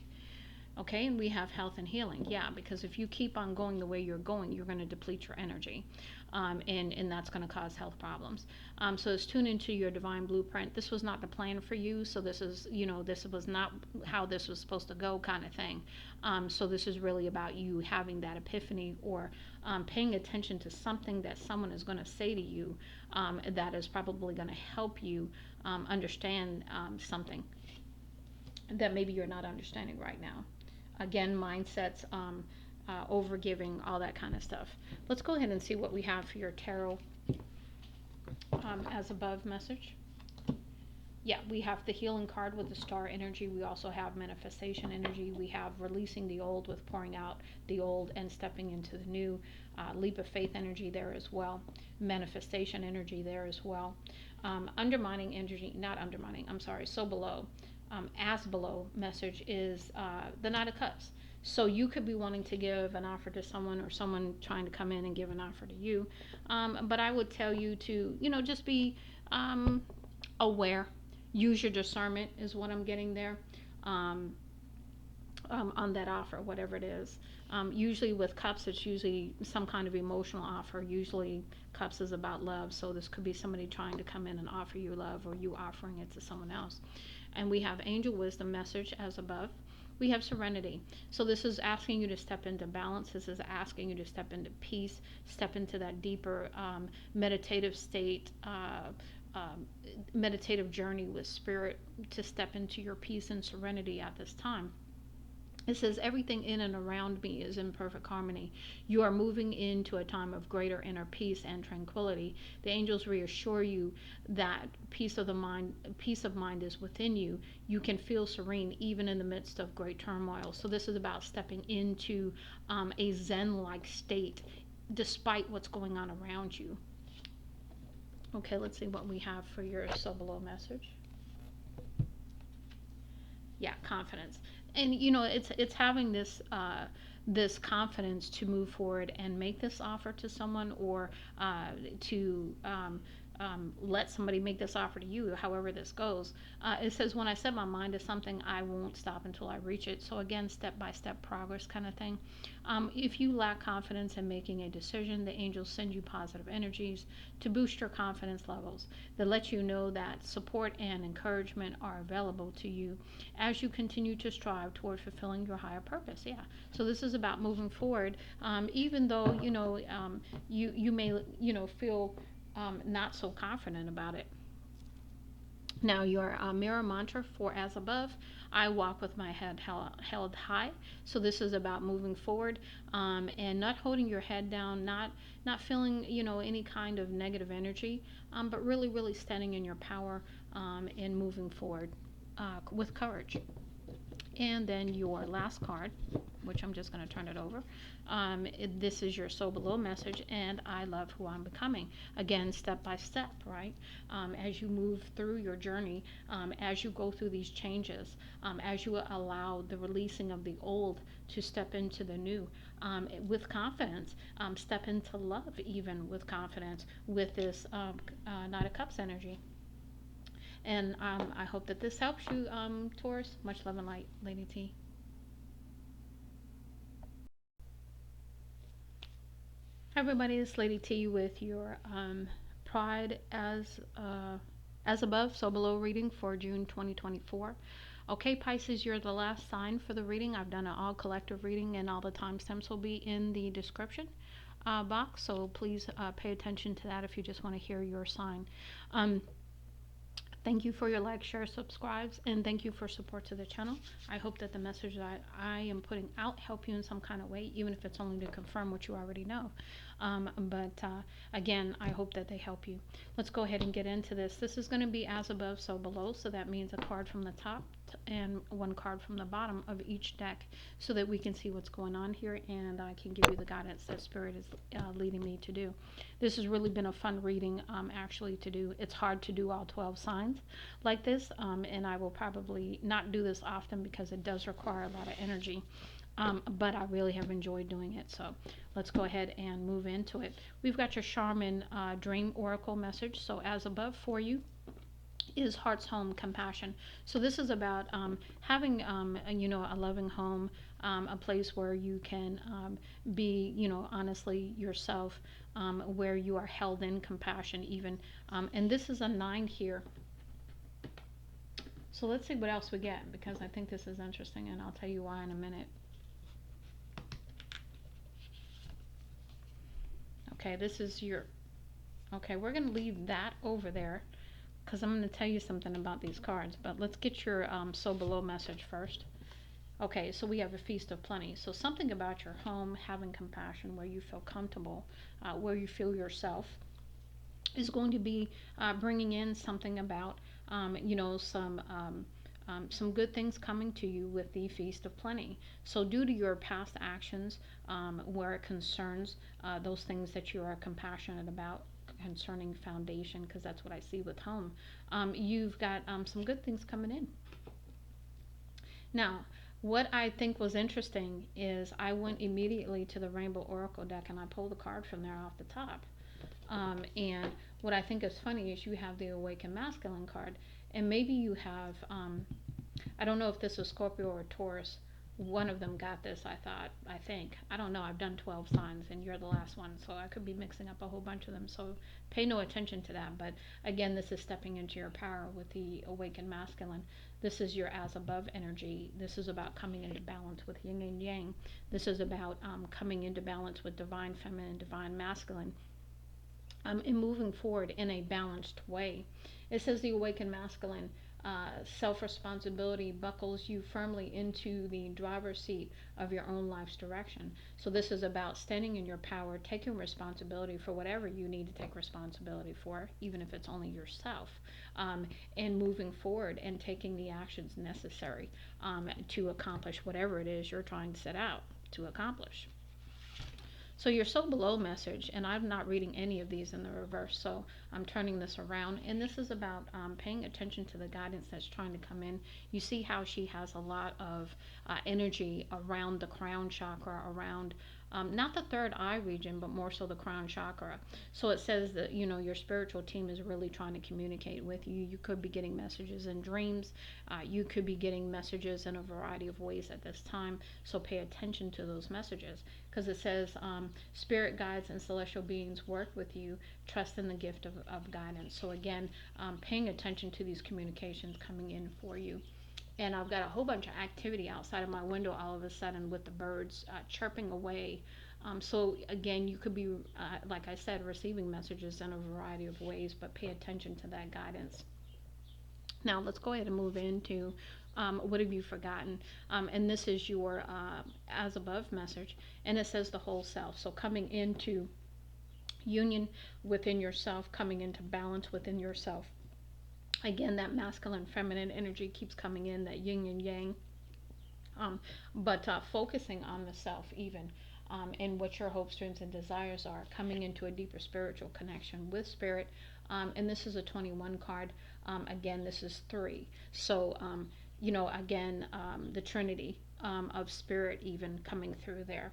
[SPEAKER 1] Okay, and we have health and healing. Yeah, because if you keep on going the way you're going, you're going to deplete your energy. And that's going to cause health problems. So let's tune into your divine blueprint. This was not the plan for you. So this is, this was not how this was supposed to go kind of thing. So this is really about you having that epiphany or paying attention to something that someone is going to say to you that is probably going to help you understand something that maybe you're not understanding right now. Again, mindsets, overgiving, all that kind of stuff. Let's go ahead and see what we have for your tarot as above message. Yeah, we have the healing card with the star energy. We also have manifestation energy. We have releasing the old with pouring out the old and stepping into the new. Leap of faith energy there as well. Manifestation energy there as well. Undermining energy, not undermining, I'm sorry, so below. As below message is the Knight of Cups. So you could be wanting to give an offer to someone or someone trying to come in and give an offer to you. But I would tell you to, just be aware. Use your discernment is what I'm getting there on that offer, whatever it is. Usually with cups, it's usually some kind of emotional offer. Usually cups is about love. So this could be somebody trying to come in and offer you love or you offering it to someone else. And we have angel wisdom message as above. We have serenity. So this is asking you to step into balance. This is asking you to step into peace, step into that deeper meditative state, meditative journey with spirit, to step into your peace and serenity at this time. It says, everything in and around me is in perfect harmony. You are moving into a time of greater inner peace and tranquility. The angels reassure you that peace of mind is within you. You can feel serene even in the midst of great turmoil. So this is about stepping into a Zen-like state despite what's going on around you. Okay, let's see what we have for your so below message. Yeah, confidence. And it's having this confidence to move forward and make this offer to someone, or to let somebody make this offer to you, however this goes. It says, when I set my mind to something, I won't stop until I reach it. So again, step-by-step progress kind of thing. If you lack confidence in making a decision, the angels send you positive energies to boost your confidence levels. They let you know that support and encouragement are available to you as you continue to strive toward fulfilling your higher purpose. Yeah. So this is about moving forward, even though you may feel not so confident about it. Now your mirror mantra for as above, I walk with my head held high. So this is about moving forward, and not holding your head down, not feeling any kind of negative energy, but really standing in your power, and moving forward with courage. And then your last card, which I'm just going to turn it over. This is your so below message, and I love who I'm becoming. Again, step by step, right? As you move through your journey, as you go through these changes, as you allow the releasing of the old to step into the new, with confidence, step into love even with confidence with this Knight of Cups energy. And I hope that this helps you, Taurus. Much love and light, Lady T. Hi everybody, it's Lady T with your Pride as above, so below reading for June 2024. Okay, Pisces, you're the last sign for the reading. I've done an all collective reading, and all the timestamps will be in the description box. So please pay attention to that if you just want to hear your sign. Thank you for your likes, share, subscribes, and thank you for support to the channel. I hope that the message that I am putting out help you in some kind of way, even if it's only to confirm what you already know. Again, I hope that they help you. Let's go ahead and get into this. This is going to be as above, so below. So that means a card from the top and one card from the bottom of each deck, so that we can see what's going on here and I can give you the guidance that Spirit is leading me to do. This has really been a fun reading actually to do. It's hard to do all 12 signs like this, and I will probably not do this often because it does require a lot of energy. But I really have enjoyed doing it. So let's go ahead and move into it. We've got your Charmin Dream Oracle message. So as above for you is heart's home compassion. So this is about having a loving home, a place where you can be honestly yourself, where you are held in compassion even, and this is a 9 here. So let's see what else we get, because I think this is interesting, and I'll tell you why in a minute. Okay, this is your, okay, we're going to leave that over there because I'm going to tell you something about these cards, but let's get your so below message first. Okay, so we have a feast of plenty. So something about your home, having compassion, where you feel comfortable, where you feel yourself, is going to be bringing in something about, some good things coming to you with the Feast of Plenty. So due to your past actions, where it concerns those things that you are compassionate about, concerning foundation, because that's what I see with home, you've got some good things coming in. Now, what I think was interesting is I went immediately to the Rainbow Oracle deck and I pulled a card from there off the top. And what I think is funny is you have the Awakened Masculine card, and maybe you have, I don't know if this is Scorpio or Taurus. One of them got this, I think. I don't know. I've done 12 signs, and you're the last one, so I could be mixing up a whole bunch of them. So pay no attention to that. But again, this is stepping into your power with the Awakened Masculine. This is your as above energy. This is about coming into balance with yin and yang. This is about coming into balance with divine feminine, divine masculine. And moving forward in a balanced way. It says the Awakened Masculine, self-responsibility buckles you firmly into the driver's seat of your own life's direction. So this is about standing in your power, taking responsibility for whatever you need to take responsibility for, even if it's only yourself, and moving forward and taking the actions necessary to accomplish whatever it is you're trying to set out to accomplish. So your so below message, and I'm not reading any of these in the reverse, so I'm turning this around, and this is about paying attention to the guidance that's trying to come in. You see how she has a lot of energy around the crown chakra, around not the third eye region, but more so the crown chakra. So it says that, your spiritual team is really trying to communicate with you. You could be getting messages in dreams. You could be getting messages in a variety of ways at this time. So pay attention to those messages, because it says spirit guides and celestial beings work with you. Trust in the gift of guidance. So again, paying attention to these communications coming in for you. And I've got a whole bunch of activity outside of my window all of a sudden with the birds chirping away. So again, you could be, like I said, receiving messages in a variety of ways, but pay attention to that guidance. Now let's go ahead and move into what have you forgotten? And this is your as above message, and it says the whole self. So coming into union within yourself, coming into balance within yourself. Again, that masculine, feminine energy keeps coming in, that yin and yang. But focusing on the self even, and what your hopes, dreams, and desires are, coming into a deeper spiritual connection with spirit. And this is a 21 card. Again, this is 3. So, again, the Trinity of spirit even coming through there.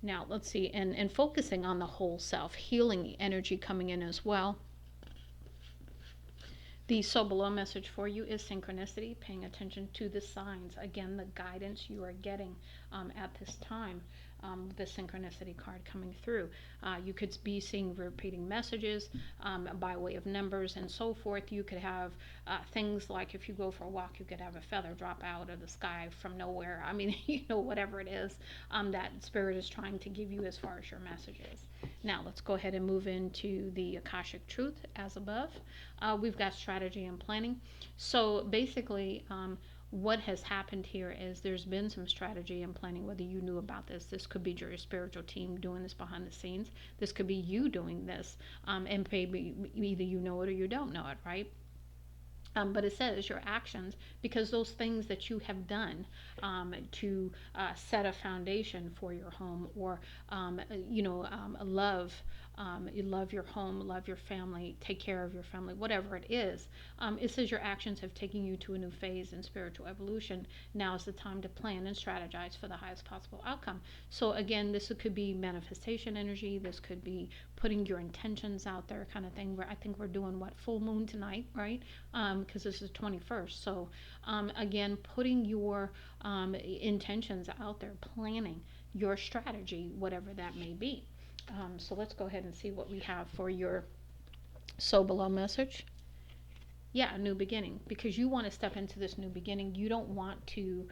[SPEAKER 1] Now, let's see, and focusing on the whole self, healing energy coming in as well. The so below message for you is synchronicity, paying attention to the signs. Again, the guidance you are getting at this time. The synchronicity card coming through. You could be seeing repeating messages by way of numbers and so forth. You could have things like, if you go for a walk, you could have a feather drop out of the sky from nowhere. I mean, whatever it is that spirit is trying to give you as far as your messages. Now, let's go ahead and move into the Akashic Truth as above. We've got strategy and planning. So basically, what has happened here is there's been some strategy and planning, whether you knew about this. This could be your spiritual team doing this behind the scenes. This could be you doing this, and maybe either you know it or you don't know it, right? But it says your actions, because those things that you have done to set a foundation for your home, or you love your home, love your family, take care of your family, whatever it is. It says your actions have taken you to a new phase in spiritual evolution. Now is the time to plan and strategize for the highest possible outcome. So again, this could be manifestation energy. This could be putting your intentions out there, kind of thing. Where I think we're doing full moon tonight, right? Because this is 21st. So again, putting your intentions out there, planning your strategy, whatever that may be. So let's go ahead and see what we have for your so below message. Yeah, a new beginning, because you want to step into this new beginning. You don't want to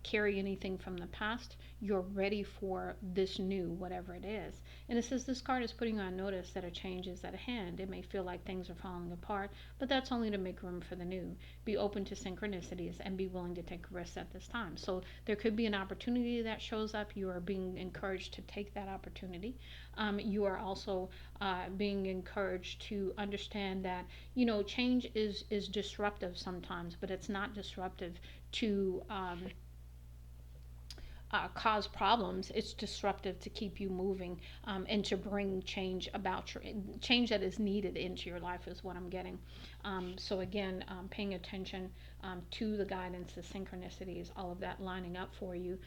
[SPEAKER 1] carry anything from the past. You're ready for this new, whatever it is. And it says this card is putting you on notice that a change is at hand. It may feel like things are falling apart, but that's only to make room for the new. Be open to synchronicities and be willing to take risks at this time. So there could be an opportunity that shows up. You are being encouraged to take that opportunity. You are also being encouraged to understand that, change is disruptive sometimes, but it's not disruptive to cause problems. It's disruptive to keep you moving, and to bring change change that is needed into your life is what I'm getting. So again, paying attention to the guidance, the synchronicities, all of that lining up for you,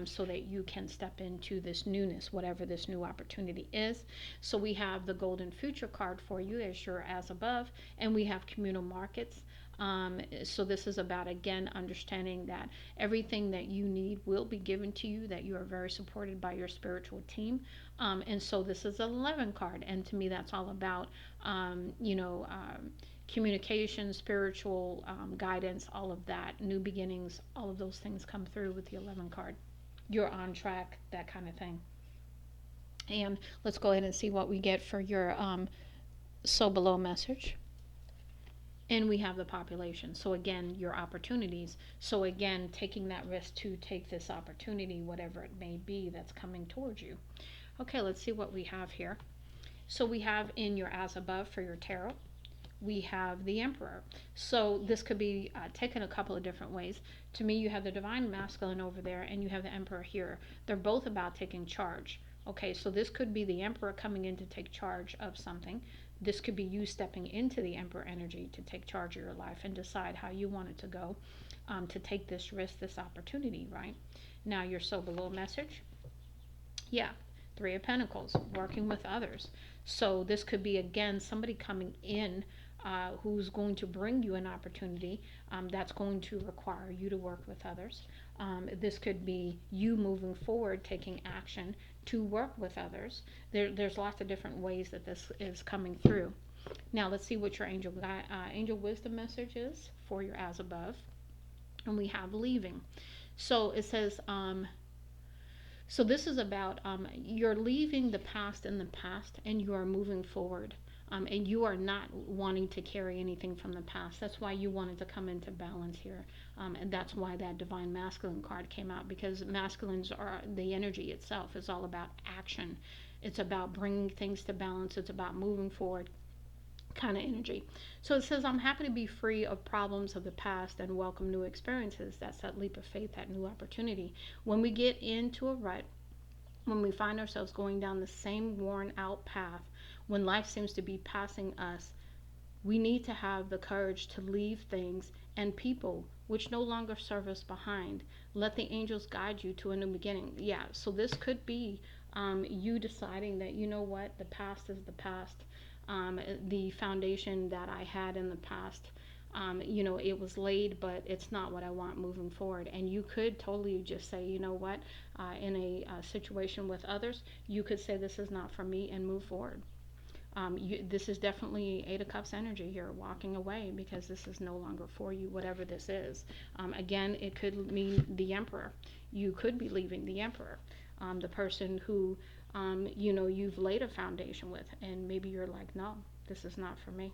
[SPEAKER 1] so that you can step into this newness, whatever this new opportunity is. So we have the Golden Future card for you as your as above, and we have communal markets. So this is about, again, understanding that everything that you need will be given to you, that you are very supported by your spiritual team. And so this is an 11 card. And to me, that's all about, communication, spiritual guidance, all of that, new beginnings, all of those things come through with the 11 card. You're on track, that kind of thing. And let's go ahead and see what we get for your so below message. And we have the population. So again, your opportunities. So again, taking that risk to take this opportunity, whatever it may be that's coming towards you. Okay, let's see what we have here. So we have in your as above for your tarot, we have the Emperor. So this could be taken a couple of different ways. To me, you have the Divine Masculine over there, and you have the Emperor here. They're both about taking charge. Okay, so this could be the Emperor coming in to take charge of something. This could be you stepping into the Emperor energy to take charge of your life and decide how you want it to go, to take this risk, this opportunity, right? Now, your so below message. Yeah, Three of Pentacles, working with others. So this could be, again, somebody coming in who's going to bring you an opportunity that's going to require you to work with others. This could be you moving forward, taking action to work with others. There's lots of different ways that this is coming through. Now let's see what your angel wisdom message is for your as above. And we have leaving. So it says, so this is about you're leaving the past in the past and you are moving forward. And you are not wanting to carry anything from the past. That's why you wanted to come into balance here. And that's why that Divine Masculine card came out, because masculines are, the energy itself is all about action. It's about bringing things to balance. It's about moving forward kind of energy. So it says, I'm happy to be free of problems of the past and welcome new experiences. That's that leap of faith, that new opportunity. When we get into a rut, when we find ourselves going down the same worn out path, when life seems to be passing us, we need to have the courage to leave things and people which no longer serve us behind. Let the angels guide you to a new beginning. Yeah, so this could be you deciding that, you know what, the past is the past. the foundation that I had in the past, it was laid, but it's not what I want moving forward. And you could totally just say, you know what, in a situation with others, you could say this is not for me and move forward. This is definitely Eight of Cups energy here, walking away because this is no longer for you, whatever this is. Again, it could mean the Emperor. You could be leaving the Emperor, the person who, you've laid a foundation with, and maybe you're like, no, this is not for me.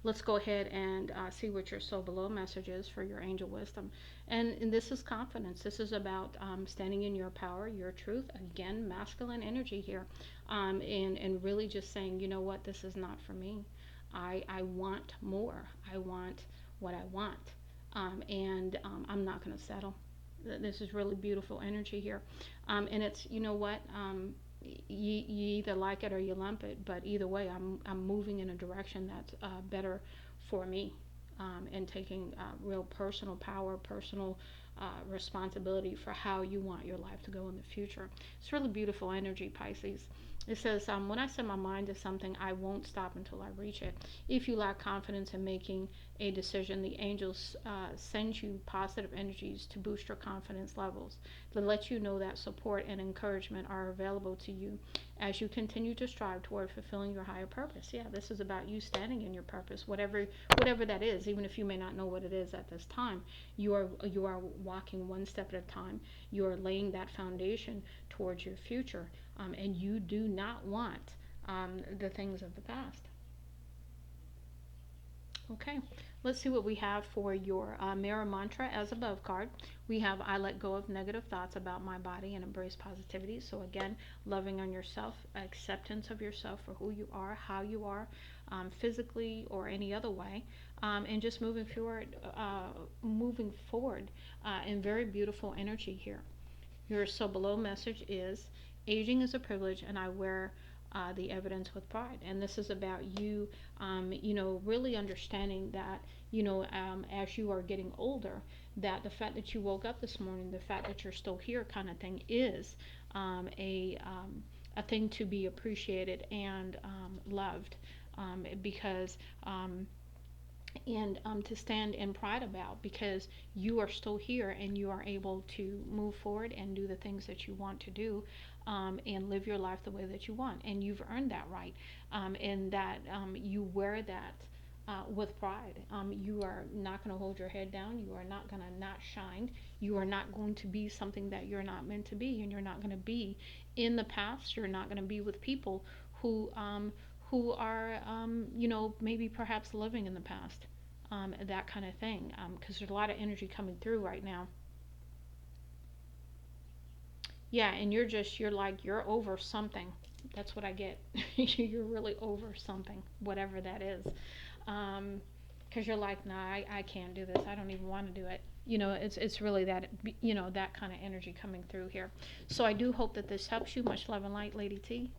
[SPEAKER 1] Let's go ahead and see what your soul below message is for your angel wisdom. And this is confidence. This is about standing in your power, your truth. Again, masculine energy here. And really just saying, you know what, this is not for me. I want more. I want what I want. And I'm not going to settle. This is really beautiful energy here. And it's, you know what, you either like it or you lump it, but either way, I'm moving in a direction that's better for me, and taking real personal power, personal responsibility for how you want your life to go in the future. It's really beautiful energy, Pisces. It says, when I set my mind to something, I won't stop until I reach it. If you lack confidence in making a decision, the angels send you positive energies to boost your confidence levels, to let you know that support and encouragement are available to you as you continue to strive toward fulfilling your higher purpose. Yeah, this is about you standing in your purpose, whatever that is. Even if you may not know what it is at this time, you are walking one step at a time. You are laying that foundation towards your future, and you do not want the things of the past. Okay, let's see what we have for your mirror mantra as above card. We have, I let go of negative thoughts about my body and embrace positivity. So again, loving on yourself, acceptance of yourself for who you are, how you are, physically or any other way, and just moving forward in very beautiful energy here. Your so below message is, aging is a privilege and I wear the evidence with pride. And this is about you, really understanding that, as you are getting older, that the fact that you woke up this morning, the fact that you're still here kind of thing is a thing to be appreciated and loved, because and to stand in pride about, because you are still here and you are able to move forward and do the things that you want to do, and live your life the way that you want, and you've earned that right, and that you wear that with pride. You are not going to hold your head down. You are not going to not shine. You are not going to be something that you're not meant to be, and you're not going to be in the past. You're not going to be with people who are, maybe perhaps living in the past, that kind of thing, because there's a lot of energy coming through right now. Yeah, and you're over something. That's what I get. You're really over something, whatever that is. Because you're like, nah, I can't do this. I don't even want to do it. It's really that, that kind of energy coming through here. So I do hope that this helps you. Much love and light, Lady T.